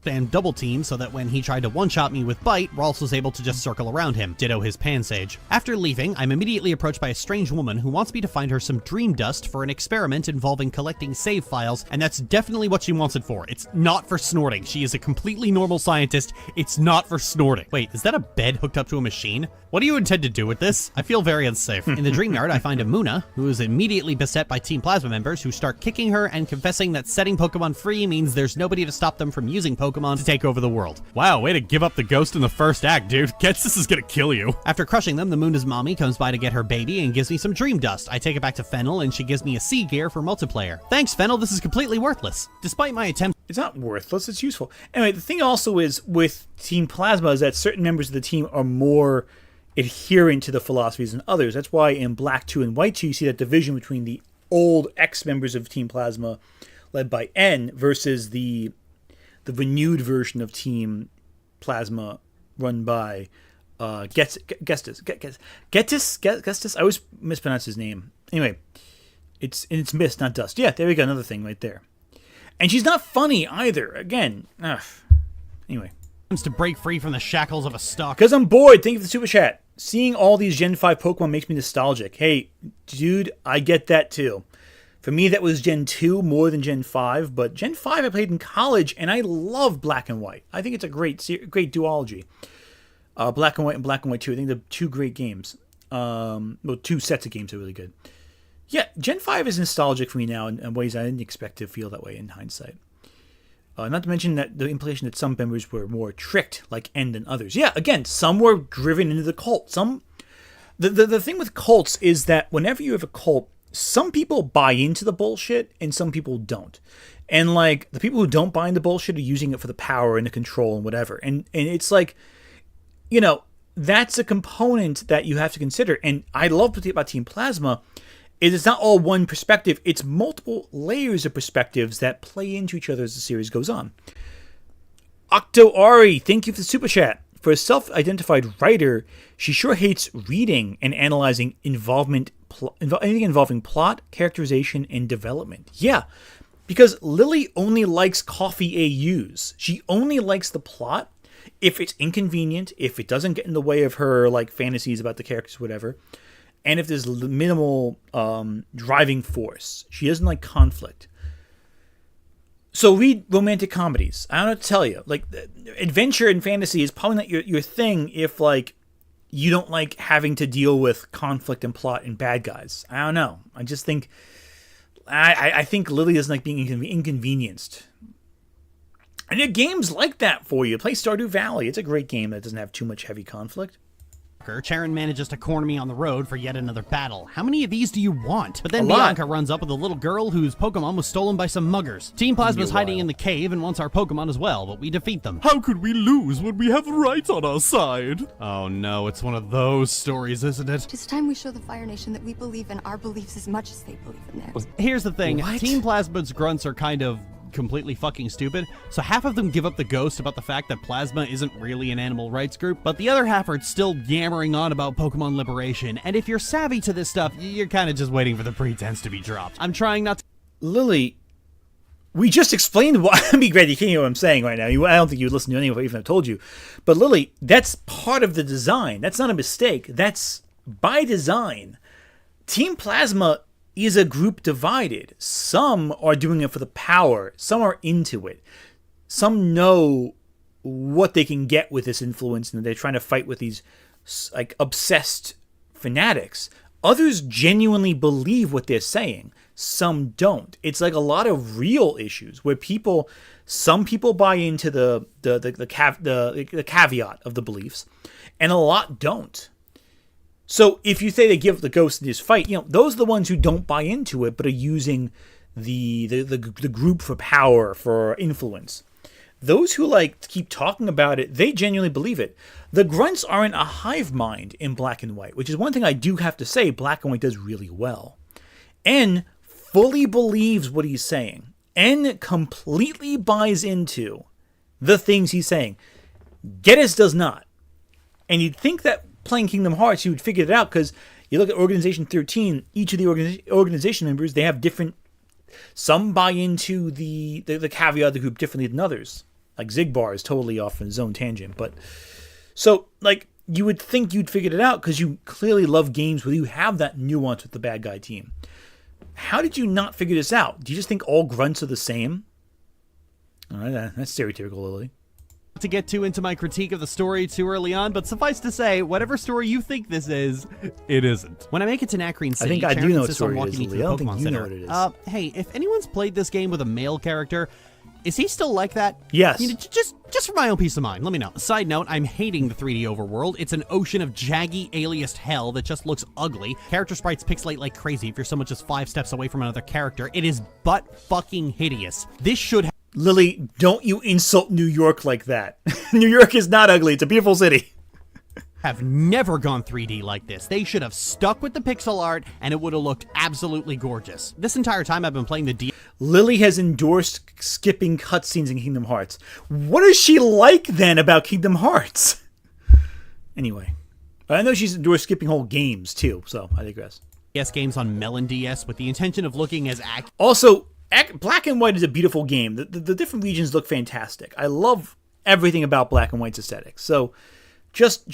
And double team so that when he tried to one-shot me with Bite, Rolls was able to just circle around him, ditto his Pansage. After leaving, I'm immediately approached by a strange woman who wants me to find her some dream dust for an experiment involving collecting save files, and that's definitely what she wants it for. It's not for snorting. She is a completely normal scientist. It's not for snorting. Wait, is that a bed hooked up to a machine? What do you intend to do with this? I feel very unsafe. In the dream yard, I find a Munna, who is immediately beset by Team Plasma members who start kicking her and confessing that setting Pokemon free means there's nobody to stop them from using Pokemon to take over the world. Wow, way to give up the ghost in the first act, dude. This is gonna kill you. After crushing them, the Munna's mommy comes by to get her baby and gives me some dream dust. I take it back to Fennel and she gives me a sea gear for multiplayer. Thanks, Fennel, this is completely worthless. Despite my attempt... It's not worthless, it's useful. Anyway, the thing also is with Team Plasma is that certain members of the team are more adherent to the philosophies than others. That's why in Black 2 and White 2 you see that division between the old ex-members of Team Plasma led by N versus the renewed version of Team Plasma run by Gestis. I always mispronounce his name. Anyway, it's mist, not dust. Yeah, there we go, another thing right there. And she's not funny either. Again, anyway. To break free from the shackles of a stock. Because I'm bored. Thank you for the super chat. Seeing all these Gen 5 Pokemon makes me nostalgic. Hey, dude, I get that too. For me, that was Gen 2 more than Gen 5, but Gen 5 I played in college, and I love Black and White. I think it's a great duology. Black and White and Black and White 2. I think they're two great games. Well, two sets of games are really good. Yeah, Gen 5 is nostalgic for me now in ways I didn't expect to feel that way in hindsight. Not to mention that the implication that some members were more tricked, like N than others. Yeah, again, some were driven into the cult. The thing with cults is that whenever you have a cult, some people buy into the bullshit and some people don't. And like the people who don't buy into the bullshit are using it for the power and the control and whatever. And it's like, that's a component that you have to consider. And I love about Team Plasma It is not all one perspective. It's multiple layers of perspectives that play into each other as the series goes on. Octo Ari, thank you for the super chat. For a self-identified writer, she sure hates reading and analyzing anything involving plot, characterization, and development. Yeah, because Lily only likes coffee AUs. She only likes the plot if it's inconvenient, if it doesn't get in the way of her like fantasies about the characters, whatever. And if there's minimal driving force. She doesn't like conflict. So read romantic comedies. I don't know what to tell you. Like, adventure and fantasy is probably not your thing if, like, you don't like having to deal with conflict and plot and bad guys. I don't know. I just think... I think Lily doesn't like being inconvenienced. And there are games like that for you. Play Stardew Valley. It's a great game that doesn't have too much heavy conflict. Charon manages to corner me on the road for yet another battle. How many of these do you want? But then A lot. Bianca runs up with a little girl whose Pokemon was stolen by some muggers. Team Plasma's hiding in the cave and wants our Pokemon as well, but we defeat them. How could we lose when we have right on our side? Oh no, it's one of those stories, isn't it? It's time we show the Fire Nation that we believe in our beliefs as much as they believe in theirs. Here's the thing, What? Team Plasma's grunts are kind of completely fucking stupid, so half of them give up the ghost about the fact that Plasma isn't really an animal rights group, but the other half are still yammering on about Pokemon liberation, and if you're savvy to this stuff, you're kind of just waiting for the pretense to be dropped. I'm trying not to... Lily, we just explained why. I'm glad you can't hear what I'm saying right now. I don't think you would listen to any of what even I told you. But Lily, that's part of the design. That's not a mistake. That's by design. Team Plasma is a group divided. Some are doing it for the power. Some are into it. Some know what they can get with this influence, and they're trying to fight with these like obsessed fanatics. Others genuinely believe what they're saying. Some don't. It's like a lot of real issues where some people buy into the caveat of the beliefs, and a lot don't. So if you say they give the ghost in his fight, those are the ones who don't buy into it, but are using the group for power, for influence. Those who keep talking about it, they genuinely believe it. The grunts aren't a hive mind in Black and White, which is one thing I do have to say Black and White does really well. N fully believes what he's saying. N completely buys into the things he's saying. Geddes does not. And you'd think that playing Kingdom Hearts, you would figure it out, because you look at Organization 13, each of the organization members, they have different... Some buy into the caveat of the group differently than others. Like Zigbar is totally off in his own tangent. But so, you would think you'd figured it out because you clearly love games where you have that nuance with the bad guy team. How did you not figure this out? Do you just think all grunts are the same? All right, that's stereotypical, Lily. To get too into my critique of the story too early on, but suffice to say, whatever story you think this is, it isn't. When I make it to Nakreen City, I think I Charon do know what insists on story it walking is, me to Lily. the I don't think Pokemon you Center. know what it is. Hey, if anyone's played this game with a male character, is he still like that? Yes. Just for my own peace of mind, let me know. Side note, I'm hating the 3D overworld. It's an ocean of jaggy, aliased hell that just looks ugly. Character sprites pixelate like crazy if you're someone just 5 steps away from another character. It is butt-fucking hideous. This should have... Lily, don't you insult New York like that. New York is not ugly. It's a beautiful city. Have never gone 3D like this. They should have stuck with the pixel art and it would have looked absolutely gorgeous. This entire time I've been playing the DS. Lily has endorsed skipping cutscenes in Kingdom Hearts. What is she like then about Kingdom Hearts? Anyway, I know she's endorsed skipping whole games too, so I digress. games on Melon DS with the intention of looking as accurate. Also, Black and White is a beautiful game. The different regions look fantastic. I love everything about Black and White's aesthetics. So just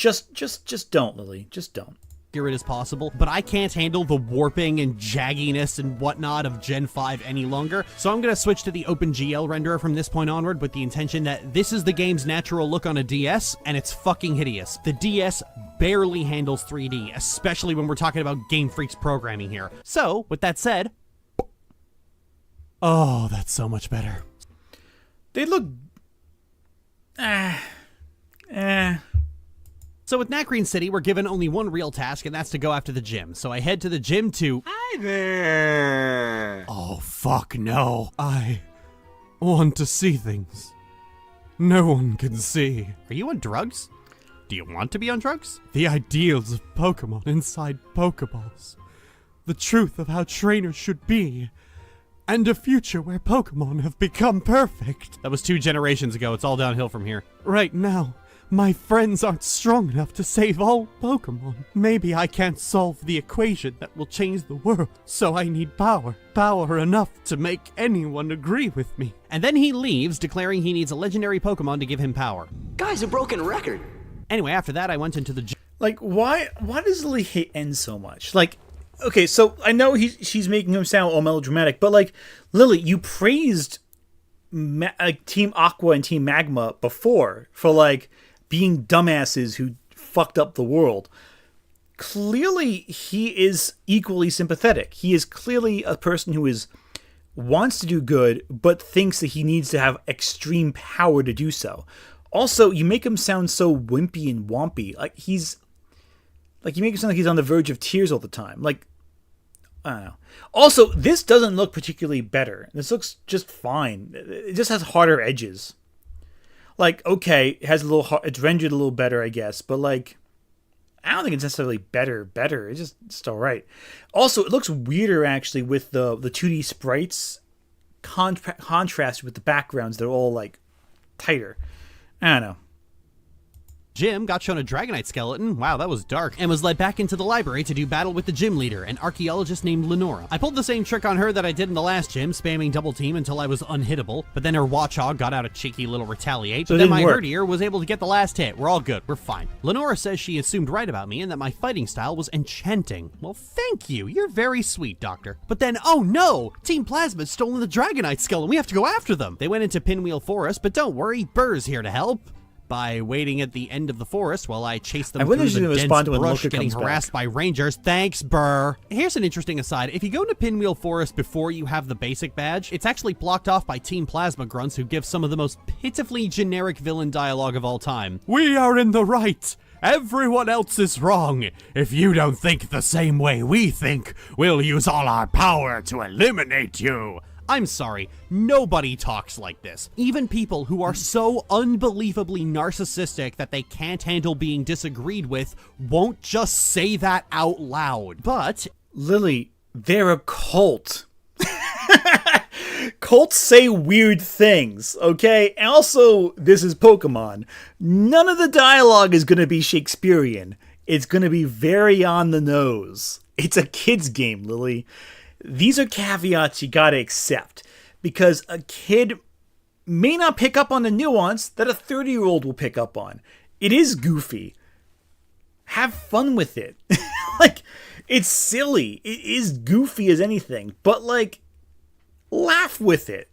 don't, Lily. Just don't. As possible, but I can't handle the warping and jagginess and whatnot of Gen 5 any longer, so I'm going to switch to the OpenGL renderer from this point onward with the intention that this is the game's natural look on a DS, and it's fucking hideous. The DS barely handles 3D, especially when we're talking about Game Freak's programming here. So, with that said... Oh, that's so much better. They look... So with Nakreen City, we're given only one real task, and that's to go after the gym. So I head to the gym to... Hi there. Oh, fuck no. I want to see things no one can see. Are you on drugs? Do you want to be on drugs? The ideals of Pokemon inside Pokeballs. the truth of how trainers should be, and a future where Pokemon have become perfect. That was 2 generations ago. It's all downhill from here. Right now, my friends aren't strong enough to save all Pokemon. Maybe I can't solve the equation that will change the world, so I need power. Power enough to make anyone agree with me. And then he leaves, declaring he needs a legendary Pokemon to give him power. Guy's a broken record. Anyway, after that, I went into the gym. Like, why does Lily hate N so much? Like, okay, so I know she's making him sound all melodramatic, but like, Lily, you praised Team Aqua and Team Magma before for like being dumbasses who fucked up the world. Clearly, he is equally sympathetic. He is clearly a person who wants to do good, but thinks that he needs to have extreme power to do so. Also, you make him sound so wimpy and wompy. You make him sound like he's on the verge of tears all the time. Like, I don't know. Also, this doesn't look particularly better. This looks just fine. It just has harder edges. Like, okay, it's rendered a little better, I guess, but like, I don't think it's necessarily better. It's just all right. Also, it looks weirder actually with the 2D sprites contrasted with the backgrounds. They're all like tighter. I don't know. Jim got shown a Dragonite skeleton, wow that was dark, and was led back into the library to do battle with the gym leader, an archaeologist named Lenora. I pulled the same trick on her that I did in the last gym, spamming double team until I was unhittable, but then her Watchog got out a cheeky little retaliate, So but then my work. Herdier was able to get the last hit. We're all good, we're fine. Lenora says she assumed right about me and that my fighting style was enchanting. Well, thank you, you're very sweet, Doctor. But then, oh no! Team Plasma's stolen the Dragonite skeleton, we have to go after them! They went into Pinwheel Forest, but don't worry, Burr's here to help. By waiting at the end of the forest while I chase them through the dense brush, getting harassed by rangers. Thanks, Burr. Here's an interesting aside. If you go to Pinwheel Forest before you have the basic badge, it's actually blocked off by Team Plasma grunts who give some of the most pitifully generic villain dialogue of all time. We are in the right. Everyone else is wrong. If you don't think the same way we think, we'll use all our power to eliminate you. I'm sorry, nobody talks like this. Even people who are so unbelievably narcissistic that they can't handle being disagreed with won't just say that out loud. But, Lily, they're a cult. Cults say weird things, okay? Also, this is Pokemon. None of the dialogue is going to be Shakespearean. It's going to be very on the nose. It's a kid's game, Lily. These are caveats you gotta accept, because a kid may not pick up on the nuance that a 30-year-old will pick up on. It is goofy. Have fun with it. Like, it's silly. It is goofy as anything, but like, laugh with it.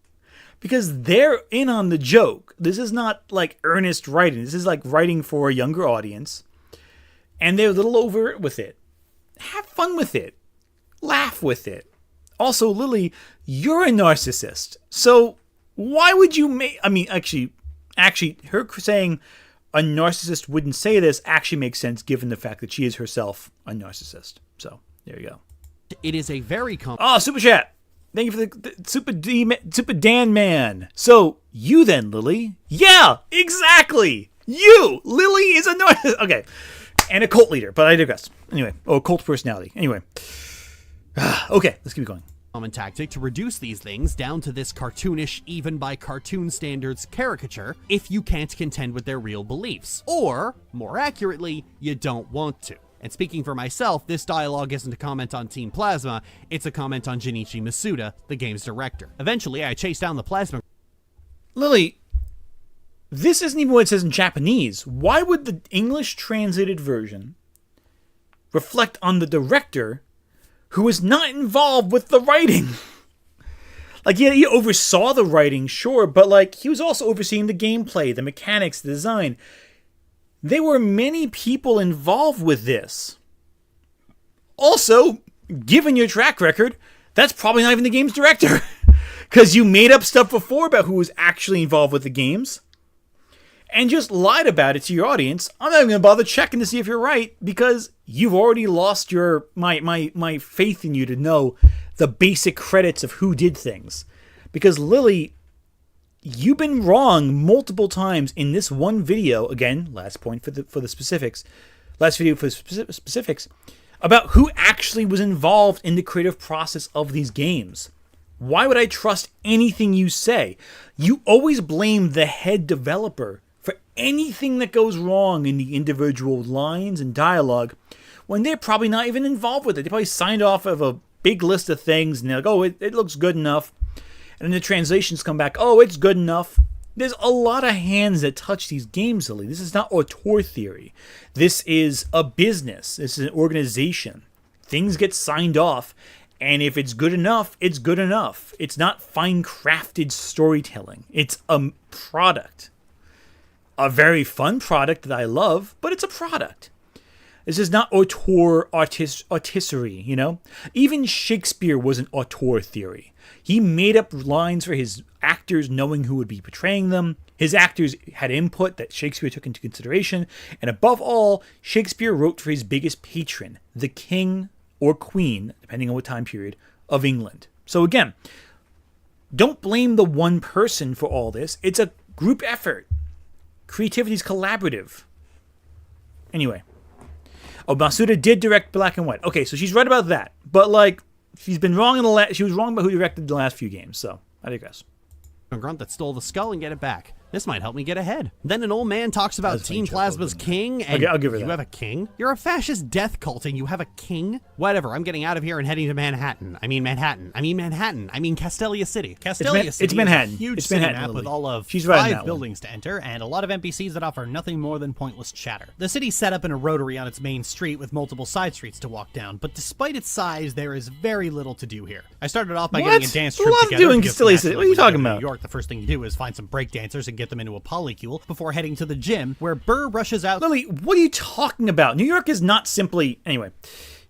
Because they're in on the joke. This is not like earnest writing. This is like writing for a younger audience. And they're a little overt with it. Have fun with it. Laugh with it. Also, Lily, you're a narcissist. So why would you make... I mean, actually, her saying a narcissist wouldn't say this actually makes sense given the fact that she is herself a narcissist. So, there you go. it is a very Oh, Super Chat! Thank you for the Super Dan Man. So, you then, Lily? Yeah, exactly! You! Lily is a narcissist. Okay. And a cult leader, but I digress. Anyway. Oh, cult personality. Anyway. Okay, let's keep going. Common tactic to reduce these things down to this cartoonish, even by cartoon standards, caricature if you can't contend with their real beliefs. Or, more accurately, you don't want to. And speaking for myself, this dialogue isn't a comment on Team Plasma, it's a comment on Junichi Masuda, the game's director. Eventually, I chased down the Plasma... Lily, this isn't even what it says in Japanese. Why would the English translated version reflect on the director who is not involved with the writing? Like, yeah, he oversaw the writing, sure, but like, he was also overseeing the gameplay, the mechanics, the design. There were many people involved with this. Also, given your track record, that's probably not even the game's director. Because you made up stuff before about who was actually involved with the games. And just lied about it to your audience. I'm not even going to bother checking to see if you're right, because you've already lost your my faith in you to know the basic credits of who did things. Because Lily, you've been wrong multiple times in this one video. Again, last point for the specifics. Last video for the specifics. about who actually was involved in the creative process of these games. Why would I trust anything you say? You always blame the head developer for anything that goes wrong in the individual lines and dialogue when they're probably not even involved with it. They probably signed off of a big list of things and they're like, oh, it looks good enough. And then the translations come back, oh, it's good enough. There's a lot of hands that touch these games, Lily. This is not auteur theory. This is a business. This is an organization. Things get signed off, and if it's good enough, it's good enough. It's not fine-crafted storytelling. It's a product. A very fun product that I love, but it's a product. This is not auteur artistry, you know? Even Shakespeare was an auteur theory. He made up lines for his actors knowing who would be portraying them. His actors had input that Shakespeare took into consideration. And above all, Shakespeare wrote for his biggest patron, the king or queen, depending on what time period, of England. So again, don't blame the one person for all this. It's a group effort. Creativity is collaborative. Anyway. Oh, Masuda did direct Black and White. Okay, so she's right about that. But, like, she's been wrong in the she was wrong about who directed the last few games, so I digress. A grunt that stole the skull and get it back. This might help me get ahead. Then an old man talks about Team Plasma's king, and I'll give her that. You have a king? You're a fascist death cult, and you have a king? Whatever, I'm getting out of here and heading to Manhattan. I mean Castelia City. Castelia City it's Manhattan. is a huge It's city Manhattan, map Lily. with all of She's right on that 5 buildings to enter, and a lot of NPCs that offer nothing more than pointless chatter. The city's set up in a rotary on its main street with multiple side streets to walk down, but despite its size, there is very little to do here. I started off by What? getting a dance There's a troupe lot to together. do in because Castelia City. naturally, What are you when talking go to about? New York, the first thing you do is find some break dancers and get them into a polycule before heading to the gym, where Burr rushes out. Lily, what are you talking about? New York is not simply... Anyway.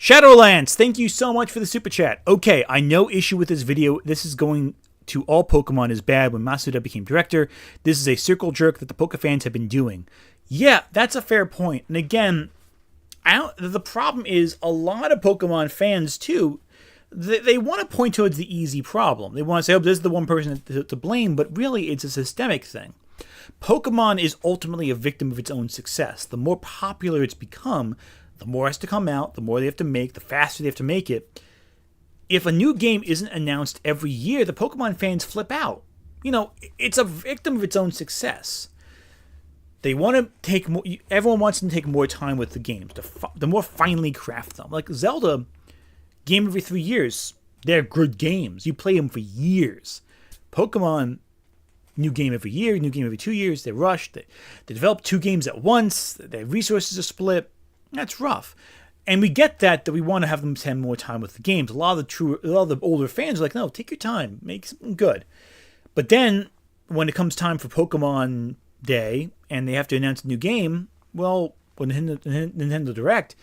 Shadowlands, thank you so much for the super chat. Okay, I no issue with this video. This is going to all Pokemon is bad when Masuda became director. This is a circle jerk that the Poke fans have been doing. Yeah, that's a fair point. And again, the problem is a lot of Pokemon fans, too, they want to point towards the easy problem. They want to say, oh, this is the one person to blame, but really it's a systemic thing. Pokemon is ultimately a victim of its own success. The more popular it's become, the more has to come out, the more they have to make, the faster they have to make it. If a new game isn't announced every year, the Pokemon fans flip out. You know, it's a victim of its own success. They want to take more, everyone wants to take more time with the games, to more finely craft them. Like Zelda, game every 3 years, they're good games. You play them for years. Pokemon, new game every year, new game every 2 years. They rush. They develop 2 games at once. Their resources are split. That's rough. And we get that we want to have them spend more time with the games. A lot of the older fans are like, no, take your time. Make something good. But then, when it comes time for Pokemon Day, and they have to announce a new game, well, when Nintendo Direct,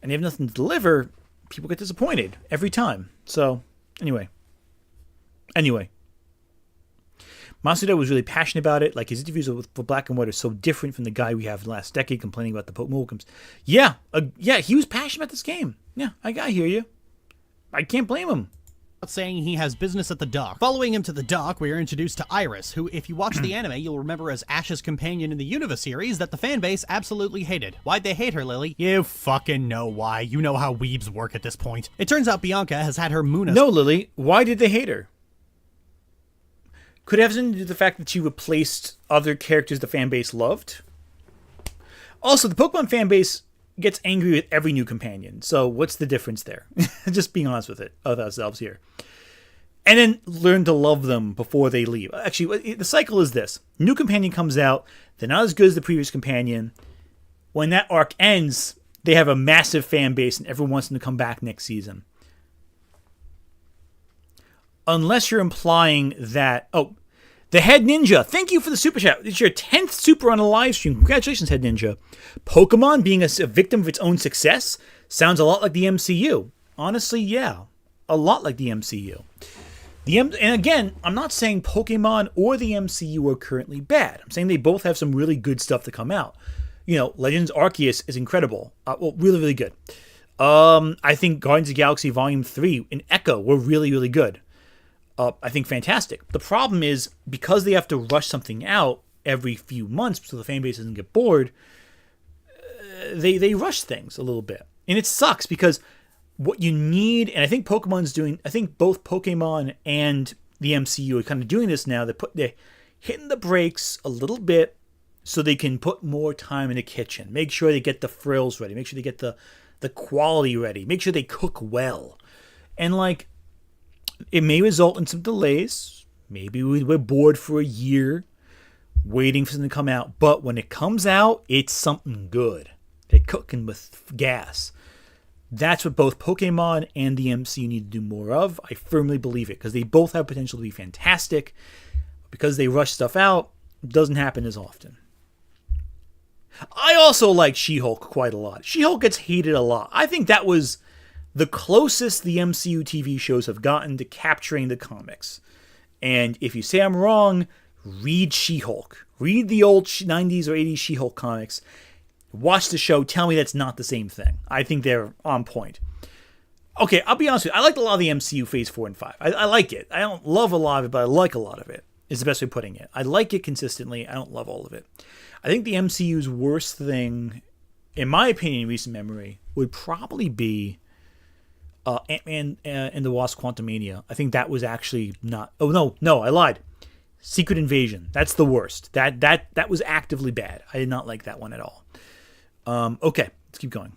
and they have nothing to deliver, people get disappointed every time. So, anyway. Masuda was really passionate about it. Like, his interviews for Black and White are so different from the guy we have last decade complaining about the Pokemon. Yeah, he was passionate about this game. Yeah, I hear you. I can't blame him. Saying he has business at the dock. Following him to the dock, we are introduced to Iris, who, if you watch the anime, you'll remember as Ash's companion in the Unova series that the fanbase absolutely hated. Why'd they hate her, Lily? You fucking know why. You know how weebs work at this point. It turns out Bianca has had her Muna... No, Lily. Why did they hate her? Could it have something to do with the fact that she replaced other characters the fanbase loved? Also, the Pokemon fanbase gets angry with every new companion. So what's the difference there? Just being honest with ourselves here. And then learn to love them before they leave. Actually, the cycle is this. New companion comes out. They're not as good as the previous companion. When that arc ends, they have a massive fan base and everyone wants them to come back next season. Unless you're implying that... Oh, the Head Ninja. Thank you for the super chat. It's your 10th super on a live stream. Congratulations, Head Ninja. Pokemon being a victim of its own success sounds a lot like the MCU. Honestly, yeah. A lot like the MCU. And again, I'm not saying Pokemon or the MCU are currently bad. I'm saying they both have some really good stuff to come out. You know, Legends Arceus is incredible. Really, really good. I think Guardians of the Galaxy Volume 3 and Echo were really, really good. I think fantastic. The problem is, because they have to rush something out every few months so the fan base doesn't get bored, they rush things a little bit. And it sucks because what you need, and I think I think both Pokemon and the MCU are kind of doing this now. They're hitting the brakes a little bit so they can put more time in the kitchen. Make sure they get the frills ready. Make sure they get the quality ready. Make sure they cook well. And like, it may result in some delays. Maybe we're bored for a year waiting for something to come out. But when it comes out, it's something good. They're cooking with gas. That's what both Pokemon and the MCU need to do more of. I firmly believe it because they both have potential to be fantastic. Because they rush stuff out, it doesn't happen as often. I also like She-Hulk quite a lot. She-Hulk gets hated a lot. I think that was the closest the MCU TV shows have gotten to capturing the comics. And if you say I'm wrong, read She-Hulk. Read the old 90s or 80s She-Hulk comics. Watch the show. Tell me that's not the same thing. I think they're on point. Okay, I'll be honest with you. I liked a lot of the MCU Phase 4 and 5. I like it. I don't love a lot of it, but I like a lot of it. Is the best way of putting it. I like it consistently. I don't love all of it. I think the MCU's worst thing, in my opinion, in recent memory, would probably be Ant-Man and the Wasp: Quantumania. I think that was actually not... Oh, no, I lied. Secret Invasion. That's the worst. That was actively bad. I did not like that one at all. Okay, let's keep going.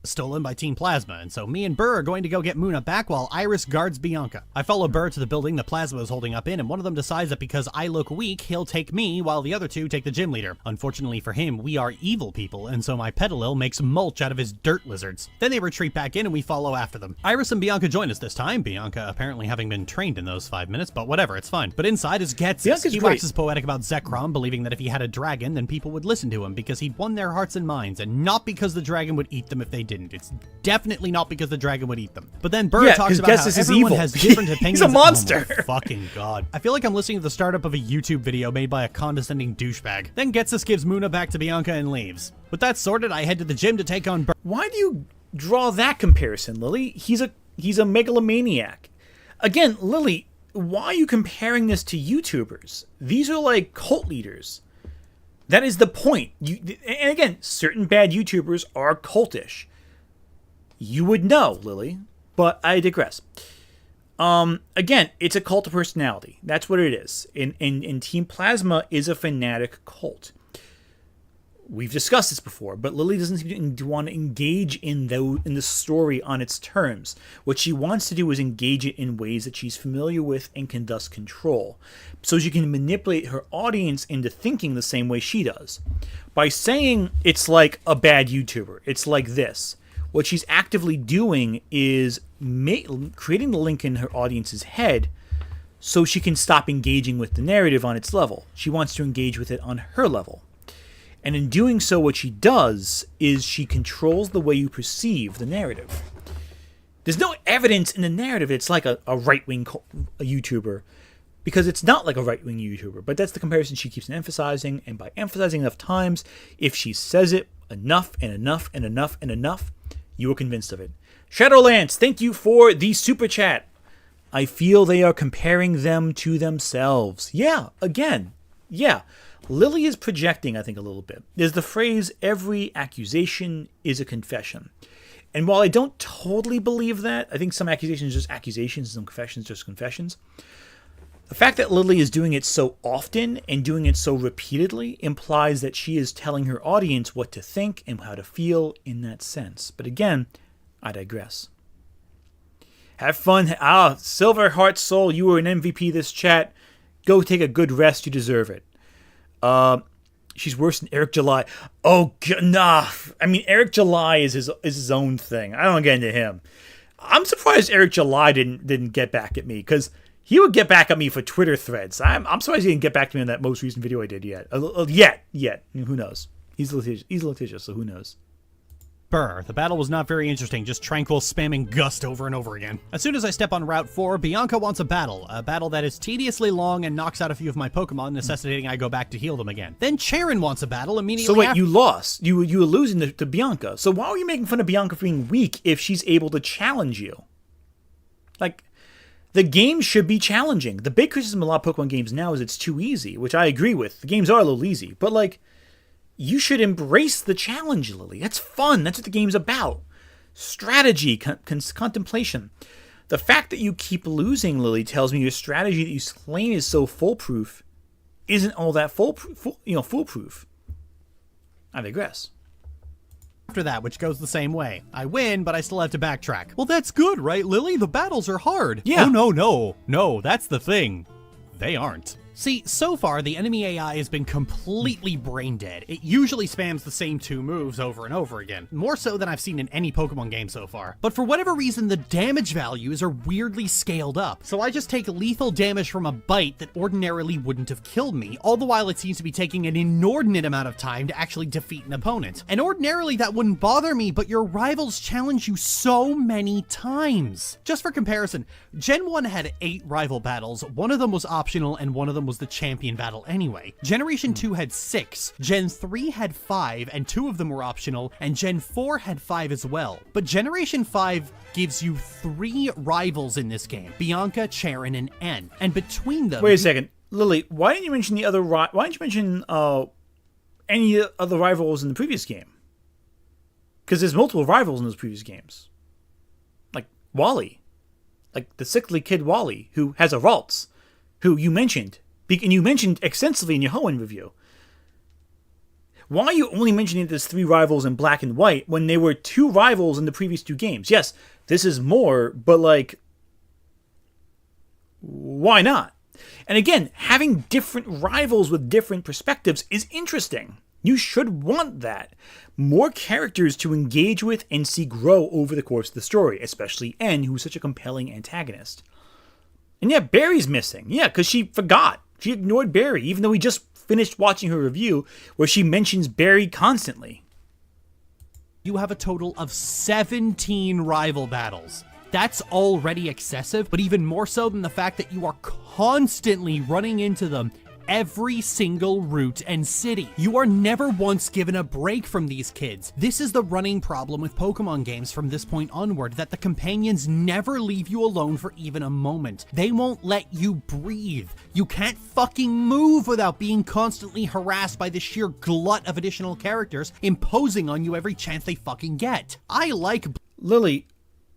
Stolen by Team Plasma, and so me and Burr are going to go get Muna back while Iris guards Bianca. I follow Burr to the building that Plasma is holding up in, and one of them decides that because I look weak, he'll take me while the other two take the gym leader. Unfortunately for him, we are evil people, and so my Petalil makes mulch out of his dirt lizards. Then they retreat back in and we follow after them. Iris and Bianca join us this time, Bianca apparently having been trained in those 5 minutes, but whatever, it's fine. But inside is Ghetsis. Bianca's He great. waxes poetic about Zekrom, believing that if he had a dragon, then people would listen to him because he'd won their hearts and minds, and not because the dragon would eat them if they didn't. It's definitely not because the dragon would eat them. But then Burr talks about how Ghetsis is everyone evil. has different opinions. He's a monster. Oh my fucking god. I feel like I'm listening to the startup of a YouTube video made by a condescending douchebag. Then Ghetsis gives Muna back to Bianca and leaves. With that sorted, I head to the gym to take on Burr. Why do you draw that comparison, Lily? He's a megalomaniac. Again, Lily, why are you comparing this to YouTubers? These are like cult leaders. That is the point. And again, certain bad YouTubers are cultish. You would know, Lily, but I digress. Again, it's a cult of personality. That's what it is. And Team Plasma is a fanatic cult. We've discussed this before, but Lily doesn't seem to want to engage in the story on its terms. What she wants to do is engage it in ways that she's familiar with and can thus control, so she can manipulate her audience into thinking the same way she does. By saying it's like a bad YouTuber, it's like this, what she's actively doing is creating the link in her audience's head so she can stop engaging with the narrative on its level. She wants to engage with it on her level. And in doing so, what she does is she controls the way you perceive the narrative. There's no evidence in the narrative it's like a right-wing YouTuber, because it's not like a right-wing YouTuber, but that's the comparison she keeps emphasizing, and by emphasizing enough times, if she says it enough and enough and enough and enough, you are convinced of it. Shadowlands, thank you for the super chat. I feel they are comparing them to themselves. Yeah, again, yeah. Lily is projecting, I think, a little bit. There's the phrase, every accusation is a confession. And while I don't totally believe that, I think some accusations are just accusations, some confessions are just confessions. The fact that Lily is doing it so often and doing it so repeatedly implies that she is telling her audience what to think and how to feel in that sense. But again, I digress. Have fun. Silver Heart Soul, you were an MVP this chat. Go take a good rest. You deserve it. She's worse than Eric July. Oh, nah. I mean, Eric July is his own thing. I don't get into him. I'm surprised Eric July didn't get back at me, because he would get back at me for Twitter threads. I'm surprised he didn't get back to me on that most recent video I did yet. Yet. Who knows? He's litigious, so who knows? Burr. The battle was not very interesting, just tranquil spamming Gust over and over again. As soon as I step on Route 4, Bianca wants a battle that is tediously long and knocks out a few of my Pokemon, necessitating I go back to heal them again. Then Charon wants a battle immediately So wait, after. you lost. You were losing to Bianca. So why are you making fun of Bianca for being weak if she's able to challenge you? Like, the game should be challenging. The big criticism of a lot of Pokemon games now is it's too easy, which I agree with. The games are a little easy, but like, you should embrace the challenge, Lily. That's fun. That's what the game's about. strategy, contemplation. The fact that you keep losing, Lily, tells me your strategy that you claim is so foolproof isn't all that foolproof. I digress. After that, which goes the same way. I win, but I still have to backtrack. Well, that's good, right, Lily? The battles are hard. Yeah. Oh, no, that's the thing. They aren't. See, so far, the enemy AI has been completely brain dead. It usually spams the same 2 moves over and over again, more so than I've seen in any Pokemon game so far. But for whatever reason, the damage values are weirdly scaled up. So I just take lethal damage from a bite that ordinarily wouldn't have killed me, all the while it seems to be taking an inordinate amount of time to actually defeat an opponent. And ordinarily that wouldn't bother me, but your rivals challenge you so many times. Just for comparison, Gen 1 had 8 rival battles, one of them was optional and one of them was the champion battle anyway. Generation 2 had 6, Gen 3 had 5, and 2 of them were optional, and Gen 4 had 5 as well. But Generation 5 gives you 3 rivals in this game, Bianca, Cheren, and N. And between them... Wait a second. Lily, why didn't you mention why didn't you mention any other rivals in the previous game? Because there's multiple rivals in those previous games. Like Wally. Like the sickly kid Wally, who has a Ralts, who you mentioned. And you mentioned extensively in your Hoenn review. Why are you only mentioning there's 3 rivals in Black and White when there were 2 rivals in the previous 2 games? Yes, this is more, but like, why not? And again, having different rivals with different perspectives is interesting. You should want that. More characters to engage with and see grow over the course of the story, especially N, who's such a compelling antagonist. And yeah, Barry's missing. Yeah, because she forgot. She ignored Barry, even though we just finished watching her review where she mentions Barry constantly. You have a total of 17 rival battles. That's already excessive, but even more so than the fact that you are constantly running into them every single route and city. You are never once given a break from these kids. This is the running problem with Pokemon games from this point onward, that the companions never leave you alone for even a moment. They won't let you breathe. You can't fucking move without being constantly harassed by the sheer glut of additional characters imposing on you every chance they fucking get. I like... Lily,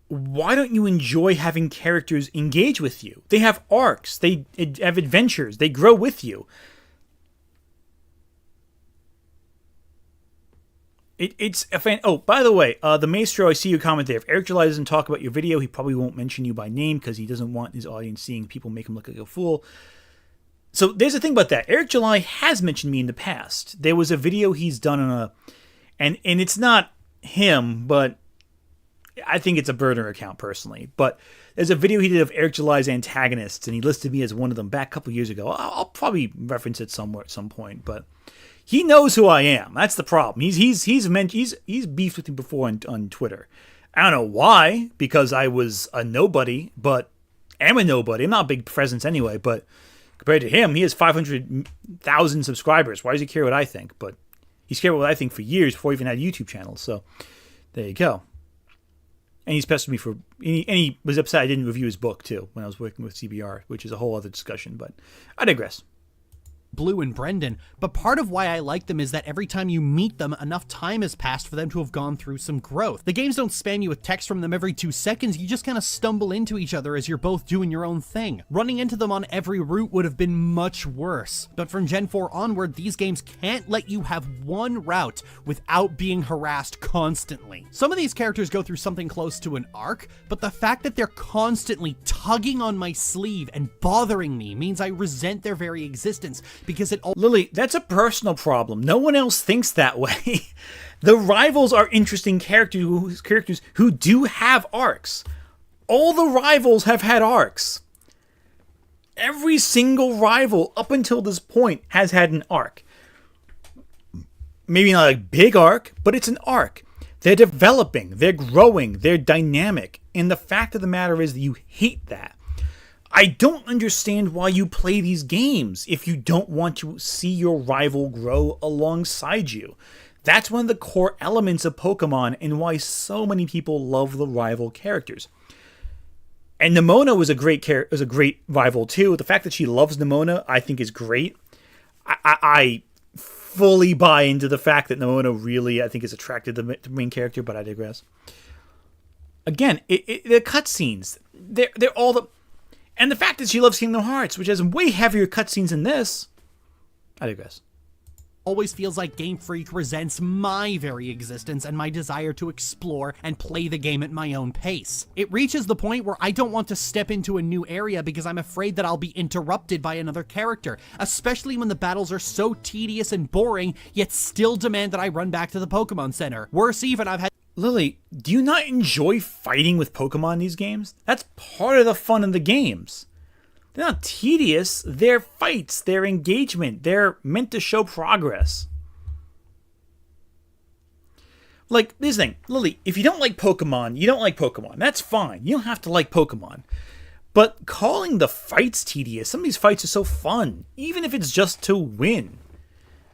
why don't you enjoy having characters engage with you? They have arcs, they have adventures, they grow with you. It's a fan. Oh, by the way, the Maestro, I see your comment there. If Eric July doesn't talk about your video, he probably won't mention you by name because he doesn't want his audience seeing people make him look like a fool. So there's a thing about that. Eric July has mentioned me in the past. There was a video he's done on a, and it's not him, but I think it's a burner account personally, but there's a video he did of Eric July's antagonists, and he listed me as one of them back a couple years ago. I'll probably reference it somewhere at some point, but he knows who I am. That's the problem. He's beefed with me before on Twitter. I don't know why, because I was a nobody, but am a nobody. I'm not a big presence anyway, but compared to him, he has 500,000 subscribers. Why does he care what I think? But he's cared what I think for years before he even had a YouTube channel. So there you go. And he's pestered me for, and he was upset I didn't review his book too when I was working with CBR, which is a whole other discussion, but I digress. Blue and Brendan, but part of why I like them is that every time you meet them, enough time has passed for them to have gone through some growth. The games don't spam you with text from them every 2 seconds, you just kind of stumble into each other as you're both doing your own thing. Running into them on every route would have been much worse, but from Gen 4 onward, these games can't let you have one route without being harassed constantly. Some of these characters go through something close to an arc, but the fact that they're constantly tugging on my sleeve and bothering me means I resent their very existence. Because it... Lily, that's a personal problem. No one else thinks that way. The rivals are interesting characters who do have arcs. All the rivals have had arcs. Every single rival up until this point has had an arc. Maybe not a big arc, but it's an arc. They're developing, they're growing, they're dynamic. And the fact of the matter is that you hate that. I don't understand why you play these games if you don't want to see your rival grow alongside you. That's one of the core elements of Pokemon and why so many people love the rival characters. And Nemona was a great rival too. The fact that she loves Nemona, I think, is great. I fully buy into the fact that Nemona really, I think, is attracted to the main character, but I digress. Again, the cutscenes, they're all the... And the fact that she loves Kingdom Hearts, which has way heavier cutscenes than this. I digress. Always feels like Game Freak resents my very existence and my desire to explore and play the game at my own pace. It reaches the point where I don't want to step into a new area because I'm afraid that I'll be interrupted by another character, especially when the battles are so tedious and boring, yet still demand that I run back to the Pokemon Center. Worse even, I've had... Lily, do you not enjoy fighting with Pokemon in these games? That's part of the fun of the games. They're not tedious, they're fights, they're engagement, they're meant to show progress. Like, this thing, Lily, if you don't like Pokemon, you don't like Pokemon. That's fine, you don't have to like Pokemon. But calling the fights tedious, some of these fights are so fun, even if it's just to win.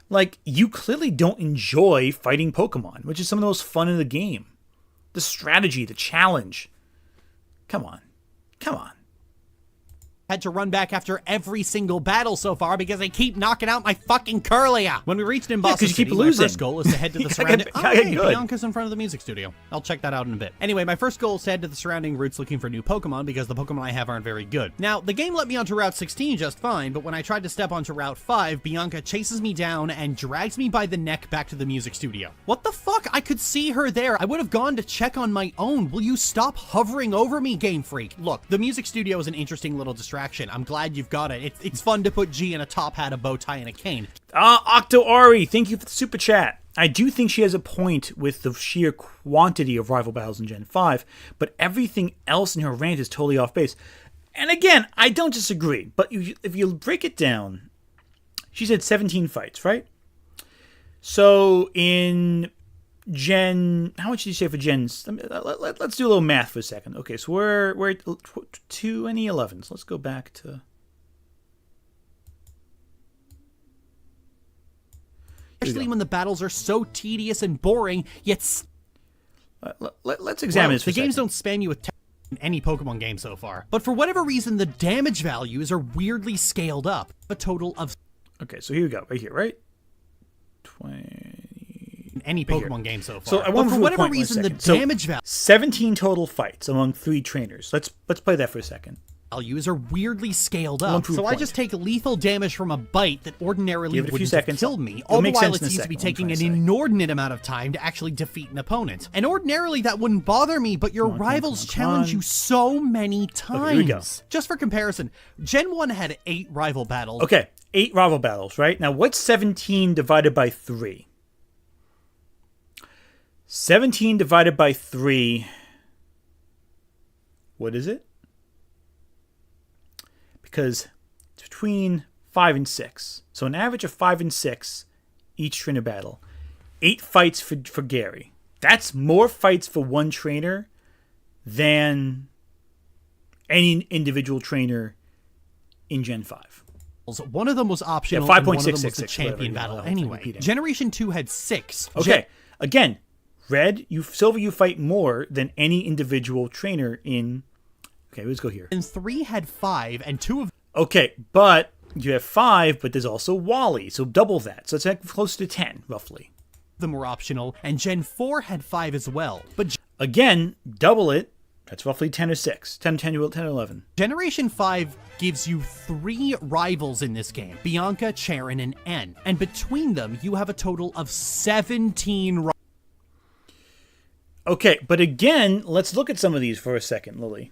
Like, you clearly don't enjoy fighting Pokemon, which is some of the most fun in the game. The strategy, the challenge. Come on. Come on. Had to run back after every single battle so far because they keep knocking out my fucking Curlia. When we reached Nimbasa 'cause you keep City, losing. my first goal is to head to the surrounding... gotta get hey, good. Bianca's in front of the music studio. I'll check that out in a bit. Anyway, my first goal is to head to the surrounding routes looking for new Pokemon because the Pokemon I have aren't very good. Now, the game let me onto Route 16 just fine, but when I tried to step onto Route 5, Bianca chases me down and drags me by the neck back to the music studio. What the fuck? I could see her there. I would have gone to check on my own. Will you stop hovering over me, Game Freak? Look, the music studio is an interesting little distraction. I'm glad you've got it. It's fun to put G in a top hat, a bow tie, and a cane. Octo Ari, thank you for the super chat. I do think she has a point with the sheer quantity of rival battles in Gen 5, but everything else in her rant is totally off base. And again, I don't disagree, but if you break it down, she said 17 fights, right? So in Gen... How much did you say for Gens? Let's do a little math for a second. Okay, so we're at 2011. So let's go back to... Especially when the battles are so tedious and boring, yet... Let's examine this for the a second. games don't spam you with in any Pokemon game so far. But for whatever reason, the damage values are weirdly scaled up. A total of... Okay, so here we go. Right here, right? 20... in any Pokemon game so far. So I but want for to whatever reason, the damage 17 total fights among 3 trainers. Let's play that for a second. values are weirdly scaled up. proof So I point. just take lethal damage from a bite that ordinarily Give it a few wouldn't have seconds. killed me, It'll all the make while sense it in a seems to be second, what I'm taking an trying to say. inordinate amount of time to actually defeat an opponent. And ordinarily that wouldn't bother me, but your rivals challenge you so many times. here we go. Just for comparison, Gen 1 had 8 rival battles. Okay, 8 rival battles, right? Now, what's 17 divided by 3? 17 divided by 3... What is it? Because it's between 5 and 6. So an average of 5 and 6 each trainer battle. 8 fights for Gary. That's more fights for one trainer than any individual trainer in Gen 5. One of them was optional, Yeah, and one of them was the 5.666, champion whatever, battle yeah, anyway. repeating. Generation 2 had 6. Okay, again, Red, Silver, you fight more than any individual trainer in... Okay, let's go here. Gen 3 had 5, and 2 of Okay, but you have 5, but there's also Wally, so double that. So it's like close to 10, roughly. them were optional, and Gen 4 had 5 as well. But Again, double it. That's roughly 10 or 6. 10 or 11. Generation 5 gives you 3 rivals in this game, Bianca, Charon, and N. And between them, you have a total of 17 rivals. Okay, but again, let's look at some of these for a second, Lily.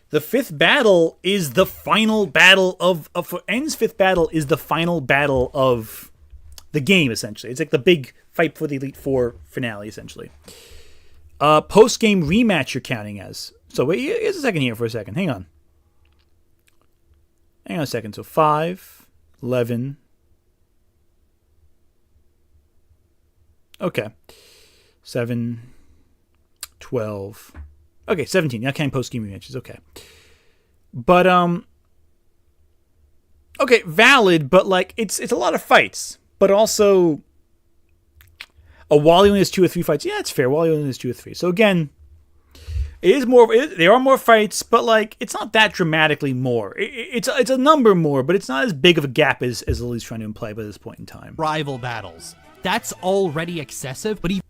The 5th battle is the final battle for N's 5th battle is the final battle of the game, essentially. It's like the big fight for the Elite Four finale, essentially. Post-game rematch you're counting as. So wait, here's a second here for a second. Hang on. Hang on a second. So 5, 11. Okay. 7, 12. Okay, 17. Not counting post-game rematches. Okay. But, okay, valid, but, like, it's a lot of fights. But also, Wally only has 2 or 3 fights. Yeah, it's fair. Wally only has 2 or 3. So, again, there are more fights, but, like, it's not that dramatically more. It's a number more, but it's not as big of a gap as Lily's trying to imply by this point in time. Rival battles. That's already excessive, but even...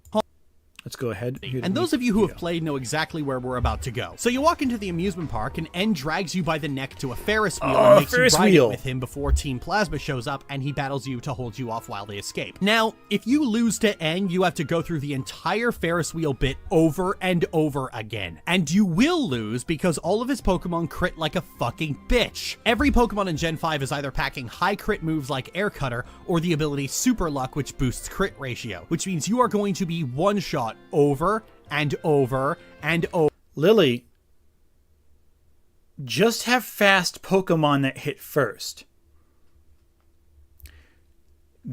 Let's go ahead. And those of you who have played know exactly where we're about to go. So you walk into the amusement park, and N drags you by the neck to a Ferris wheel and makes Ferris you ride wheel. it with him before Team Plasma shows up, and he battles you to hold you off while they escape. Now, if you lose to N, you have to go through the entire Ferris wheel bit over and over again. And you will lose because all of his Pokemon crit like a fucking bitch. Every Pokemon in Gen 5 is either packing high crit moves like Air Cutter or the ability Super Luck, which boosts crit ratio, which means you are going to be one-shot over and over and over. Lily, just have fast Pokemon that hit first.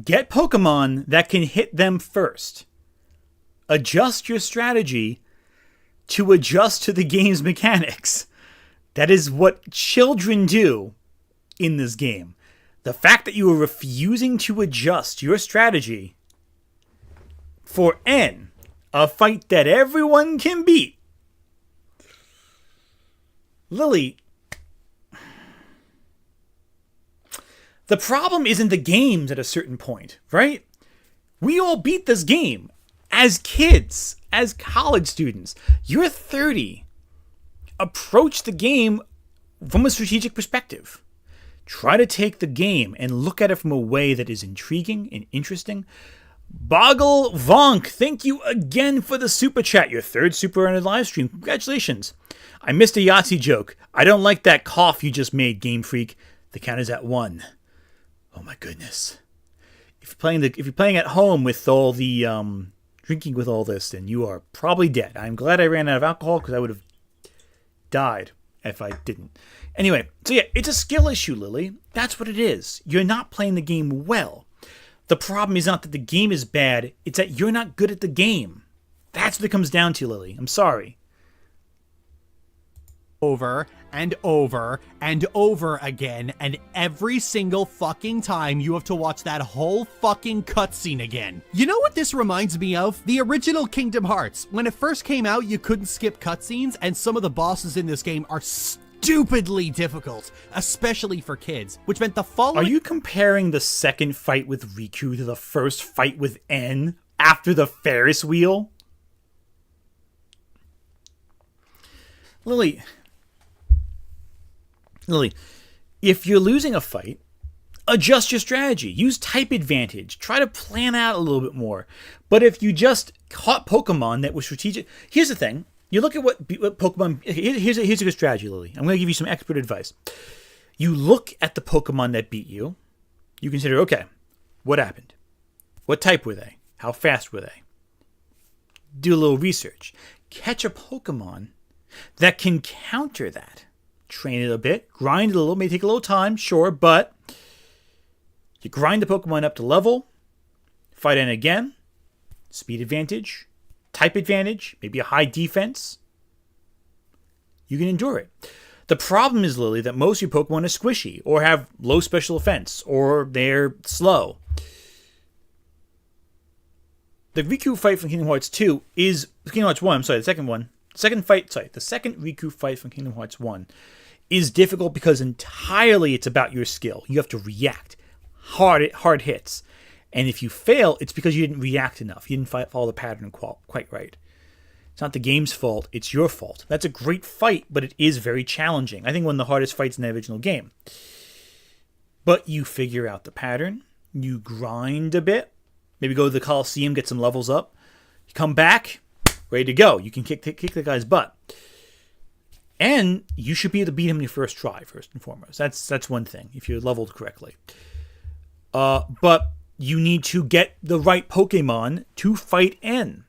Get Pokemon that can hit them first. Adjust your strategy to adjust to the game's mechanics. That is what children do in this game. The fact that you are refusing to adjust your strategy for N, a fight that everyone can beat. Lily, the problem isn't the games at a certain point, right? We all beat this game as kids, as college students. You're 30. Approach the game from a strategic perspective. Try to take the game and look at it from a way that is intriguing and interesting. Boggle Vonk, thank you again for the super chat. Your third super on a live stream. Congratulations. I missed a Yahtzee joke. I don't like that cough you just made, Game Freak. The count is at 1. Oh my goodness. If you're playing at home with all the drinking with all this, then you are probably dead. I'm glad I ran out of alcohol because I would have died if I didn't. Anyway, so yeah, it's a skill issue, Lily. That's what it is. You're not playing the game well. The problem is not that the game is bad, it's that you're not good at the game. That's what it comes down to, Lily. I'm sorry. Over and over and over again, and every single fucking time you have to watch that whole fucking cutscene again. You know what this reminds me of? The original Kingdom Hearts. When it first came out, you couldn't skip cutscenes, and some of the bosses in this game are stupidly difficult, especially for kids, which meant the following— Are you comparing the second fight with Riku to the first fight with N after the Ferris wheel? Lily, if you're losing a fight, adjust your strategy. Use type advantage. Try to plan out a little bit more. But if you just caught Pokemon that was strategic... Here's the thing. You look at what Pokemon... Here's a good strategy, Lily. I'm going to give you some expert advice. You look at the Pokemon that beat you. You consider, okay, what happened? What type were they? How fast were they? Do a little research. Catch a Pokemon that can counter that. Train it a bit. Grind it a little. May take a little time, sure, but you grind the Pokemon up to level. Fight in again. Speed advantage. Type advantage, maybe a high defense, you can endure it. The problem is, Lily, that most of your Pokemon are squishy, or have low special defense, or they're slow. The Riku fight from Kingdom Hearts 2 is... Kingdom Hearts 1, I'm sorry, the second Riku fight from Kingdom Hearts 1 is difficult because entirely it's about your skill. You have to react. Hard hits. And if you fail, it's because you didn't react enough. You didn't follow the pattern quite right. It's not the game's fault, it's your fault. That's a great fight, but it is very challenging. I think one of the hardest fights in the original game. But you figure out the pattern, you grind a bit, maybe go to the Coliseum, get some levels up, you come back, ready to go. You can kick the guy's butt. And you should be able to beat him in your first try, first and foremost. That's one thing, if you're leveled correctly. But you need to get the right Pokemon to fight N.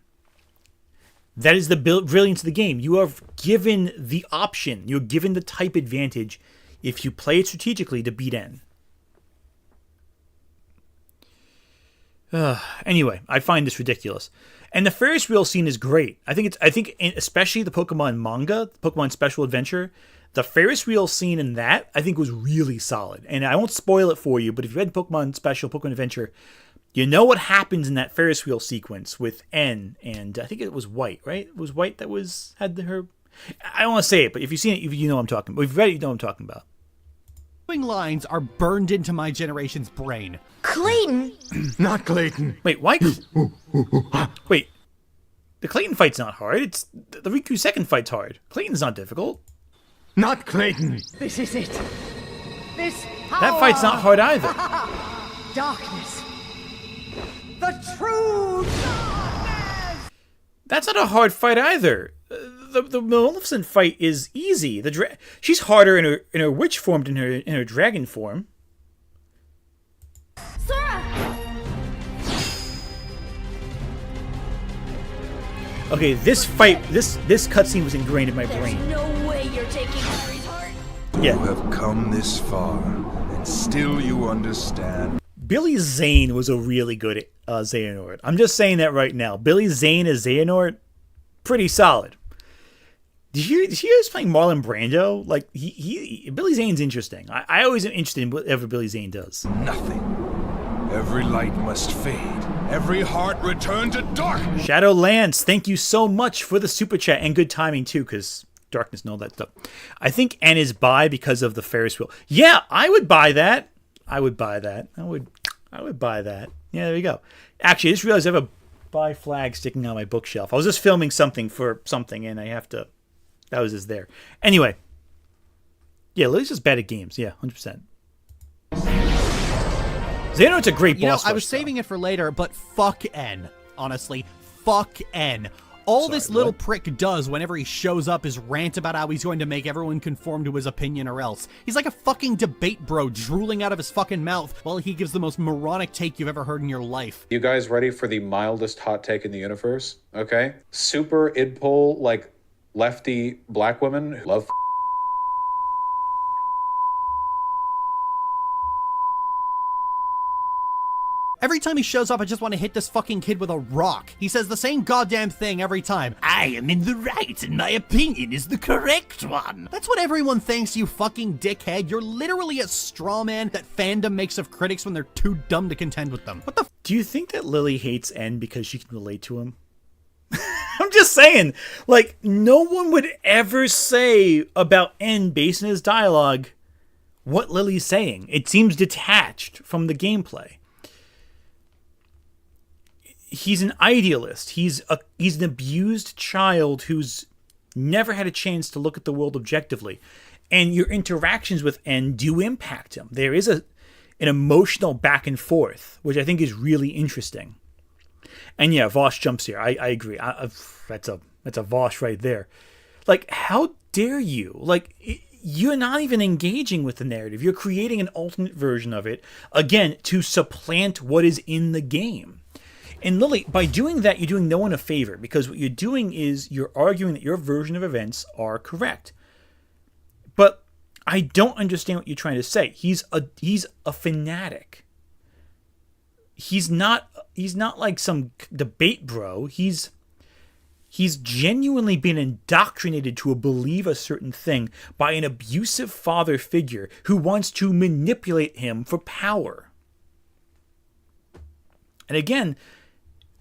That is the brilliance of the game. You are given the option. You're given the type advantage if you play it strategically to beat N. Anyway, I find this ridiculous. And the Ferris wheel scene is great. I think especially the Pokemon manga, Pokemon Special Adventure, the Ferris wheel scene in that I think was really solid. And I won't spoil it for you, but if you read Pokemon Special, Pokemon Adventure, you know what happens in that Ferris wheel sequence with N, and I think it was White, right? It was White that had her. I don't want to say it, but if you've seen it, you know what I'm talking about. If you've read it, you know what I'm talking about. Lines are burned into my generation's brain. Not Clayton. Wait, why? Wait, The Clayton fight's not hard. It's the Riku second fight's hard. Clayton's not difficult. Not Clayton. This is it. This That fight's not hard either. darkness. The true darkness! That's not a hard fight either. The Maleficent fight is easy. She's harder in her witch form than in her dragon form. Sora! Okay, this fight, this cutscene was ingrained in my brain. No way you're taking Harry's heart. You Yeah, have come this far, and still you understand. Billy Zane was a really good Xehanort. I'm just saying that right now. Billy Zane as Xehanort, pretty solid. Did you hear he was playing Marlon Brando? Like Billy Zane's interesting. I always am interested in whatever Billy Zane does. Nothing. Every light must fade. Every heart return to darkness. Shadow Lance, thank you so much for the super chat and good timing too, because darkness and all that stuff. I think N is buy because of the Ferris wheel. Yeah, I would buy that. I would buy that. I would buy that. Yeah, there you go. Actually, I just realized I have a buy flag sticking on my bookshelf. I was just filming something for something, and I have to. That was just there. Anyway. Yeah, Lily's just bad at games. Yeah, 100%. Xehanort's a great boss. I was saving it for later, but fuck N. Honestly, fuck N. All this little prick does whenever he shows up is rant about how he's going to make everyone conform to his opinion or else. He's like a fucking debate bro drooling out of his fucking mouth while he gives the most moronic take you've ever heard in your life. You guys ready for the mildest hot take in the universe? Okay? Super idpol, like, lefty black women who love Every time he shows up, I just want to hit this fucking kid with a rock. He says the same goddamn thing every time. I am in the right, and my opinion is the correct one. That's what everyone thinks, you fucking dickhead. You're literally a straw man that fandom makes of critics when they're too dumb to contend with them. What the Do you think that Lily hates N because she can relate to him? I'm just saying, like, no one would ever say about N based on his dialogue what Lily's saying. It seems detached from the gameplay. He's an idealist. He's an abused child who's never had a chance to look at the world objectively. And your interactions with N do impact him. There is an emotional back and forth, which I think is really interesting. And yeah, Vosh jumps here. I agree. That's a Vosh right there. Like, how dare you? Like, you're not even engaging with the narrative. You're creating an alternate version of it, again, to supplant what is in the game. And Lily, by doing that, you're doing no one a favor, because what you're doing is you're arguing that your version of events are correct. But I don't understand what you're trying to say. He's a fanatic. He's not like some debate bro. He's genuinely been indoctrinated to believe a certain thing by an abusive father figure who wants to manipulate him for power. And again,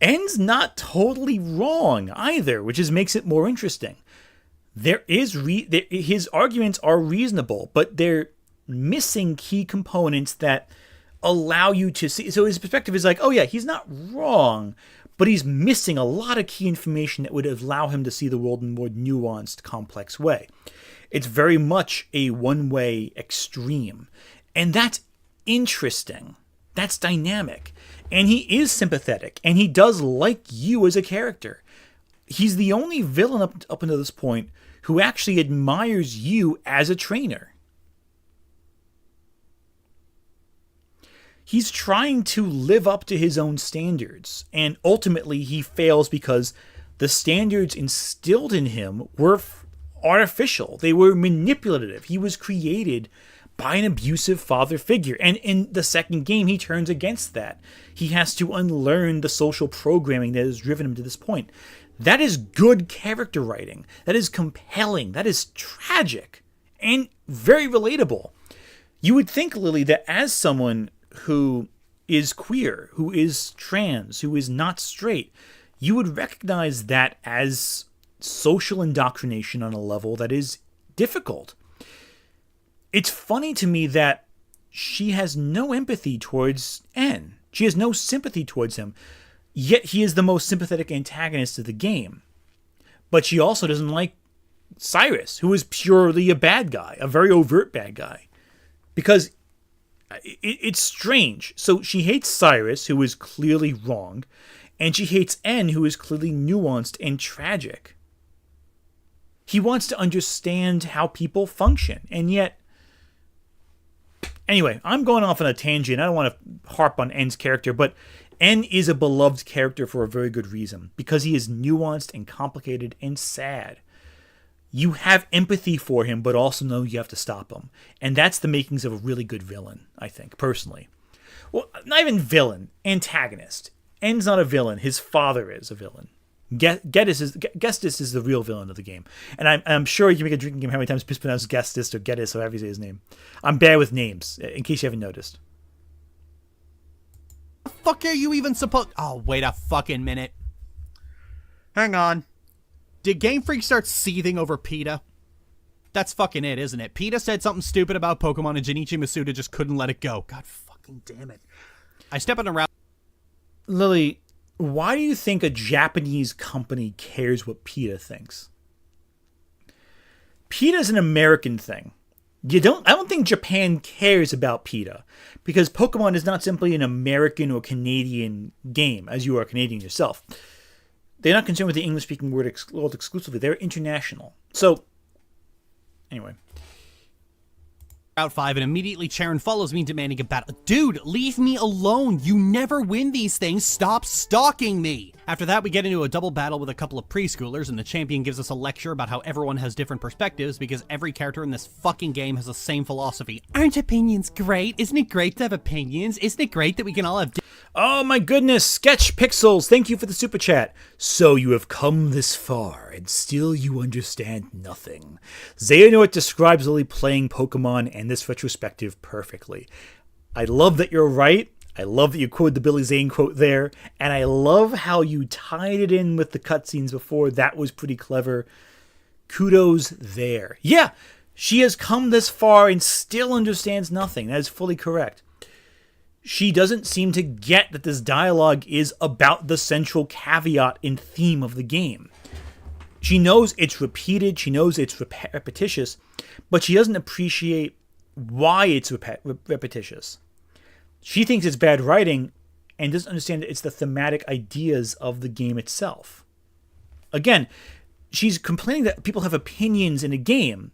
N's not totally wrong either, which makes it more interesting. His arguments are reasonable, but they're missing key components that allow you to see. So his perspective is like, oh yeah, he's not wrong, but he's missing a lot of key information that would allow him to see the world in a more nuanced, complex way. It's very much a one-way extreme. And that's interesting. That's dynamic. And he is sympathetic, and he does like you as a character. He's the only villain up until this point who actually admires you as a trainer. He's trying to live up to his own standards, and ultimately he fails because the standards instilled in him were artificial. They were manipulative. He was created by an abusive father figure. And in the second game, he turns against that. He has to unlearn the social programming that has driven him to this point. That is good character writing. That is compelling. That is tragic and very relatable. You would think, Lily, that as someone who is queer, who is trans, who is not straight, you would recognize that as social indoctrination on a level that is difficult. It's funny to me that she has no empathy towards N. She has no sympathy towards him. Yet he is the most sympathetic antagonist of the game. But she also doesn't like Cyrus, who is purely a bad guy, a very overt bad guy. Because it's strange. So she hates Cyrus, who is clearly wrong, and she hates N, who is clearly nuanced and tragic. He wants to understand how people function, and yet... Anyway, I'm going off on a tangent. I don't want to harp on N's character, but N is a beloved character for a very good reason, because he is nuanced and complicated and sad. You have empathy for him, but also know you have to stop him. And that's the makings of a really good villain, I think, personally. Well, not even villain, antagonist. N's not a villain. His father is a villain. Gestis is the real villain of the game. And I'm sure you can make a drinking game how many times it's pronounced Gestis or Gedis or however you say his name. I'm bad with names, in case you haven't noticed. The fuck are you even supposed... Oh, wait a fucking minute. Hang on. Did Game Freak start seething over PETA? That's fucking it, isn't it? PETA said something stupid about Pokemon and Junichi Masuda just couldn't let it go. God fucking damn it. I step in around... Lily, why do you think a Japanese company cares what PETA thinks? PETA is an American thing. I don't think Japan cares about PETA, because Pokemon is not simply an American or Canadian game, as you are Canadian yourself. They're not concerned with the English-speaking world exclusively. They're international. So, anyway. Route 5, and immediately Charon follows me, demanding a battle. Dude, leave me alone. You never win these things. Stop stalking me. After that, we get into a double battle with a couple of preschoolers, and the champion gives us a lecture about how everyone has different perspectives because every character in this fucking game has the same philosophy. Aren't opinions great? Isn't it great to have opinions? Isn't it great that we can all have... Oh my goodness, Sketch Pixels, thank you for the super chat. So you have come this far, and still you understand nothing. Xehanort describes Lily playing Pokemon and this retrospective perfectly. I love that you're right. I love that you quoted the Billy Zane quote there, and I love how you tied it in with the cutscenes before. That was pretty clever. Kudos there. Yeah, she has come this far and still understands nothing. That is fully correct. She doesn't seem to get that this dialogue is about the central caveat and theme of the game. She knows it's repeated, she knows it's repetitious, but she doesn't appreciate why it's repetitious. She thinks it's bad writing and doesn't understand that it's the thematic ideas of the game itself. Again, she's complaining that people have opinions in a game.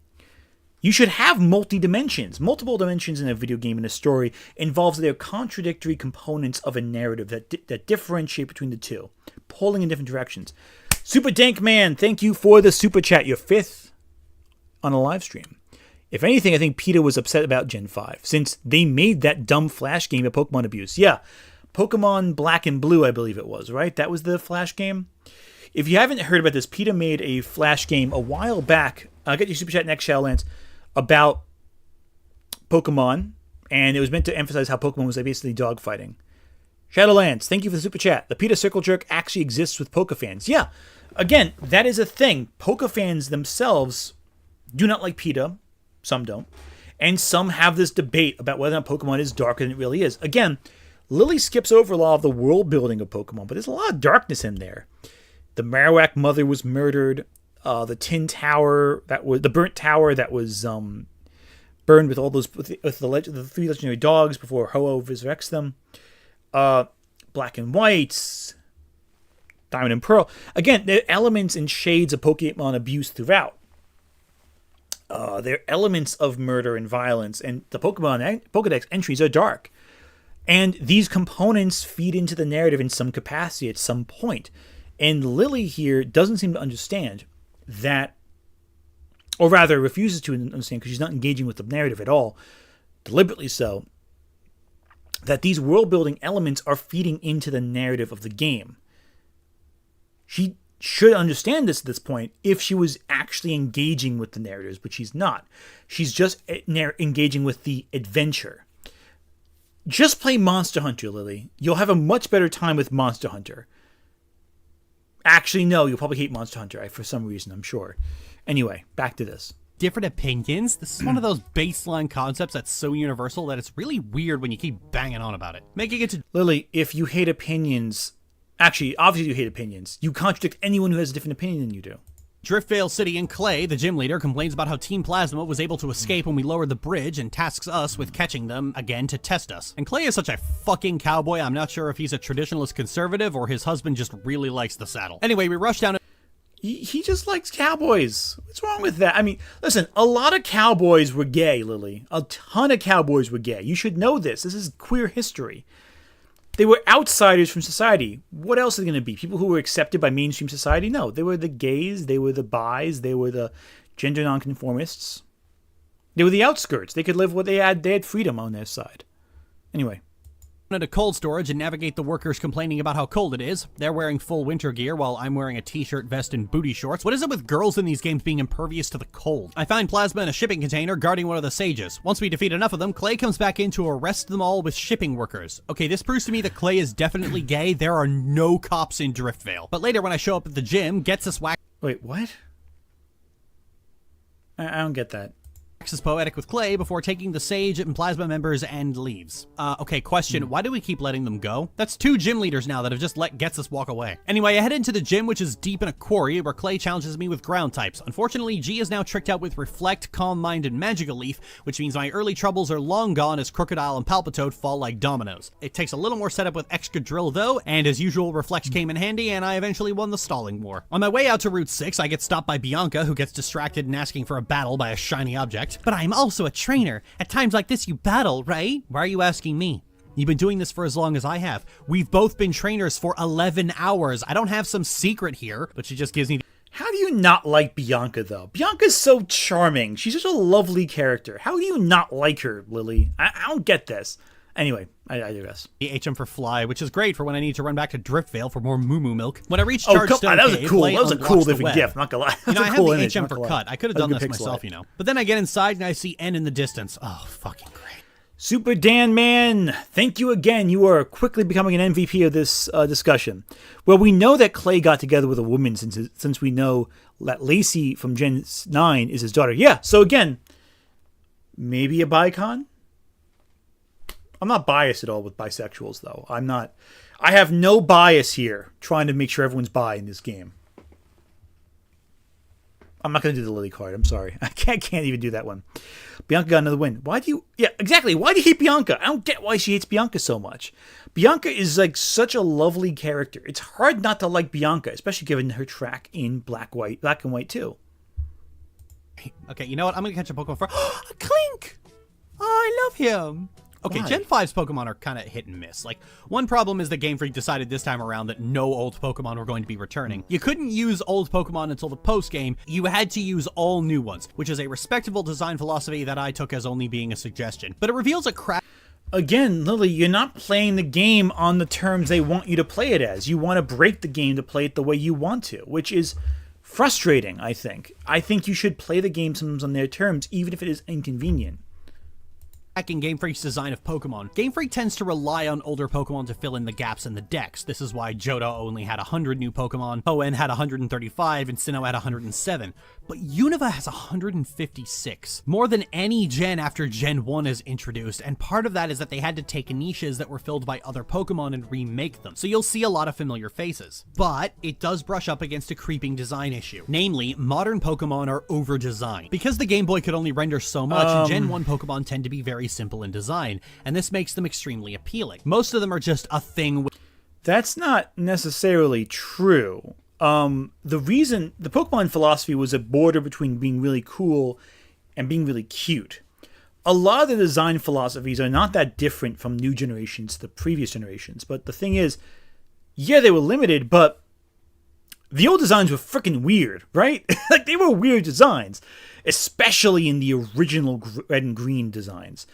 You should have multi-dimensions. Multiple dimensions in a video game and a story involves their contradictory components of a narrative that differentiate between the two, pulling in different directions. Super Dank Man, thank you for the super chat. You're 5th on a live stream. If anything, I think PETA was upset about Gen 5, since they made that dumb Flash game of Pokemon abuse. Yeah, Pokemon Black and Blue, I believe it was, right? That was the Flash game? If you haven't heard about this, PETA made a Flash game a while back. I'll get your super chat next, Shadowlands, about Pokemon, and it was meant to emphasize how Pokemon was basically dogfighting. Shadowlands, thank you for the super chat. The PETA Circle Jerk actually exists with Poke fans. Yeah, again, that is a thing. Poke fans themselves do not like PETA. Some don't. And some have this debate about whether or not Pokemon is darker than it really is. Again, Lily skips over a lot of the world building of Pokemon, but there's a lot of darkness in there. The Marowak mother was murdered. The tin tower, the burnt tower that was burned with all those with the 3 legendary dogs before Ho-Oh resurrects them. Black and White, Diamond and Pearl. Again, there are elements and shades of Pokemon abuse throughout. There are elements of murder and violence, and the Pokedex entries are dark. And these components feed into the narrative in some capacity at some point. And Lily here doesn't seem to understand that, or rather refuses to understand because she's not engaging with the narrative at all, deliberately so, that these world-building elements are feeding into the narrative of the game. She should understand this at this point if she was actually engaging with the narratives, but she's not. She's just engaging with the adventure. Just play Monster Hunter, Lily. You'll have a much better time with Monster Hunter. Actually, no, you'll probably hate Monster Hunter for some reason, I'm sure. Anyway, back to this. Different opinions? This is one of those baseline concepts that's so universal that it's really weird when you keep banging on about it. Making it to... Lily, if you hate opinions, Actually, obviously you hate opinions. You contradict anyone who has a different opinion than you do. Driftvale City and Clay, the gym leader, complains about how Team Plasma was able to escape when we lowered the bridge and tasks us with catching them again to test us. And Clay is such a fucking cowboy, I'm not sure if he's a traditionalist conservative or his husband just really likes the saddle. Anyway, we rush down. He just likes cowboys. What's wrong with that? I mean, listen, a lot of cowboys were gay, Lily. A ton of cowboys were gay. You should know this. This is queer history. They were outsiders from society. What else are they going to be? People who were accepted by mainstream society? No, they were the gays, they were the bis, they were the gender nonconformists. They were the outskirts. They could live what they had. They had freedom on their side. Anyway. At a cold storage and navigate the workers complaining about how cold it is. They're wearing full winter gear while I'm wearing a t-shirt, vest, and booty shorts. What is it with girls in these games being impervious to the cold? I find Plasma in a shipping container guarding one of the sages. Once we defeat enough of them, Clay comes back in to arrest them all with shipping workers. Okay, this proves to me that Clay is definitely gay. There are no cops in Driftvale. But later when I show up at the gym, gets us whacked. Wait, what? I don't get that. Is poetic with Clay before taking the Sage and Plasma members and leaves. Okay, question. Why do we keep letting them go? That's 2 gym leaders now that have just let Getsus walk away. Anyway, I head into the gym, which is deep in a quarry, where Clay challenges me with ground types. Unfortunately, G is now tricked out with Reflect, Calm Mind, and Magical Leaf, which means my early troubles are long gone as Crocodile and Palpitoad fall like dominoes. It takes a little more setup with Excadrill though, and as usual, Reflect came in handy, and I eventually won the stalling war. On my way out to Route 6, I get stopped by Bianca, who gets distracted and asking for a battle by a shiny object. But I'm also a trainer. At times like this, you battle, right? Why are you asking me? You've been doing this for as long as I have. We've both been trainers for 11 hours. I don't have some secret here, but she just gives me... How do you not like Bianca, though? Bianca's so charming. She's such a lovely character. How do you not like her, Lily? I don't get this. Anyway, I digress. The HM for Fly, which is great for when I need to run back to Driftvale for more Moo Moo Milk. When I reach Charge Stone that was Cave, a cool different gift. I'm not gonna lie. You know, I cool have the image, HM for Cut. I could have done this myself, you know. But then I get inside and I see N in the distance. Oh, fucking great. Super Dan Man, thank you again. You are quickly becoming an MVP of this discussion. Well, we know that Clay got together with a woman since we know that Lacey from Gen 9 is his daughter. Yeah, so again, maybe a bicon? I'm not biased at all with bisexuals, though. I have no bias here trying to make sure everyone's bi in this game. I'm not going to do the Lily card. I'm sorry. I can't even do that one. Bianca got another win. Yeah, exactly. Why do you hate Bianca? I don't get why she hates Bianca so much. Bianca is like such a lovely character. It's hard not to like Bianca, especially given her track in black and white too. Okay, you know what? I'm going to catch a Pokemon for... a Clink! Oh, I love him. Okay, Why? Gen 5's Pokemon are kind of hit and miss. Like, one problem is that Game Freak decided this time around that no old Pokemon were going to be returning. You couldn't use old Pokemon until the post-game. You had to use all new ones, which is a respectable design philosophy that I took as only being a suggestion. But it reveals a crap... Again, Lily, you're not playing the game on the terms they want you to play it as. You want to break the game to play it the way you want to, which is frustrating, I think. I think you should play the game sometimes on their terms, even if it is inconvenient. In Game Freak's design of Pokemon. Game Freak tends to rely on older Pokemon to fill in the gaps in the decks. This is why Johto only had 100 new Pokemon, Hoenn had 135, and Sinnoh had 107. But Unova has 156, more than any gen after Gen 1 is introduced, and part of that is that they had to take niches that were filled by other Pokemon and remake them. So you'll see a lot of familiar faces. But it does brush up against a creeping design issue. Namely, modern Pokemon are over-designed. Because the Game Boy could only render so much, Gen 1 Pokemon tend to be very simple in design, and this makes them extremely appealing. Most of them are just a thing. That's not necessarily true. The reason the Pokemon philosophy was a border between being really cool and being really cute. A lot of the design philosophies are not that different from new generations to the previous generations, but the thing is, yeah, they were limited, but the old designs were freaking weird, right? Like, they were weird designs, especially in the original red and green designs.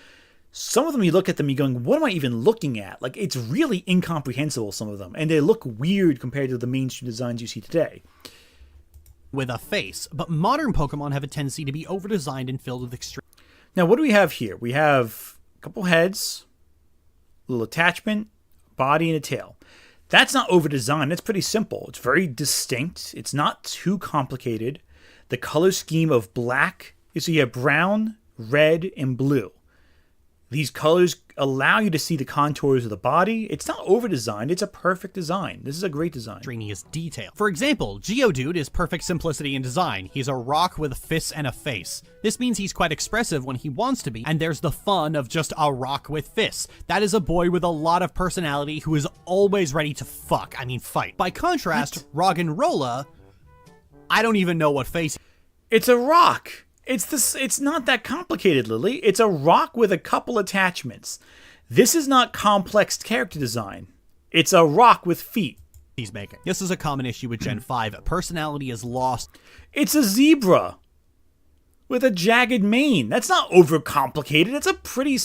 Some of them, you look at them, you're going, what am I even looking at? Like, it's really incomprehensible, some of them. And they look weird compared to the mainstream designs you see today. With a face, but modern Pokemon have a tendency to be over-designed and filled with extreme... Now, what do we have here? We have a couple heads, a little attachment, body, and a tail. That's not over-designed. That's pretty simple. It's very distinct. It's not too complicated. The color scheme of black is so you have brown, red, and blue. These colors allow you to see the contours of the body. It's not over-designed. It's a perfect design. This is a great design. Extraneous detail. For example, Geodude is perfect simplicity in design. He's a rock with fists and a face. This means he's quite expressive when he wants to be, and there's the fun of just a rock with fists. That is a boy with a lot of personality who is always ready to fight. By contrast, Roggenrola, I don't even know what face. It's a rock. It's not that complicated, Lily. It's a rock with a couple attachments. This is not complex character design. It's a rock with feet. He's making. This is a common issue with Gen 5. Personality is lost. It's a zebra with a jagged mane. That's not overcomplicated. It's a pretty...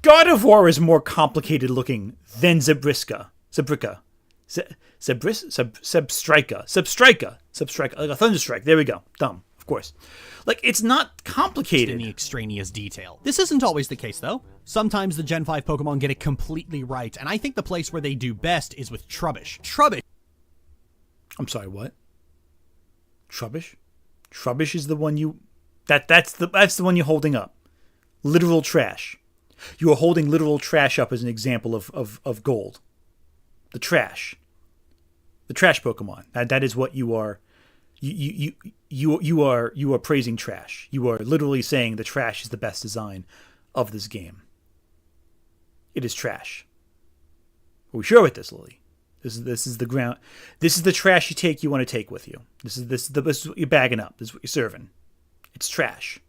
Gardevoir is more complicated looking than Zebriska. Substrika. Like a Thunderstrike. There we go. Dumb, of course. Like, it's not complicated. In the extraneous detail. This isn't always the case, though. Sometimes the Gen 5 Pokemon get it completely right, and I think the place where they do best is with Trubbish. I'm sorry, what? Trubbish? Trubbish is the one you... That's the one you're holding up. Literal trash. You are holding literal trash up as an example of gold. The trash. The trash Pokemon. That is what you are... You are praising trash. You are literally saying the trash is the best design of this game. It is trash. Are we sure with this, Lily? This is the ground. This is the trash you want to take with you. This is what you're bagging up. This is what you're serving. It's trash.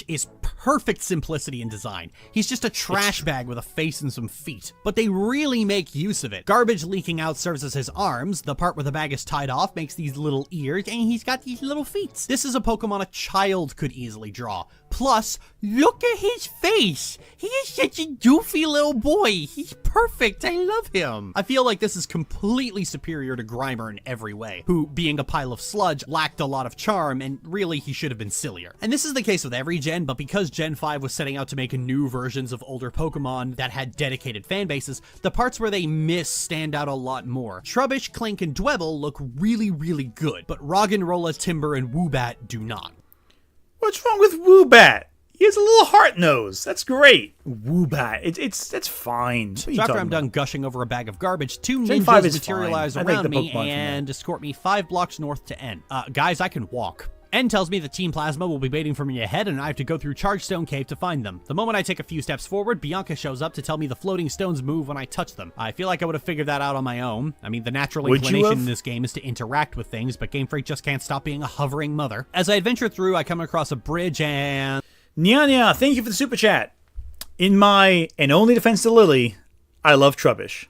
Is perfect simplicity in design. He's just a trash bag with a face and some feet. But they really make use of it. Garbage leaking out serves as his arms, the part where the bag is tied off makes these little ears, and he's got these little feet. This is a Pokemon a child could easily draw. Plus, look at his face! He is such a doofy little boy! He's perfect! I love him! I feel like this is completely superior to Grimer in every way, who, being a pile of sludge, lacked a lot of charm, and really he should have been sillier. And this is the case with every gen, but because Gen 5 was setting out to make new versions of older Pokemon that had dedicated fan bases, the parts where they miss stand out a lot more. Trubbish, Clink, and Dwebble look really, really good, but Roggenrola, Timber, and Woobat do not. What's wrong with Woobat? He has a little heart nose. That's great. Woobat. That's fine. So after I'm done gushing over a bag of garbage, two Gen 5 ninjas is materialize fine. I like around the me Pokemon and escort me 5 blocks north to N. Guys, I can walk. N tells me that Team Plasma will be waiting for me ahead and I have to go through Chargestone Cave to find them. The moment I take a few steps forward, Bianca shows up to tell me the floating stones move when I touch them. I feel like I would have figured that out on my own. I mean, the natural inclination in this game is to interact with things, but Game Freak just can't stop being a hovering mother. As I adventure through, I come across a bridge and... Nya, thank you for the super chat. In my and only defense to Lily, I love Trubbish.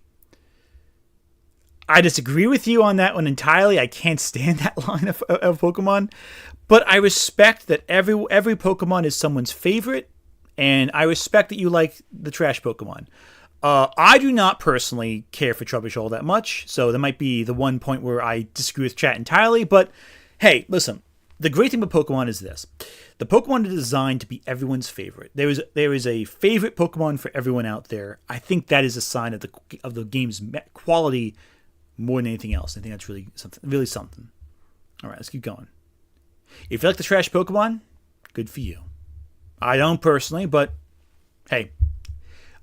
I disagree with you on that one entirely. I can't stand that line of Pokemon. But I respect that every Pokemon is someone's favorite, and I respect that you like the trash Pokemon. I do not personally care for Trubbish all that much, so that might be the one point where I disagree with chat entirely. But hey, listen, the great thing about Pokemon is this. The Pokemon are designed to be everyone's favorite. There is a favorite Pokemon for everyone out there. I think that is a sign of the game's quality more than anything else. I think that's really something. All right, let's keep going. If you like the trash Pokemon, good for you. I don't personally, but hey,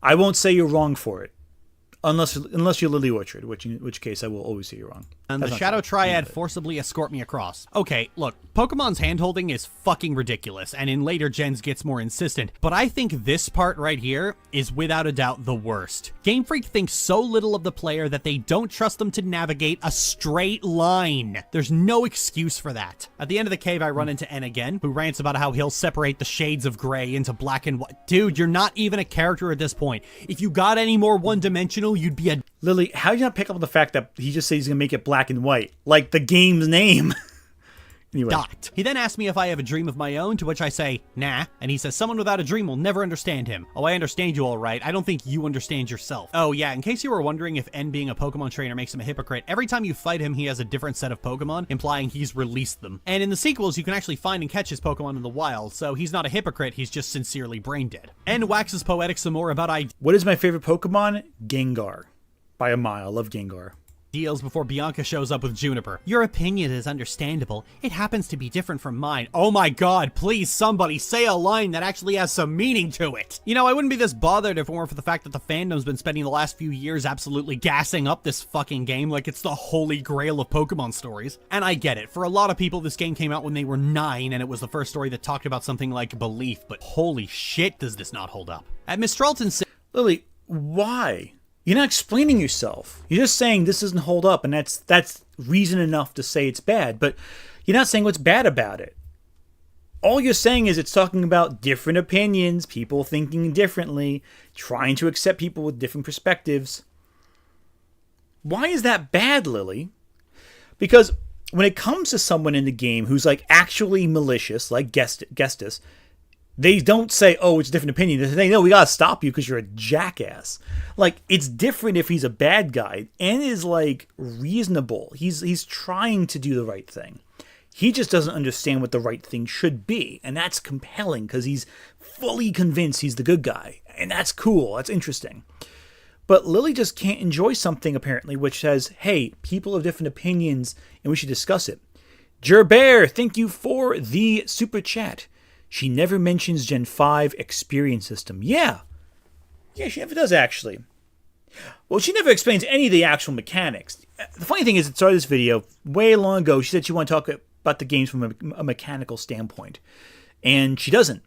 I won't say you're wrong for it. Unless you're Lily Orchard, in which case I will always say you're wrong. And the Shadow Triad forcibly escort me across. Okay, look, Pokemon's handholding is fucking ridiculous, and in later gens gets more insistent, but I think this part right here is without a doubt the worst. Game Freak thinks so little of the player that they don't trust them to navigate a straight line. There's no excuse for that. At the end of the cave, I run into N again, who rants about how he'll separate the shades of gray into black and white. Dude, you're not even a character at this point. If you got any more one-dimensional, you'd be a... Lily, how do you not pick up on the fact that he just says he's going to make it black and white? Like the game's name. Anyway. Dot. He then asks me if I have a dream of my own, to which I say, nah. And he says, someone without a dream will never understand him. Oh, I understand you all right. I don't think you understand yourself. Oh, yeah, in case you were wondering if N being a Pokemon trainer makes him a hypocrite, every time you fight him, he has a different set of Pokemon, implying he's released them. And in the sequels, you can actually find and catch his Pokemon in the wild, so he's not a hypocrite, he's just sincerely brain dead. N waxes poetic some more about What is my favorite Pokemon? Gengar. By a mile. I love Gengar. deals before Bianca shows up with Juniper. Your opinion is understandable. It happens to be different from mine. Oh my god, please somebody say a line that actually has some meaning to it. You know, I wouldn't be this bothered if it weren't for the fact that the fandom's been spending the last few years absolutely gassing up this fucking game like it's the holy grail of Pokemon stories. And I get it. For a lot of people, this game came out when they were 9 and it was the first story that talked about something like belief, but holy shit does this not hold up. At Miss Tralton said, Lily, why? You're not explaining yourself. You're just saying this doesn't hold up, and that's reason enough to say it's bad, but you're not saying what's bad about it. All you're saying is it's talking about different opinions, people thinking differently, trying to accept people with different perspectives. Why is that bad, Lily? Because when it comes to someone in the game who's like actually malicious, like Gestus, they don't say, oh, it's a different opinion. They say, no, we gotta stop you because you're a jackass. Like, it's different if he's a bad guy and is, like, reasonable. He's trying to do the right thing. He just doesn't understand what the right thing should be. And that's compelling because he's fully convinced he's the good guy. And that's cool. That's interesting. But Lily just can't enjoy something, apparently, which says, hey, people have different opinions and we should discuss it. Gerbert, thank you for the super chat. She never mentions Gen 5 experience system. Yeah, she never does, actually. Well, she never explains any of the actual mechanics. The funny thing is, at the start of this video, way long ago, she said she wanted to talk about the games from a mechanical standpoint. And she doesn't.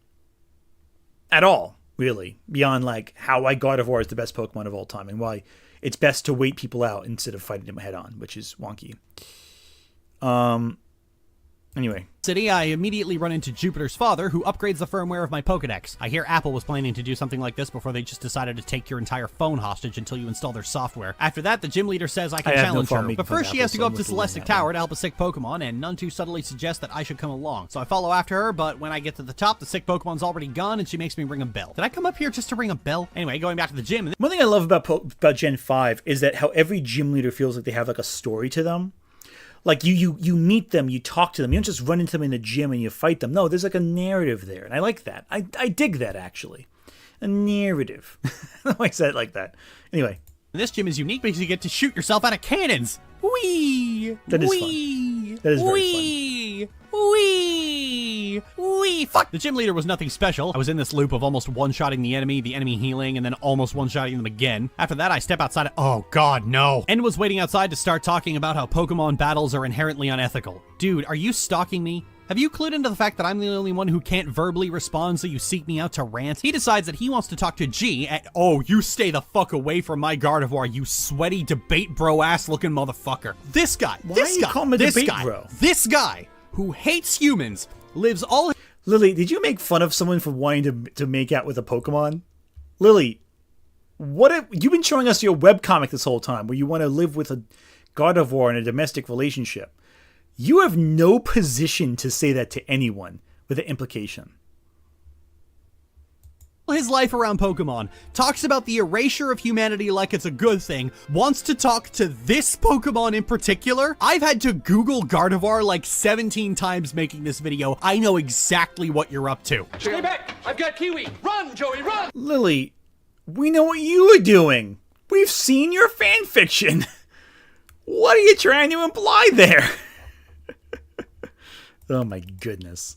At all, really. Beyond, like, how why God of War is the best Pokemon of all time, and why it's best to wait people out instead of fighting them head on, which is wonky. Anyway. City, I immediately run into Jupiter's father, who upgrades the firmware of my Pokedex. I hear Apple was planning to do something like this before they just decided to take your entire phone hostage until you install their software. After that, the gym leader says I can challenge her, but first she has to go up to Celestic Tower to help a sick Pokemon, and none too subtly suggests that I should come along. So I follow after her, but when I get to the top, the sick Pokemon's already gone, and she makes me ring a bell. Did I come up here just to ring a bell? Anyway, going back to the gym. One thing I love about Gen 5 is that how every gym leader feels like they have like a story to them. Like, you meet them, you talk to them. You don't just run into them in the gym and you fight them. No, there's like a narrative there, and I like that. I dig that, actually. A narrative. I said it like that. Anyway. This gym is unique because you get to shoot yourself out of cannons. Whee! That is Whee! fun. That is very Whee! Whee! Whee! Fuck! The gym leader was nothing special. I was in this loop of almost one-shotting the enemy healing, and then almost one-shotting them again. After that, I step outside. Oh god, no. And was waiting outside to start talking about how Pokemon battles are inherently unethical. Dude, are you stalking me? Have you clued into the fact that I'm the only one who can't verbally respond, so you seek me out to rant? He decides that he wants to talk to G at, oh, you stay the fuck away from my Gardevoir, you sweaty debate bro ass looking motherfucker. This guy, this guy who hates humans, lives all... Lily, did you make fun of someone for wanting to make out with a Pokemon? Lily, you've been showing us your webcomic this whole time, where you want to live with a Gardevoir in a domestic relationship. You have no position to say that to anyone with an implication. His life around Pokemon, talks about the erasure of humanity like it's a good thing, wants to talk to this Pokemon in particular. I've had to Google Gardevoir like 17 times making this video. I know exactly what you're up to. Stay back! I've got Kiwi! Run, Joey, run! Lily, we know what you are doing. We've seen your fan fiction. What are you trying to imply there? Oh my goodness.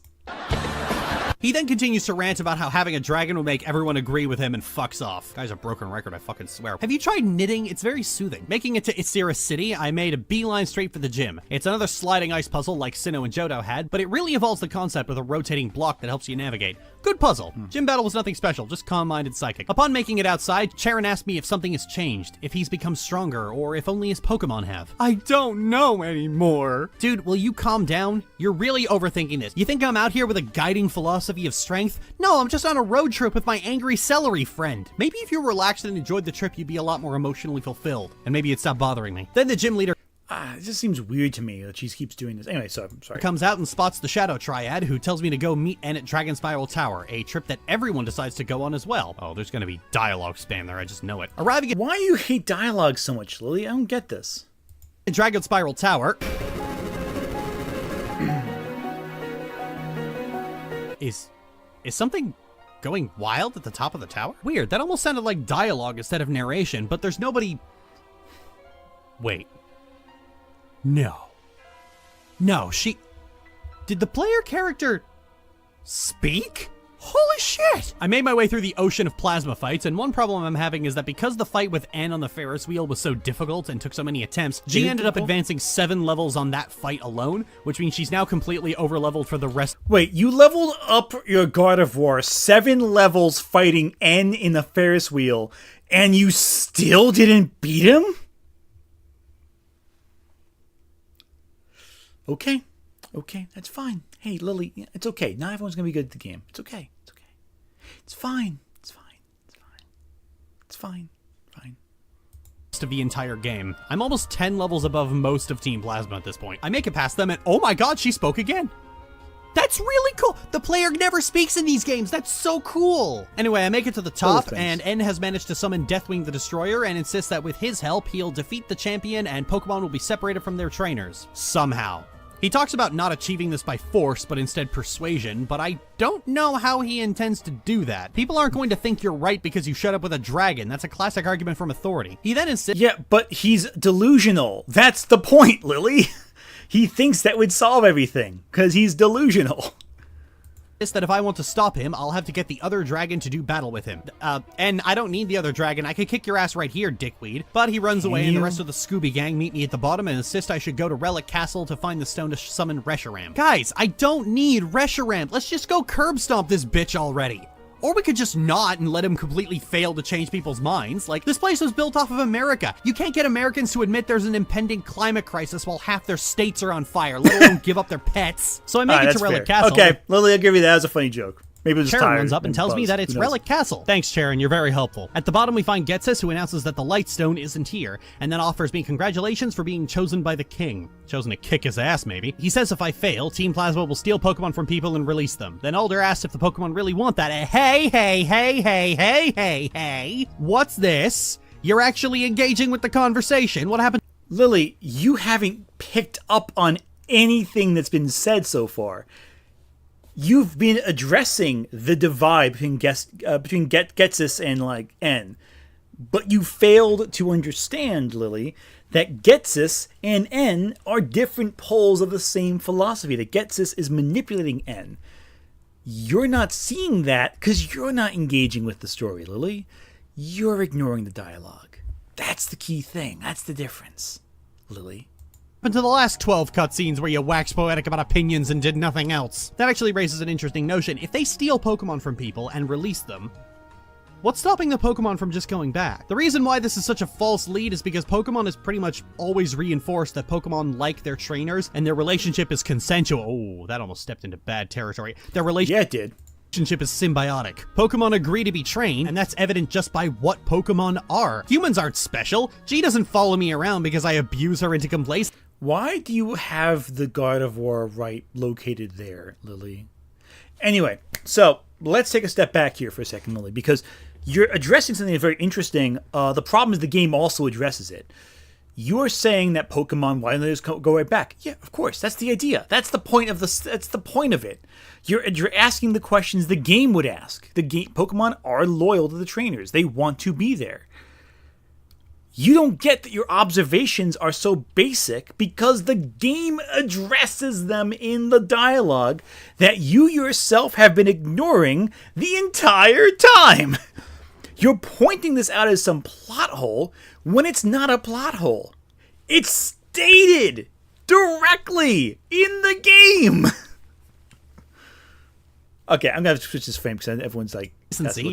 He then continues to rant about how having a dragon will make everyone agree with him and fucks off. Guy's a broken record, I fucking swear. Have you tried knitting? It's very soothing. Making it to Issera City, I made a beeline straight for the gym. It's another sliding ice puzzle like Sinnoh and Johto had, but it really involves the concept with a rotating block that helps you navigate. Good puzzle. Gym battle was nothing special, just calm-minded psychic. Upon making it outside, Charon asked me if something has changed, if he's become stronger, or if only his Pokemon have. I don't know anymore. Dude, will you calm down? You're really overthinking this. You think I'm out here with a guiding philosophy of strength? No, I'm just on a road trip with my angry celery friend. Maybe if you relaxed and enjoyed the trip, you'd be a lot more emotionally fulfilled, and maybe it'd stop bothering me. Then the gym leader It just seems weird to me that she keeps doing this. Anyway, so I'm sorry. comes out and spots the Shadow Triad, who tells me to go meet N at Dragon Spiral Tower, a trip that everyone decides to go on as well. Oh, there's gonna be dialogue spam there, I just know it. Arriving at Why do you hate dialogue so much, Lily? I don't get this. Dragon Spiral Tower... Is something going wild at the top of the tower? Weird, that almost sounded like dialogue instead of narration, but there's nobody... Wait, No. No, she... Did the player character speak? Holy shit! I made my way through the ocean of plasma fights, and one problem I'm having is that because the fight with N on the Ferris wheel was so difficult and took so many attempts, G ended up advancing 7 levels on that fight alone, which means she's now completely overleveled for the rest. Wait, you leveled up your God of War 7 levels fighting N in the Ferris wheel, and you still didn't beat him? Okay. Okay, that's fine. Hey, Lily, it's okay. Not everyone's gonna be good at the game. It's okay. It's okay. It's fine. It's fine. It's fine. It's fine. Fine. Of the entire game. I'm almost 10 levels above most of Team Plasma at this point. I make it past them and oh my god, she spoke again. That's really cool. The player never speaks in these games. That's so cool. Anyway, I make it to the top, and N has managed to summon Deathwing the Destroyer and insists that with his help, he'll defeat the champion and Pokemon will be separated from their trainers. Somehow. He talks about not achieving this by force, but instead persuasion, but I don't know how he intends to do that. People aren't going to think you're right because you shut up with a dragon. That's a classic argument from authority. He then insists— Yeah, but he's delusional. That's the point, Lily. He thinks that would solve everything, because he's delusional. that if I want to stop him, I'll have to get the other dragon to do battle with him. And I don't need the other dragon. I could kick your ass right here, dickweed. But he runs away, and the rest of the Scooby gang meet me at the bottom and insist I should go to Relic Castle to find the stone to summon Reshiram. Guys, I don't need Reshiram. Let's just go curb stomp this bitch already. Or we could just not and let him completely fail to change people's minds. Like, this place was built off of America. You can't get Americans to admit there's an impending climate crisis while half their states are on fire, let alone give up their pets. So I make it to Relic Castle. Okay, Lily, I'll give you that. That was a funny joke. Maybe it was Charon tired runs up and tells me that it's Relic Castle. Thanks, Charon, you're very helpful. At the bottom, we find Getsis, who announces that the Lightstone isn't here, and then offers me congratulations for being chosen by the king. Chosen to kick his ass, maybe. He says if I fail, Team Plasma will steal Pokemon from people and release them. Then Alder asks if the Pokemon really want that. Hey, what's this? You're actually engaging with the conversation. What happened? Lily, you haven't picked up on anything that's been said so far. You've been addressing the divide between Getsis and, like, N. But you failed to understand, Lily, that Getsis and N are different poles of the same philosophy. That Getsis is manipulating N. You're not seeing that because you're not engaging with the story, Lily. You're ignoring the dialogue. That's the key thing. That's the difference, Lily. To the last 12 cutscenes where you wax poetic about opinions and did nothing else. That actually raises an interesting notion. If they steal Pokemon from people and release them, what's stopping the Pokemon from just going back? The reason why this is such a false lead is because Pokemon is pretty much always reinforced that Pokemon like their trainers and their relationship is consensual. Oh, that almost stepped into bad territory. Their relationship— Yeah, it did. Relationship is symbiotic. Pokemon agree to be trained, and that's evident just by what Pokemon are. Humans aren't special. G doesn't follow me around because I abuse her into complacency. Why do you have the God of War right located there, Lily? Anyway, so let's take a step back here for a second, Lily, because you're addressing something that's very interesting. The problem is the game also addresses it. You're saying that Pokemon, why don't they just go right back? Yeah, of course. That's the idea. That's the point of That's the point of it. You're asking the questions the game would ask. Pokemon are loyal to the trainers. They want to be there. You don't get that your observations are so basic because the game addresses them in the dialogue that you yourself have been ignoring the entire time. You're pointing this out as some plot hole when it's not a plot hole. It's stated directly in the game. Okay, I'm going to switch this frame because everyone's like...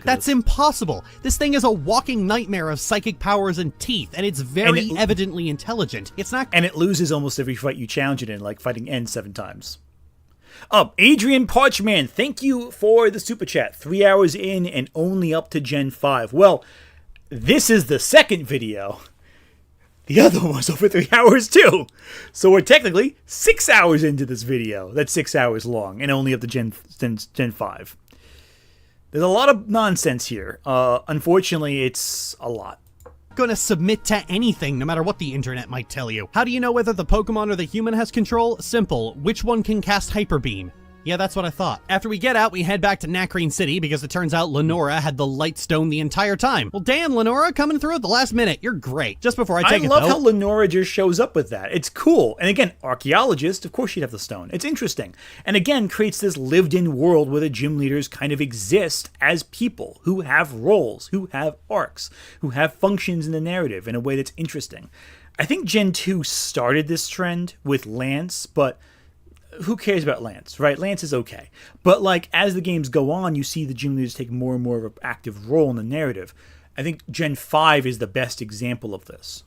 That's impossible. This thing is a walking nightmare of psychic powers and teeth, and it's very evidently intelligent. It's not... And it loses almost every fight you challenge it in, like fighting N 7 times. Adrian Parchman, thank you for the super chat. 3 hours in and only up to Gen 5. Well, this is the second video. The other one was over 3 hours too. So we're technically 6 hours into this video. That's 6 hours long and only up to Gen 5. There's a lot of nonsense here. Unfortunately, it's a lot. Gonna submit to anything, no matter what the internet might tell you. How do you know whether the Pokemon or the human has control? Simple. Which one can cast Hyper Beam? Yeah, that's what I thought. After we get out, we head back to Nakreen City because it turns out Lenora had the light stone the entire time. Well, damn, Lenora, coming through at the last minute. You're great. Just before I take it, love though, how Lenora just shows up with that. It's cool. And again, archaeologist, of course she'd have the stone. It's interesting. And again, creates this lived-in world where the gym leaders kind of exist as people who have roles, who have arcs, who have functions in the narrative in a way that's interesting. I think Gen 2 started this trend with Lance, but who cares about Lance, right? Lance is okay. But like as the games go on, you see the gym leaders take more and more of an active role in the narrative. I think Gen 5 is the best example of this.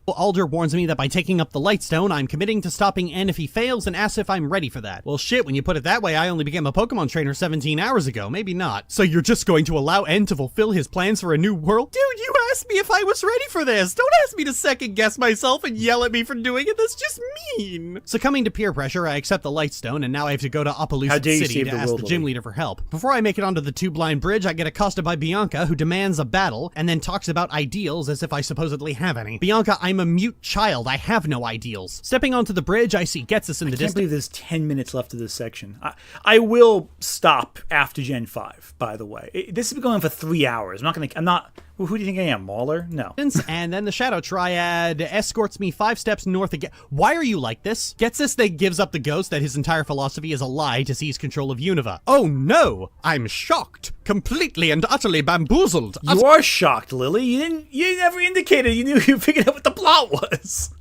Alder warns me that by taking up the Lightstone, I'm committing to stopping N if he fails and asks if I'm ready for that. Well, shit, when you put it that way, I only became a Pokemon trainer 17 hours ago. Maybe not. So you're just going to allow N to fulfill his plans for a new world? Dude, you asked me if I was ready for this. Don't ask me to second guess myself and yell at me for doing it. That's just mean. Succumbing to peer pressure, I accept the Lightstone, and now I have to go to Opelousas City to ask the gym leader for help. Before I make it onto the two-blind bridge, I get accosted by Bianca, who demands a battle, and then talks about ideals as if I supposedly have any. Bianca, I'm a mute child. I have no ideals. Stepping onto the bridge, I see Getsus in the I can't distance. believe there's 10 minutes left of this section. I will stop after Gen 5, by the way. This has been going on for 3 hours. I'm not, who do you think I am, Mauler? No. And then the Shadow Triad escorts me 5 steps north again. Why are you like this? Getsus then gives up the ghost that his entire philosophy is a lie to seize control of Unova. Oh no! I'm shocked. Completely and utterly bamboozled. You are shocked, Lily. You never indicated you figured out what the plot was.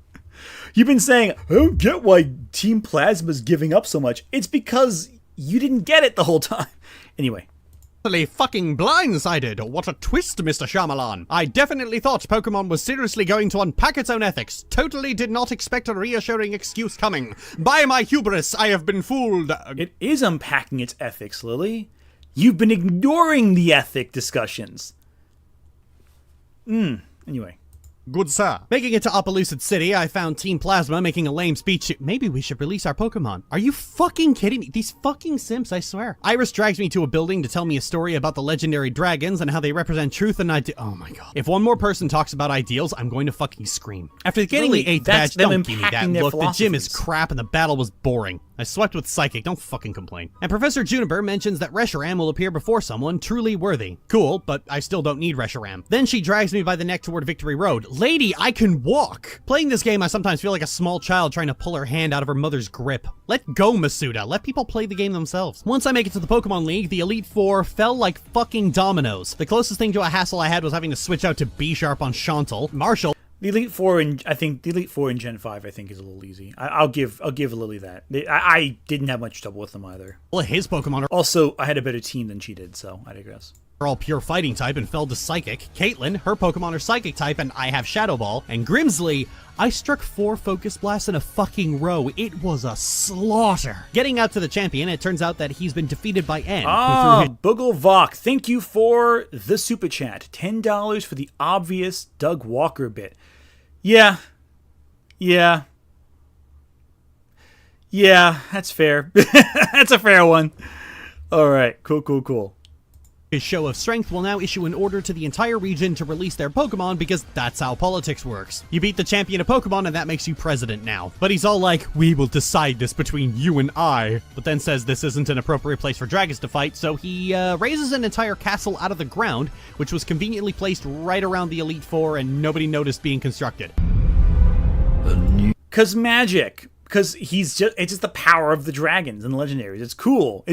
You've been saying, I don't get why Team Plasma's giving up so much. It's because you didn't get it the whole time. Anyway. Utterly fucking blindsided. What a twist, Mr. Shyamalan. I definitely thought Pokemon was seriously going to unpack its own ethics. Totally did not expect a reassuring excuse coming. By my hubris, I have been fooled. It is unpacking its ethics, Lily. You've been ignoring the ethic discussions. Anyway. Good sir. Making it to Opelousas City, I found Team Plasma making a lame speech. Maybe we should release our Pokemon. Are you fucking kidding me? These fucking simps, I swear. Iris drags me to a building to tell me a story about the legendary dragons and how they represent truth and oh my god. If one more person talks about ideals, I'm going to fucking scream. After getting Lily, the 8th that's badge, them don't give me that impacting their look. The gym is philosophies. crap and the battle was boring. I swept with Psychic, don't fucking complain. And Professor Juniper mentions that Reshiram will appear before someone truly worthy. Cool, but I still don't need Reshiram. Then she drags me by the neck toward Victory Road. Lady, I can walk! Playing this game, I sometimes feel like a small child trying to pull her hand out of her mother's grip. Let go, Masuda. Let people play the game themselves. Once I make it to the Pokemon League, the Elite Four fell like fucking dominoes. The closest thing to a hassle I had was having to switch out to B-Sharp on Chantal. Marshall. The Elite Four in Gen 5 I think is a little easy. I'll give Lily that. I didn't have much trouble with them either. Well, his Pokemon are Also, I had a better team than she did, so I digress. all pure fighting type and fell to Psychic. Caitlyn, her Pokemon are Psychic type and I have Shadow Ball. And Grimsley, I struck 4 Focus Blasts in a fucking row. It was a slaughter. Getting out to the champion, it turns out that he's been defeated by N. Boogle Vok, thank you for the super chat. $10 for the obvious Doug Walker bit. Yeah, that's fair. That's a fair one. All right, cool. His show of strength will now issue an order to the entire region to release their Pokemon because that's how politics works. You beat the champion of Pokemon and that makes you president now. But he's all like, we will decide this between you and I. But then says this isn't an appropriate place for dragons to fight, so he raises an entire castle out of the ground, which was conveniently placed right around the Elite Four and nobody noticed being constructed. Cause magic. Because it's just the power of the dragons and the legendaries. It's cool.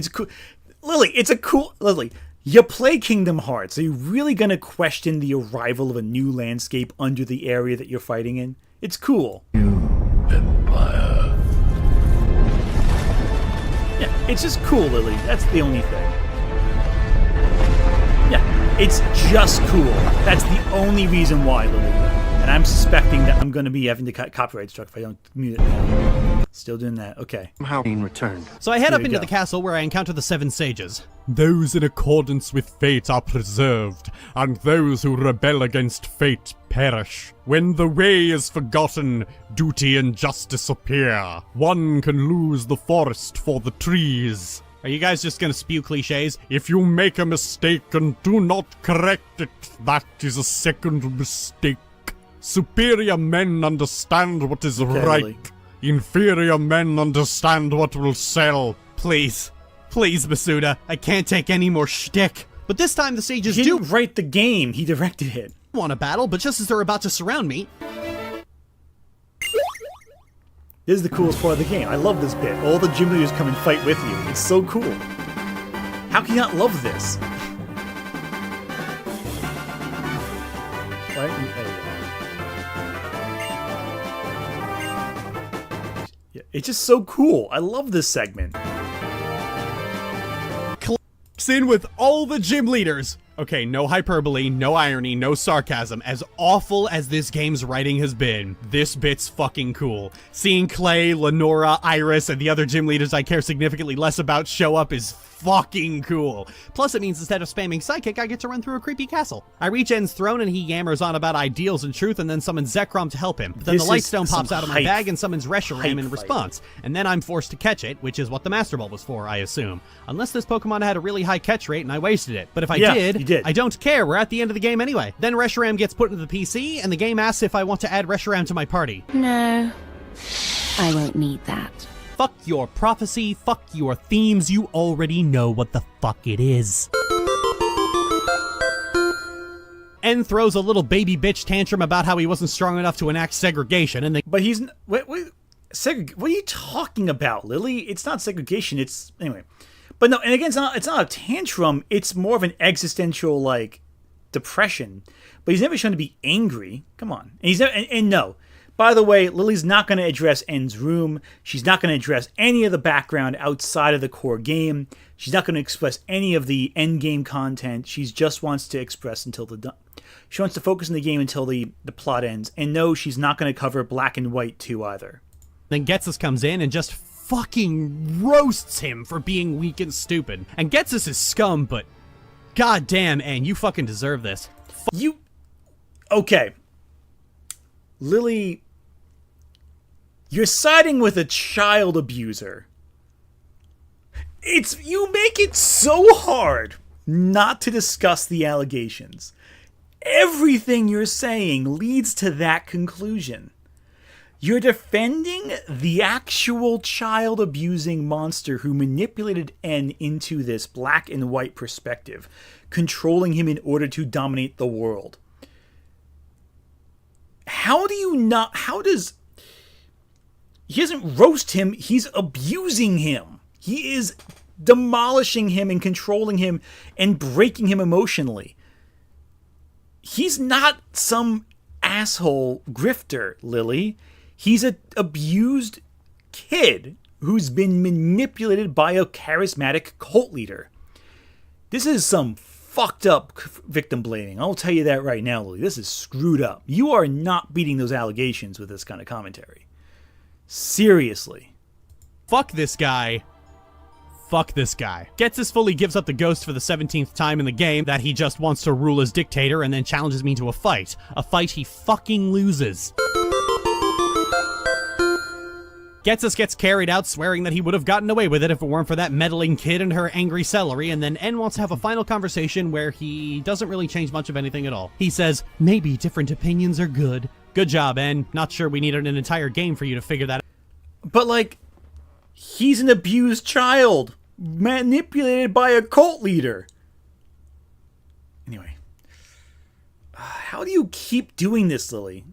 Lily, you play Kingdom Hearts. Are you really going to question the arrival of a new landscape under the area that you're fighting in? It's cool. Empire. Yeah, it's just cool, Lily. That's the only thing. Yeah, it's just cool. That's the only reason why, Lily. And I'm suspecting that I'm going to be having to cut copyright struck if I don't mute it now. Still doing that. Okay. How returned. So I head Here up we into go. the castle where I encounter the 7 sages. Those in accordance with fate are preserved, and those who rebel against fate perish. When the way is forgotten, duty and justice appear. One can lose the forest for the trees. Are you guys just gonna spew cliches? If you make a mistake and do not correct it, that is a second mistake. Superior men understand what is right. Lily. Inferior men understand what will sell. Please. Please, Masuda. I can't take any more shtick. But this time the sages He do didn't write the game, he directed it. want a battle, but just as they're about to surround me, This is the coolest part of the game. I love this bit. All the gym leaders come and fight with you. It's so cool. How can you not love this? What? Yeah, it's just so cool. I love this segment. Clicks in with all the gym leaders. Okay, no hyperbole, no irony, no sarcasm. As awful as this game's writing has been, this bit's fucking cool. Seeing Clay, Lenora, Iris, and the other gym leaders I care significantly less about show up is fucking cool. Plus, it means instead of spamming Psychic, I get to run through a creepy castle. I reach En's throne and he yammers on about ideals and truth and then summons Zekrom to help him. But then This the is Lightstone pops some out of my hype- bag and summons Reshiram in fighting. response. And then I'm forced to catch it, which is what the Master Ball was for, I assume. Unless this Pokemon had a really high catch rate and I wasted it. But if I Yeah, did, you did. I don't care. We're at the end of the game anyway. Then Reshiram gets put into the PC and the game asks if I want to add Reshiram to my party. No, I won't need that. fuck your prophecy, fuck your themes, you already know what the fuck it is. En throws a little baby bitch tantrum about how he wasn't strong enough to enact segregation, and But he's... Wait, what are you talking about, Lily? It's not segregation, it's... Anyway. But no, and again, it's not a tantrum. It's more of an existential, like, depression. But he's never shown to be angry. Come on. And he's never... And no. By the way, Lily's not going to address En's room. She's not going to address any of the background outside of the core game. She's not going to express any of the end game content. She just wants to express until the... She wants to focus on the game until the plot ends. And no, she's not going to cover Black and White 2 either. then Getsus comes in and just fucking roasts him for being weak and stupid. And Getsus is scum, but goddamn, En, you fucking deserve this. You... Okay. Lily... You're siding with a child abuser. You make it so hard not to discuss the allegations. Everything you're saying leads to that conclusion. You're defending the actual child abusing monster who manipulated En into this black and white perspective, controlling him in order to dominate the world. How does... He doesn't roast him, he's abusing him. He is demolishing him and controlling him and breaking him emotionally. He's not some asshole grifter, Lily. He's an abused kid who's been manipulated by a charismatic cult leader. This is some fucked up victim blaming. I'll tell you that right now, Lily. This is screwed up. You are not beating those allegations with this kind of commentary. Seriously. Fuck this guy. Fuck this guy. Getsus fully gives up the ghost for the 17th time in the game that he just wants to rule as dictator and then challenges me to a fight. A fight he fucking loses. Getsus gets carried out swearing that he would have gotten away with it if it weren't for that meddling kid and her angry celery, and then En wants to have a final conversation where he doesn't really change much of anything at all. He says, maybe different opinions are good. Good job, En. Not sure we needed an entire game for you to figure that out. But, like, he's an abused child, manipulated by a cult leader. Anyway. How do you keep doing this, Lily?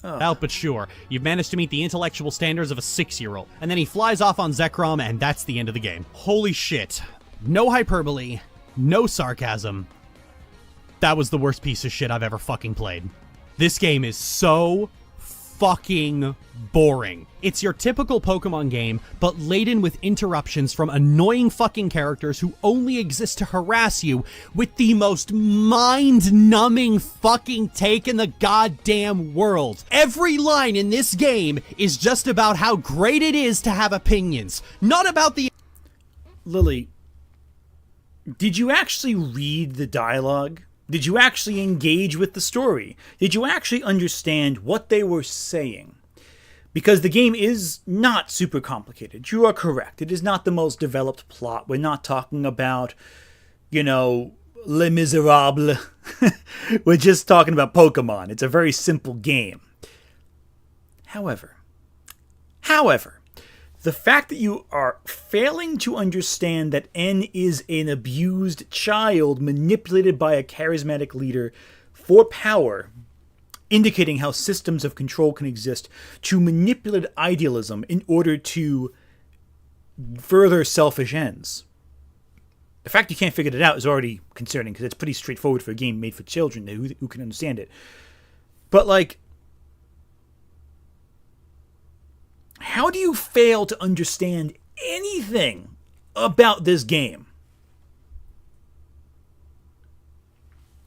Out, but sure. You've managed to meet the intellectual standards of a 6-year-old. And then he flies off on Zekrom, and that's the end of the game. Holy shit. No hyperbole. No sarcasm. That was the worst piece of shit I've ever fucking played. This game is so fucking boring. It's your typical Pokemon game, but laden with interruptions from annoying fucking characters who only exist to harass you with the most mind-numbing fucking take in the goddamn world. Every line in this game is just about how great it is to have opinions, not about the... Lily, did you actually read the dialogue? Did you actually engage with the story? Did you actually understand what they were saying? Because the game is not super complicated. You are correct. It is not the most developed plot. We're not talking about, Les Miserables. We're just talking about Pokemon. It's a very simple game. However, The fact that you are failing to understand that N is an abused child manipulated by a charismatic leader for power, indicating how systems of control can exist to manipulate idealism in order to further selfish ends. The fact you can't figure it out is already concerning, because it's pretty straightforward for a game made for children who can understand it. But, like, how do you fail to understand anything about this game?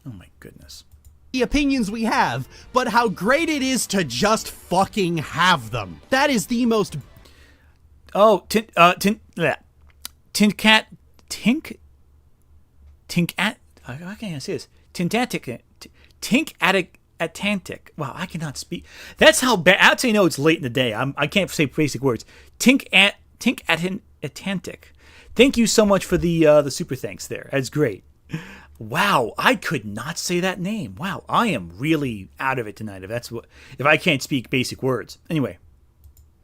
Oh my goodness. The opinions we have, but how great it is to just fucking have them. That is the most... Oh, Tinkat, how can I say this? Atlantic. Wow, I cannot speak. That's how bad. That's how you know it's late in the day. I can't say basic words. Atlantic. Thank you so much for the super thanks there. That's great. Wow, I could not say that name. Wow, I am really out of it tonight. If I can't speak basic words. Anyway.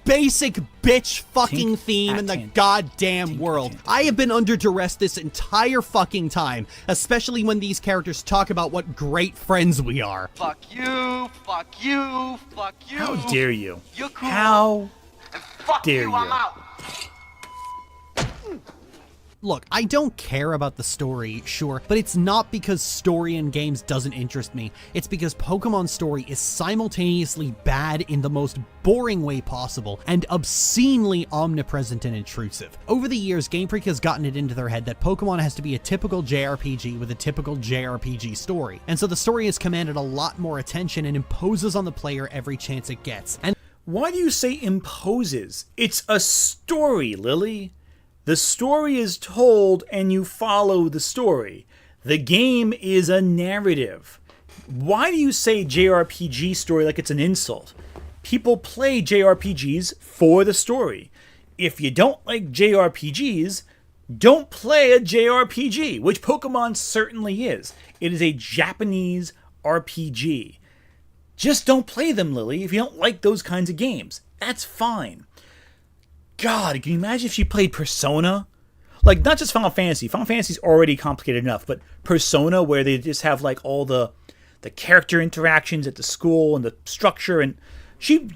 Basic bitch fucking theme in the goddamn world. I have been under duress this entire fucking time, especially when these characters talk about what great friends we are. Fuck you, fuck you, fuck you. How dare you? You're cool. How And fuck dare you, I'm you? out. Look, I don't care about the story, sure, but it's not because story in games doesn't interest me. It's because Pokémon story is simultaneously bad in the most boring way possible and obscenely omnipresent and intrusive. Over the years, Game Freak has gotten it into their head that Pokémon has to be a typical JRPG with a typical JRPG story, and so the story has commanded a lot more attention and imposes on the player every chance it gets. And why do you say imposes? It's a story, Lily. The story is told and you follow the story. The game is a narrative. Why do you say JRPG story like it's an insult? People play JRPGs for the story. If you don't like JRPGs, don't play a JRPG, which Pokemon certainly is. It is a Japanese RPG. Just don't play them, Lily, if you don't like those kinds of games. That's fine. God, can you imagine if she played Persona? Like, not just Final Fantasy. Final Fantasy's already complicated enough, but Persona, where they just have, like, all the character interactions at the school and the structure, and she'd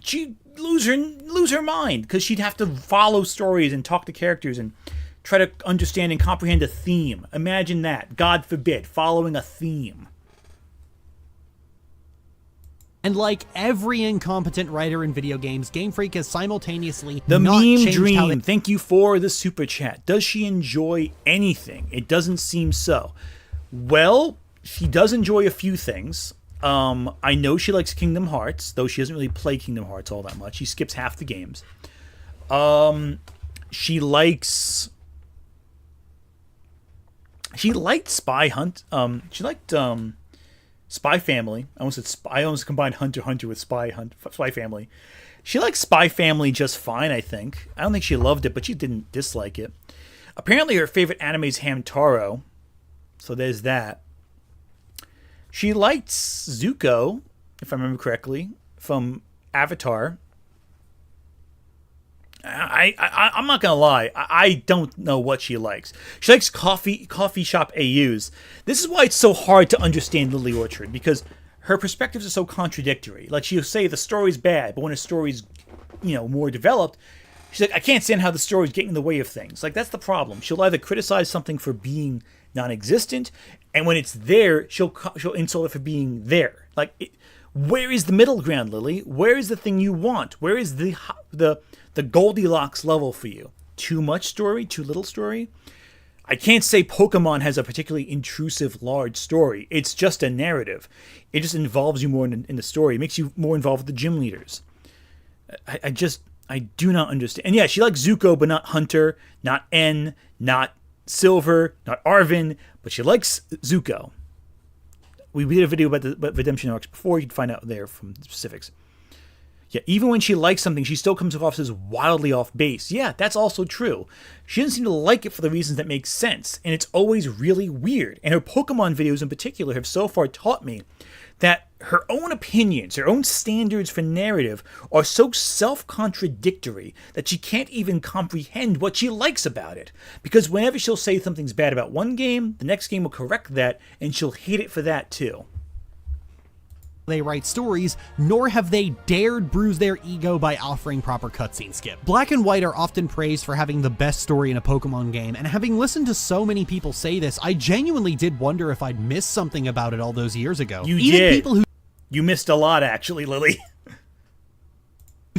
lose her mind, because she'd have to follow stories and talk to characters and try to understand and comprehend a theme. Imagine that. God forbid, following a theme. And like every incompetent writer in video games, Game Freak has simultaneously The not meme changed dream. how they... Thank you for the super chat. Does she enjoy anything? It doesn't seem so. Well, she does enjoy a few things. I know she likes Kingdom Hearts, though she doesn't really play Kingdom Hearts all that much. She skips half the games. She liked Spy Hunt. She liked Spy Family. I almost combined Hunter x Hunter with Spy Family. She liked Spy Family just fine, I think. I don't think she loved it, but she didn't dislike it. Apparently her favorite anime is Hamtaro, so there's that. She liked Zuko, if I remember correctly, from Avatar. I'm not gonna lie. I don't know what she likes. She likes coffee shop AUs. This is why it's so hard to understand Lily Orchard, because her perspectives are so contradictory. Like, she'll say the story's bad, but when a story's, more developed, she's like, I can't stand how the story's getting in the way of things. Like, that's the problem. She'll either criticize something for being non-existent, and when it's there, she'll insult it for being there. Like, where is the middle ground, Lily? Where is the thing you want? Where is the Goldilocks level for you? Too much story? Too little story? I can't say Pokemon has a particularly intrusive, large story. It's just a narrative. It just involves you more in the story. It makes you more involved with the gym leaders. I do not understand. And yeah, she likes Zuko, but not Hunter, not N, not Silver, not Arven, but she likes Zuko. We did a video about the Redemption arcs before. You can find out there from the specifics. Yeah, even when she likes something, she still comes across as wildly off base. Yeah, that's also true. She doesn't seem to like it for the reasons that make sense, and it's always really weird. And her Pokemon videos in particular have so far taught me that her own opinions, her own standards for narrative are so self-contradictory that she can't even comprehend what she likes about it. Because whenever she'll say something's bad about one game, the next game will correct that, and she'll hate it for that too. They write stories, nor have they dared bruise their ego by offering proper cutscene skip. Black and White are often praised for having the best story in a Pokemon game, and having listened to so many people say this, I genuinely did wonder if I'd missed something about it all those years ago. You Even did. people who You missed a lot, actually, Lily.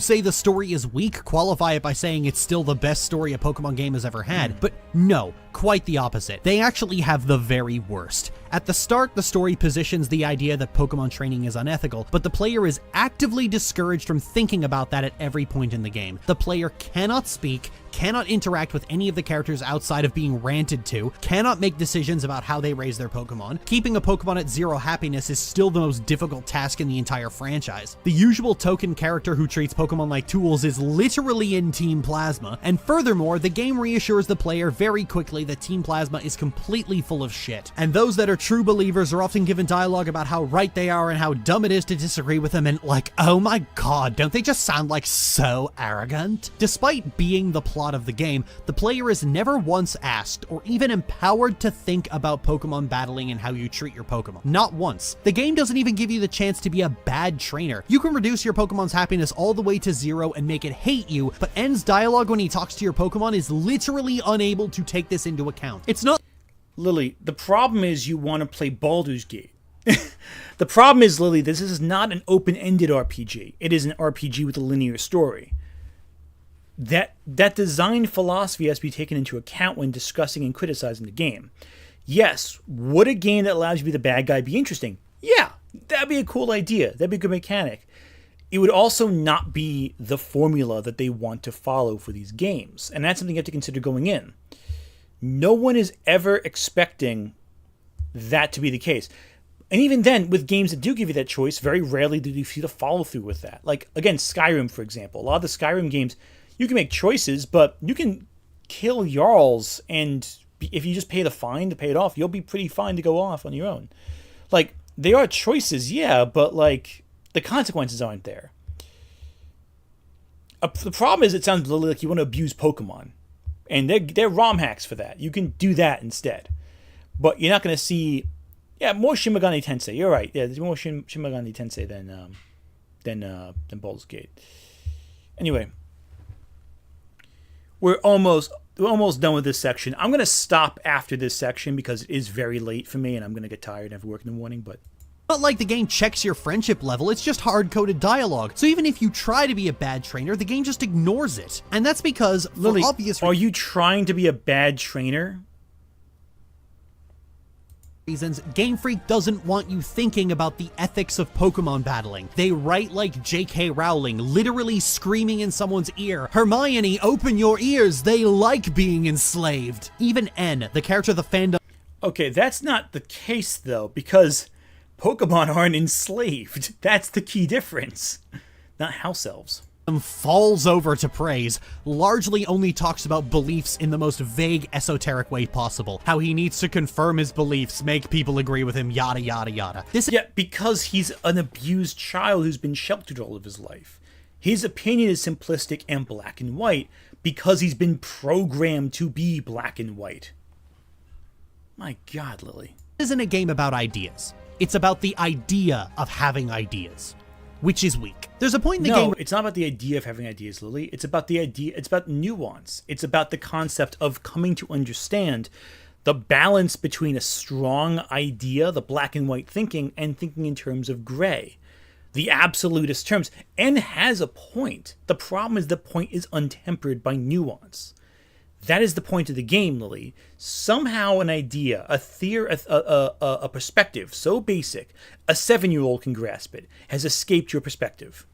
say the story is weak qualify it by saying it's still the best story a Pokemon game has ever had, but no, quite the opposite. They actually have the very worst. At the start, the story positions the idea that Pokemon training is unethical, but the player is actively discouraged from thinking about that at every point in the game. The player cannot speak, cannot interact with any of the characters outside of being ranted to, cannot make decisions about how they raise their Pokemon. Keeping a Pokemon at 0 happiness is still the most difficult task in the entire franchise. The usual token character who treats Pokemon like tools is literally in Team Plasma, and furthermore, the game reassures the player very quickly that Team Plasma is completely full of shit. And those that are true believers are often given dialogue about how right they are and how dumb it is to disagree with them, and like, oh my god, don't they just sound like so arrogant? Despite being the plot of the game, the player is never once asked or even empowered to think about Pokemon battling and how you treat your Pokemon. Not once. The game doesn't even give you the chance to be a bad trainer. You can reduce your Pokemon's happiness all the way to 0 and make it hate you, but N's dialogue when he talks to your Pokemon is literally unable to take this into account. It's not Lily, the problem is you want to play Baldur's Gate. The problem is, Lily, this is not an open-ended RPG. It is an RPG with a linear story. That design philosophy has to be taken into account when discussing and criticizing the game. Yes, would a game that allows you to be the bad guy be interesting? Yeah, that'd be a cool idea. That'd be a good mechanic. It would also not be the formula that they want to follow for these games. And that's something you have to consider going in. No one is ever expecting that to be the case. And even then, with games that do give you that choice, very rarely do you see the follow-through with that. Like, again, Skyrim, for example. A lot of the Skyrim games, you can make choices, but you can kill Jarls, and if you just pay the fine to pay it off, you'll be pretty fine to go off on your own. Like, they are choices, yeah, but, like, the consequences aren't there. The problem is it sounds a little like you want to abuse Pokemon. And they're ROM hacks for that. You can do that instead. But you're not going to see... Yeah, more Shin Megami Tensei. You're right. Yeah, there's more Shin Megami Tensei than Baldur's Gate. Anyway. We're almost done with this section. I'm going to stop after this section because it is very late for me and I'm going to get tired and have to work in the morning, but... Not like the game checks your friendship level, it's just hard-coded dialogue. So even if you try to be a bad trainer, the game just ignores it. And that's because, for Lily, obvious are you trying to be a bad trainer? reasons, Game Freak doesn't want you thinking about the ethics of Pokemon battling. They write like J.K. Rowling, literally screaming in someone's ear, "Hermione, open your ears, they like being enslaved." Even N, the character the fandom... Okay, that's not the case, though, because Pokemon aren't enslaved. That's the key difference. Not house elves. Falls over to praise, largely only talks about beliefs in the most vague, esoteric way possible. How he needs to confirm his beliefs, make people agree with him, yada yada yada. Yeah, because he's an abused child who's been sheltered all of his life. His opinion is simplistic and black and white because he's been programmed to be black and white. My God, Lily. This isn't a game about ideas. It's about the idea of having ideas, which is weak. There's a point in the game... No, it's not about the idea of having ideas, Lily. It's about the idea. It's about nuance. It's about the concept of coming to understand the balance between a strong idea, the black and white thinking, and thinking in terms of gray. The absolutist terms. N has a point. The problem is the point is untempered by nuance. That is the point of the game, Lily. Somehow an idea, a theory, a perspective so basic, a 7-year-old can grasp it, has escaped your perspective.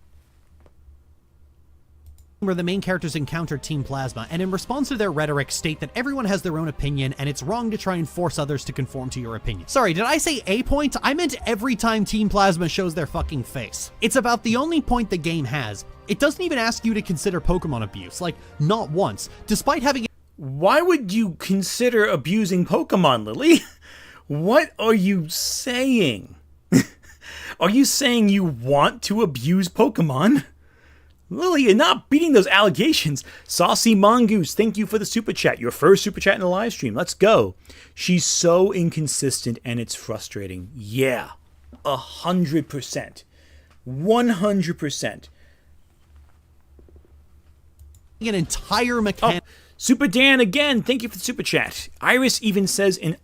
Where the main characters encounter Team Plasma, and in response to their rhetoric state that everyone has their own opinion, and it's wrong to try and force others to conform to your opinion. Sorry, did I say a point? I meant every time Team Plasma shows their fucking face. It's about the only point the game has. It doesn't even ask you to consider Pokemon abuse, like, not once, despite having... Why would you consider abusing Pokemon, Lily? What are you saying? Are you saying you want to abuse Pokemon? Lily, you're not beating those allegations. Saucy Mongoose, thank you for the super chat. Your first super chat in the live stream. Let's go. She's so inconsistent and it's frustrating. Yeah, 100%. 100%. An entire mechanic. Super Dan again, thank you for the super chat. Iris even says in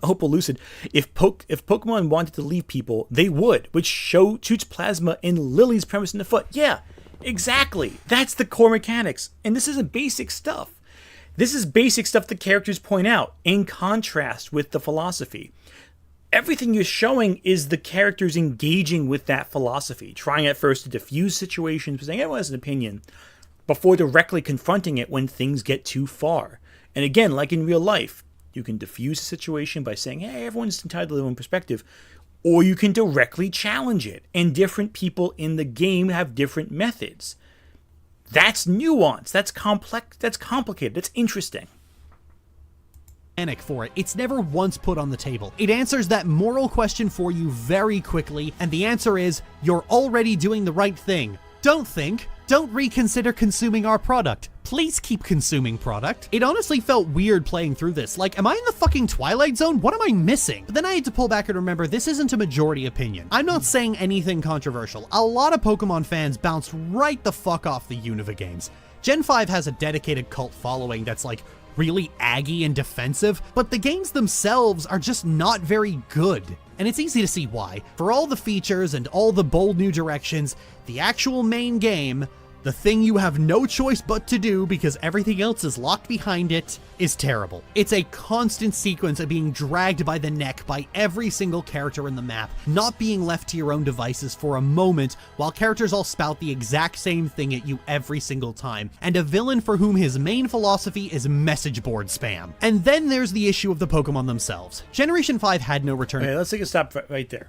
Opal Lucid, if Pokemon wanted to leave people, they would, which shoots plasma in Lily's premise in the foot. Yeah, exactly. That's the core mechanics. And this isn't basic stuff. This is basic stuff the characters point out in contrast with the philosophy. Everything you're showing is the characters engaging with that philosophy, trying at first to diffuse situations, saying everyone has an opinion, before directly confronting it when things get too far. And again, like in real life, you can diffuse a situation by saying, hey, everyone's entitled to their own perspective, or you can directly challenge it. And different people in the game have different methods. That's nuance. That's complex. That's complicated. That's interesting. For it. It's never once put on the table. It answers that moral question for you very quickly, and the answer is, you're already doing the right thing. Don't reconsider consuming our product. Please keep consuming product. It honestly felt weird playing through this. Like, am I in the fucking Twilight Zone? What am I missing? But then I had to pull back and remember this isn't a majority opinion. I'm not saying anything controversial. A lot of Pokemon fans bounced right the fuck off the Unova games. Gen 5 has a dedicated cult following that's like really aggy and defensive, but the games themselves are just not very good. And it's easy to see why. For all the features and all the bold new directions, the actual main game, the thing you have no choice but to do because everything else is locked behind it, is terrible. It's a constant sequence of being dragged by the neck by every single character in the map, not being left to your own devices for a moment while characters all spout the exact same thing at you every single time, and a villain for whom his main philosophy is message board spam. And then there's the issue of the Pokemon themselves. Generation 5 had no return. Okay, let's take a stop right there.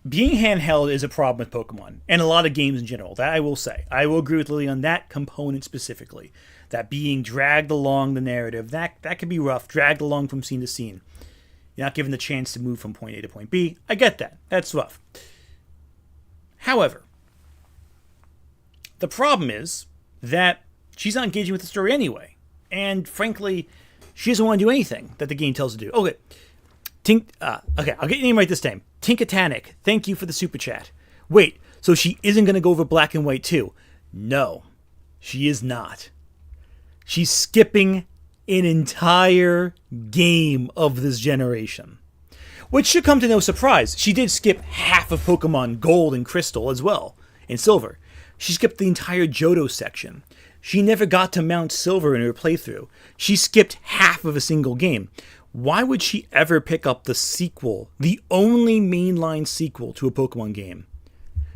Being handheld is a problem with Pokemon, and a lot of games in general, that I will say. I will agree with Lily on that component specifically. That being dragged along the narrative, that can be rough, dragged along from scene to scene. You're not given the chance to move from point A to point B. I get that. That's rough. However, the problem is that she's not engaging with the story anyway. And frankly, she doesn't want to do anything that the game tells her to do. Okay. Okay, I'll get your name right this time. Tinkatanic, thank you for the super chat. Wait, so she isn't going to go over Black and White too? No, she is not. She's skipping an entire game of this generation. Which should come to no surprise. She did skip half of Pokemon Gold and Crystal as well, and Silver. She skipped the entire Johto section. She never got to Mount Silver in her playthrough. She skipped half of a single game. Why would she ever pick up the sequel, the only mainline sequel to a Pokemon game,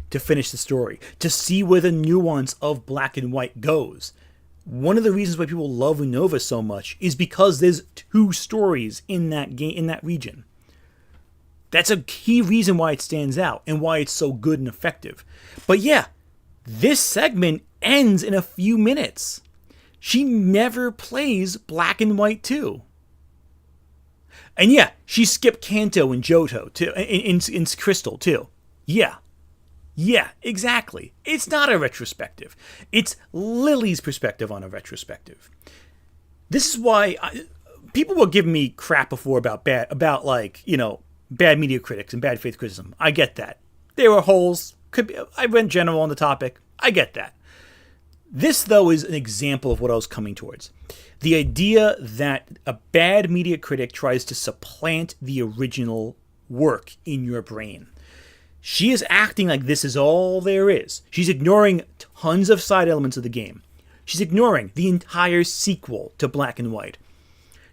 to finish the story, to see where the nuance of Black and White goes? One of the reasons why people love Unova so much is because there's two stories in that game, in that region. That's a key reason why it stands out and why it's so good and effective. But yeah, this segment ends in a few minutes. She never plays Black and White 2. And yeah, she skipped Kanto and Johto too, in Crystal too. Yeah, exactly. It's not a retrospective. It's Lily's perspective on a retrospective. This is why people were giving me crap before about bad media critics and bad faith criticism. I get that. There were holes. I went general on the topic. I get that. This, though, is an example of what I was coming towards. The idea that a bad media critic tries to supplant the original work in your brain. She is acting like this is all there is. She's ignoring tons of side elements of the game. She's ignoring the entire sequel to Black and White.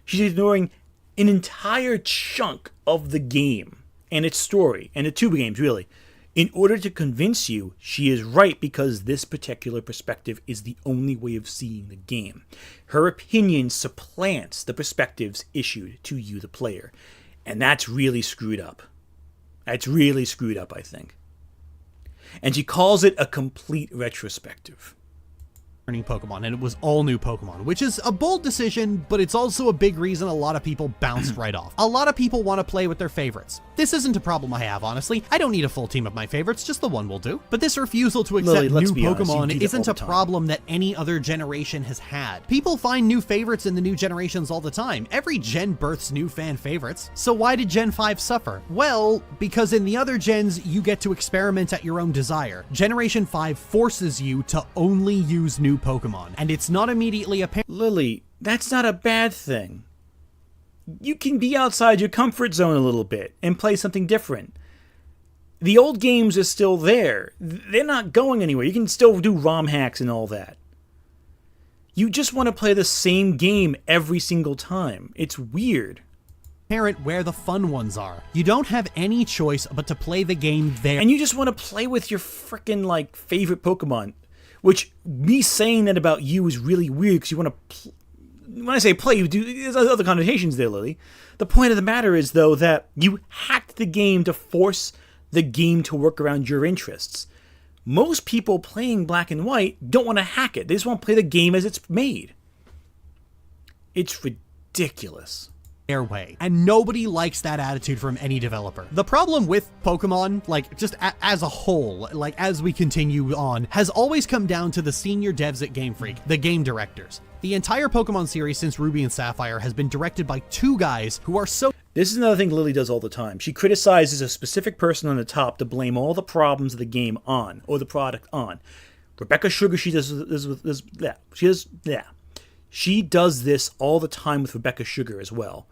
She's ignoring an entire chunk of the game and its story, and the two games, really, in order to convince you she is right because this particular perspective is the only way of seeing the game. Her opinion supplants the perspectives issued to you, the player. And that's really screwed up. That's really screwed up, I think. And she calls it a complete retrospective. Pokemon, and it was all new Pokemon, which is a bold decision, but it's also a big reason a lot of people bounced right off. A lot of people want to play with their favorites. This isn't a problem I have, honestly. I don't need a full team of my favorites, just the one will do. But this refusal to accept Lily, let's new be honest, you Pokemon do that isn't all a the time. problem that any other generation has had. People find new favorites in the new generations all the time. Every gen births new fan favorites. So why did Gen 5 suffer? Well, because in the other gens, you get to experiment at your own desire. Generation 5 forces you to only use new Pokemon, and it's not immediately apparent. Lily, that's not a bad thing. You can be outside your comfort zone a little bit and play something different. The old games are still there. They're not going anywhere. You can still do ROM hacks and all that. You just want to play the same game every single time. It's weird. Where the fun ones are. You don't have any choice but to play the game there. And you just want to play with your frickin' like favorite Pokemon. Which, me saying that about you is really weird because you want to when I say play, you do, there's other connotations there, Lily. The point of the matter is, though, that you hacked the game to force the game to work around your interests. Most people playing Black and White don't want to hack it. They just want to play the game as it's made. It's ridiculous. Their way. And nobody likes that attitude from any developer. The problem with Pokemon, like just as a whole, like as we continue on, has always come down to the senior devs at Game Freak, the game directors. The entire Pokemon series since Ruby and Sapphire has been directed by two guys who are so... This is another thing Lily does all the time. She criticizes a specific person on the top to blame all the problems of the game on, or the product on. Rebecca Sugar, she does this, yeah. She does this all the time with Rebecca Sugar as well.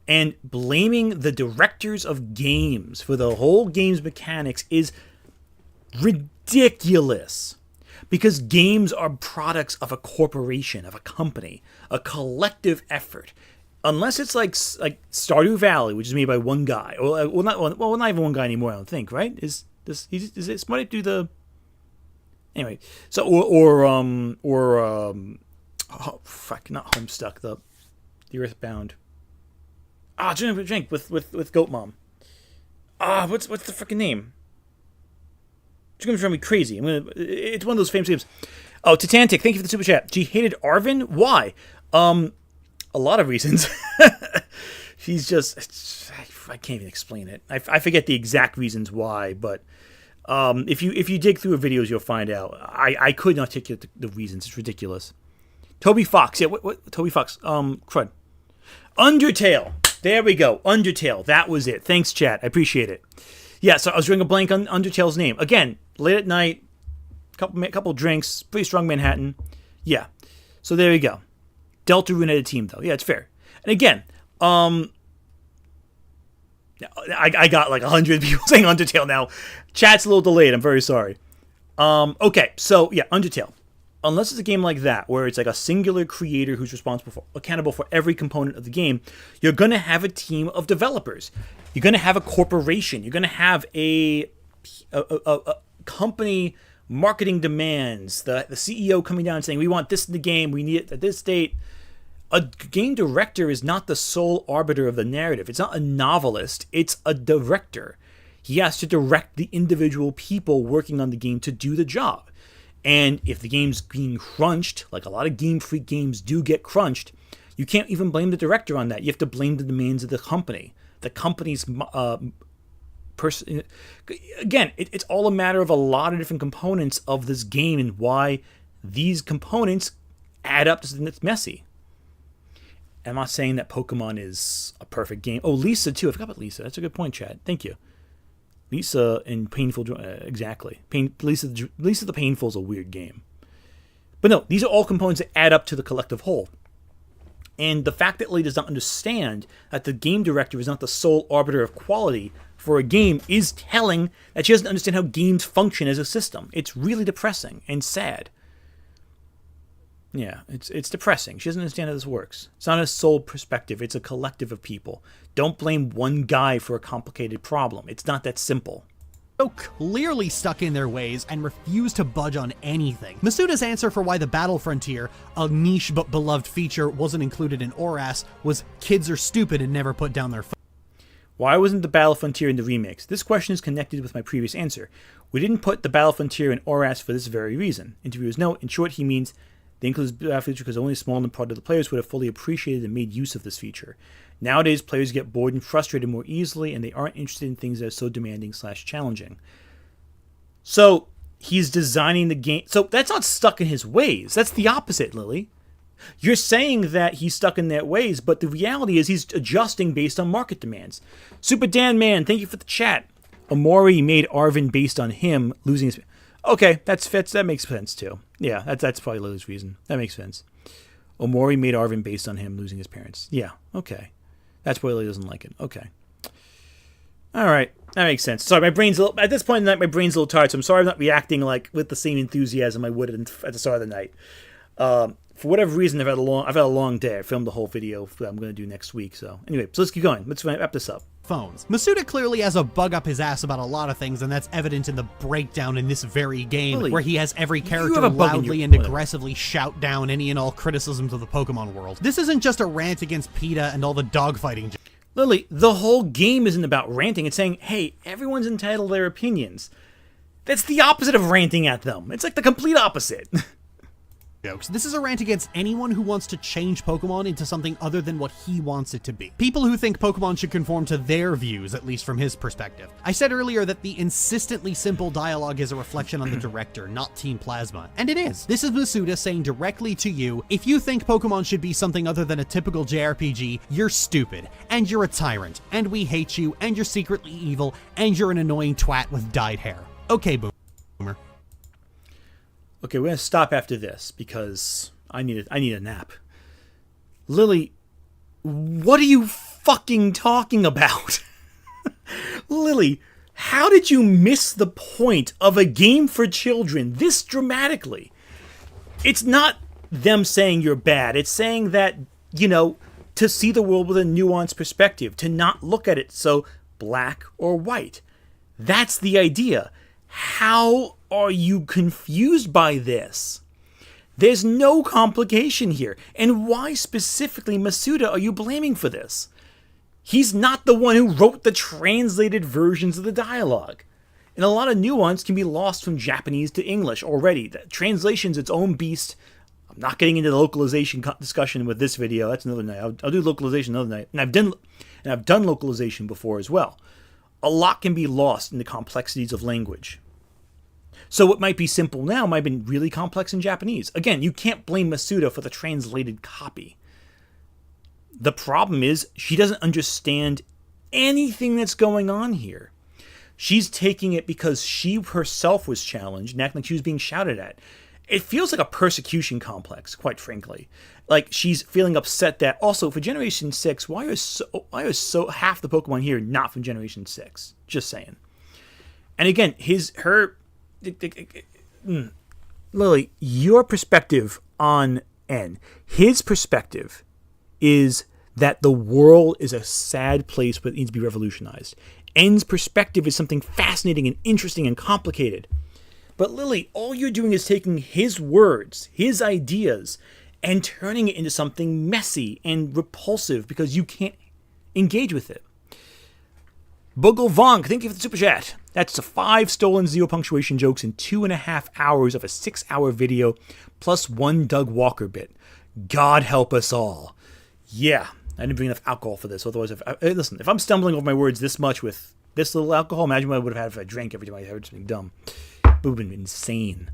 And blaming the directors of games for the whole game's mechanics is ridiculous. Because games are products of a corporation, of a company, a collective effort. Unless it's like Stardew Valley, which is made by one guy. Not even one guy anymore, I don't think, right? Is it somebody do the... Anyway, so, not Homestuck, the Earthbound. Drink with Goat Mom. What's the freaking name? It's gonna drive me crazy. It's one of those famous games. Oh, Titantic, thank you for the super chat. She hated Arvin. Why? A lot of reasons. She's just, I can't even explain it. I forget the exact reasons why, but if you dig through her videos, you'll find out. I couldn't articulate the reasons. It's ridiculous. Toby Fox, yeah, what Toby Fox? Crud. Undertale. There we go. Undertale. That was it. Thanks, chat. I appreciate it. Yeah, so I was drawing a blank on Undertale's name. Again, late at night, couple drinks, pretty strong Manhattan. Yeah. So there you go. Deltarune had a team, though. Yeah, it's fair. And again, I got like 100 people saying Undertale now. Chat's a little delayed. I'm very sorry. Okay, so yeah, Undertale. Unless it's a game like that, where it's like a singular creator who's accountable for every component of the game, you're going to have a team of developers. You're going to have a corporation. You're going to have a company marketing demands. The CEO coming down and saying, we want this in the game. We need it at this date. A game director is not the sole arbiter of the narrative. It's not a novelist. It's a director. He has to direct the individual people working on the game to do the job. And if the game's being crunched, like a lot of Game Freak games do get crunched, you can't even blame the director on that. You have to blame the demands of the company. The company's person. Again, it's all a matter of a lot of different components of this game and why these components add up to something that's messy. I'm not saying that Pokemon is a perfect game. Oh, Lisa, too. I forgot about Lisa. That's a good point, Chad. Thank you. Lisa and Painful, exactly. Lisa the Painful is a weird game. But no, these are all components that add up to the collective whole. And the fact that Lily does not understand that the game director is not the sole arbiter of quality for a game is telling that she doesn't understand how games function as a system. It's really depressing and sad. Yeah, it's depressing. She doesn't understand how this works. It's not a sole perspective. It's a collective of people. Don't blame one guy for a complicated problem. It's not that simple. So clearly stuck in their ways and refuse to budge on anything. Masuda's answer for why the Battle Frontier, a niche but beloved feature, wasn't included in ORAS was kids are stupid and never put down their phone. Why wasn't the Battle Frontier in the remakes? This question is connected with my previous answer. We didn't put the Battle Frontier in ORAS for this very reason. Interviewer's note, in short, he means They include this feature because only a small part of the players would have fully appreciated and made use of this feature. Nowadays, players get bored and frustrated more easily, and they aren't interested in things that are so demanding / challenging. So, he's designing the game. So, that's not stuck in his ways. That's the opposite, Lily. You're saying that he's stuck in their ways, but the reality is he's adjusting based on market demands. Super Dan Man, thank you for the chat. Omori made Arvin based on him losing his... Okay, that makes sense too. Yeah, that's probably Lily's reason. That makes sense. Omori made Arvin based on him losing his parents. Yeah, okay. That's why Lily doesn't like it. Okay. All right, that makes sense. Sorry, my brain's at this point in the night, my brain's a little tired, so I'm sorry I'm not reacting like with the same enthusiasm I would at the start of the night. For whatever reason, I've had a long day. I filmed the whole video that I'm going to do next week. So anyway, so let's keep going. Let's wrap this up. Phones. Masuda clearly has a bug up his ass about a lot of things, and that's evident in the breakdown in this very game, Lily, where he has every character have a bug in loudly your- and aggressively shout down any and all criticisms of the Pokemon world. This isn't just a rant against PETA and all the dogfighting. Lily, the whole game isn't about ranting. It's saying, hey, everyone's entitled to their opinions. That's the opposite of ranting at them. It's like the complete opposite. Jokes. This is a rant against anyone who wants to change Pokemon into something other than what he wants it to be. People who think Pokemon should conform to their views, at least from his perspective. I said earlier that the insistently simple dialogue is a reflection on the director, not Team Plasma. And it is. This is Masuda saying directly to you, if you think Pokemon should be something other than a typical JRPG, you're stupid, and you're a tyrant, and we hate you, and you're secretly evil, and you're an annoying twat with dyed hair. Okay, Boomer. Okay, we're going to stop after this because I need a nap. Lily, what are you fucking talking about? Lily, how did you miss the point of a game for children this dramatically? It's not them saying you're bad. It's saying that, to see the world with a nuanced perspective, to not look at it so black or white. That's the idea. How are you confused by this? There's no complication here. And why specifically Masuda are you blaming for this? He's not the one who wrote the translated versions of the dialogue. And a lot of nuance can be lost from Japanese to English already. The translation's its own beast. I'm not getting into the localization discussion with this video. That's another night. I'll do localization another night. And I've done localization before as well. A lot can be lost in the complexities of language. So what might be simple now might have been really complex in Japanese. Again, you can't blame Masuda for the translated copy. The problem is she doesn't understand anything that's going on here. She's taking it because she herself was challenged and acting like she was being shouted at. It feels like a persecution complex, quite frankly. Like she's feeling upset that also for Generation 6, why are so half the Pokemon here not from Generation 6? Just saying. And again, Lily, your perspective on N, his perspective is that the world is a sad place but it needs to be revolutionized. N's perspective is something fascinating and interesting and complicated. But Lily, all you're doing is taking his words, his ideas, and turning it into something messy and repulsive because you can't engage with it. Bogle Vonk, thank you for the super chat. That's 5 stolen 0 punctuation jokes in 2.5 hours of a 6-hour video, plus 1 Doug Walker bit. God help us all. Yeah, I didn't bring enough alcohol for this. Otherwise, listen, if I'm stumbling over my words this much with this little alcohol, imagine what I would have had if I drank every time I heard something dumb. It would have been insane.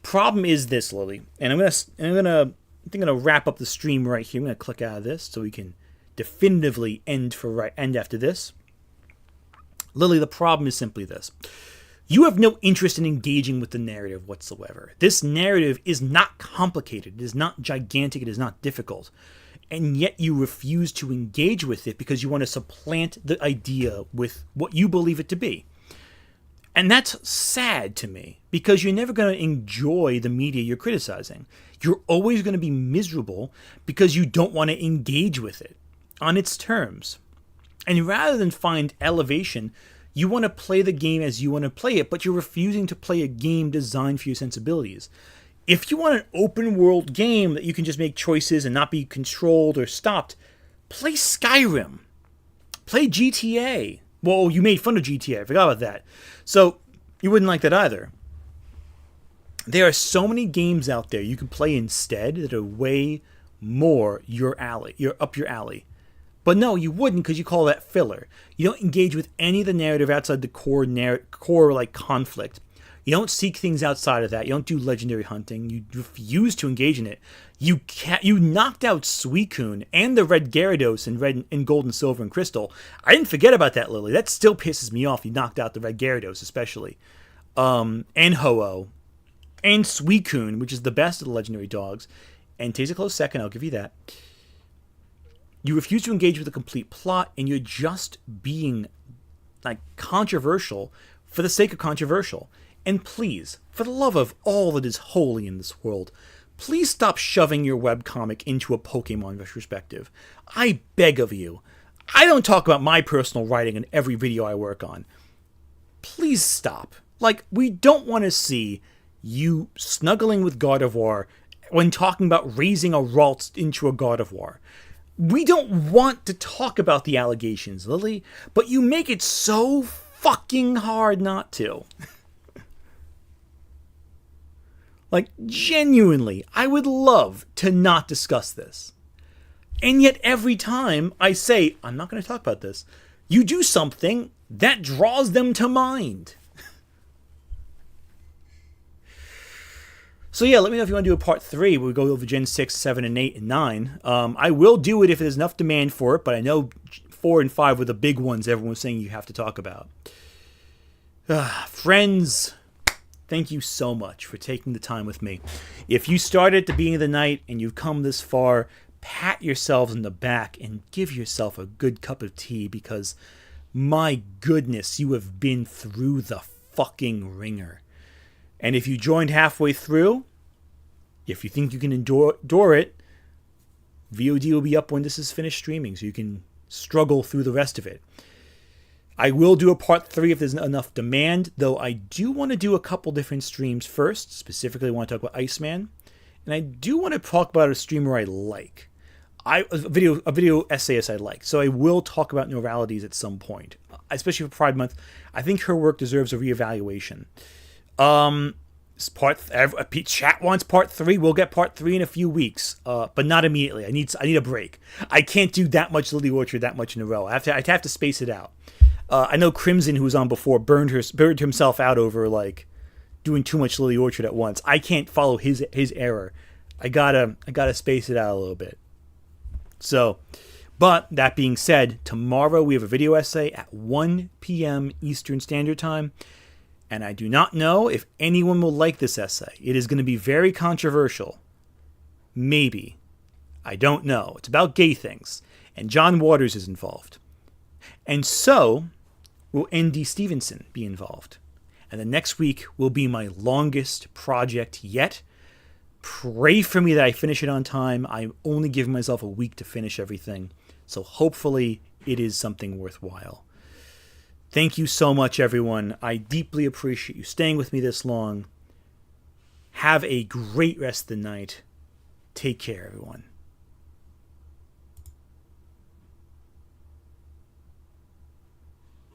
Problem is this, Lily, and I'm gonna wrap up the stream right here. I'm gonna click out of this so we can definitively end after this. Lily, the problem is simply this. You have no interest in engaging with the narrative whatsoever. This narrative is not complicated. It is not gigantic. It is not difficult. And yet you refuse to engage with it because you want to supplant the idea with what you believe it to be. And that's sad to me because you're never going to enjoy the media you're criticizing. You're always going to be miserable because you don't want to engage with it on its terms. And rather than find elevation, you want to play the game as you want to play it, but you're refusing to play a game designed for your sensibilities. If you want an open world game that you can just make choices and not be controlled or stopped, play Skyrim. Play GTA. Well, you made fun of GTA. I forgot about that. So you wouldn't like that either. There are so many games out there you can play instead that are way more your alley. You're up your alley. But no, you wouldn't, because you call that filler. You don't engage with any of the narrative outside the core like conflict. You don't seek things outside of that. You don't do legendary hunting. You refuse to engage in it. You knocked out Suicune and the Red Gyarados in Gold and Silver and Crystal. I didn't forget about that, Lily. That still pisses me off. You knocked out the Red Gyarados, especially. And Ho-Oh. And Suicune, which is the best of the legendary dogs. And takes a close second, I'll give you that. You refuse to engage with the complete plot, and you're just being like controversial for the sake of controversial. And please, for the love of all that is holy in this world, please stop shoving your webcomic into a Pokemon retrospective. I beg of you. I don't talk about my personal writing in every video I work on. Please stop. Like, we don't want to see you snuggling with God of War when talking about raising a Ralts into a God of War. We don't want to talk about the allegations, Lily, but you make it so fucking hard not to. Like, genuinely, I would love to not discuss this. And yet every time I say, I'm not going to talk about this, you do something that draws them to mind. So yeah, let me know if you want to do a part 3 where we go over Gen 6, 7, and 8, and 9. I will do it if there's enough demand for it, but I know 4 and 5 were the big ones everyone was saying you have to talk about. Friends, thank you so much for taking the time with me. If you started at the beginning of the night and you've come this far, pat yourselves in the back and give yourself a good cup of tea, because my goodness, you have been through the fucking ringer. And if you joined halfway through, if you think you can endure it, VOD will be up when this is finished streaming, so you can struggle through the rest of it. I will do a part 3 if there's enough demand, though I do want to do a couple different streams first. Specifically, I want to talk about Iceman. And I do want to talk about a streamer I like. A video essayist I like. So I will talk about Neuralities at some point, especially for Pride Month. I think her work deserves a reevaluation. Chat wants part 3. We'll get part 3 in a few weeks, but not immediately. I need a break. I can't do that much Lily Orchard that much in a row. I have to space it out. I know Crimson, who was on before, burned himself out over like doing too much Lily Orchard at once. I can't follow his error. I gotta space it out a little bit. So, but that being said, tomorrow we have a video essay at 1 p.m. Eastern Standard Time. And I do not know if anyone will like this essay. It is going to be very controversial. Maybe. I don't know. It's about gay things. And John Waters is involved. And so will N.D. Stevenson be involved. And the next week will be my longest project yet. Pray for me that I finish it on time. I'm only giving myself a week to finish everything. So hopefully it is something worthwhile. Thank you so much, everyone. I deeply appreciate you staying with me this long. Have a great rest of the night. Take care, everyone.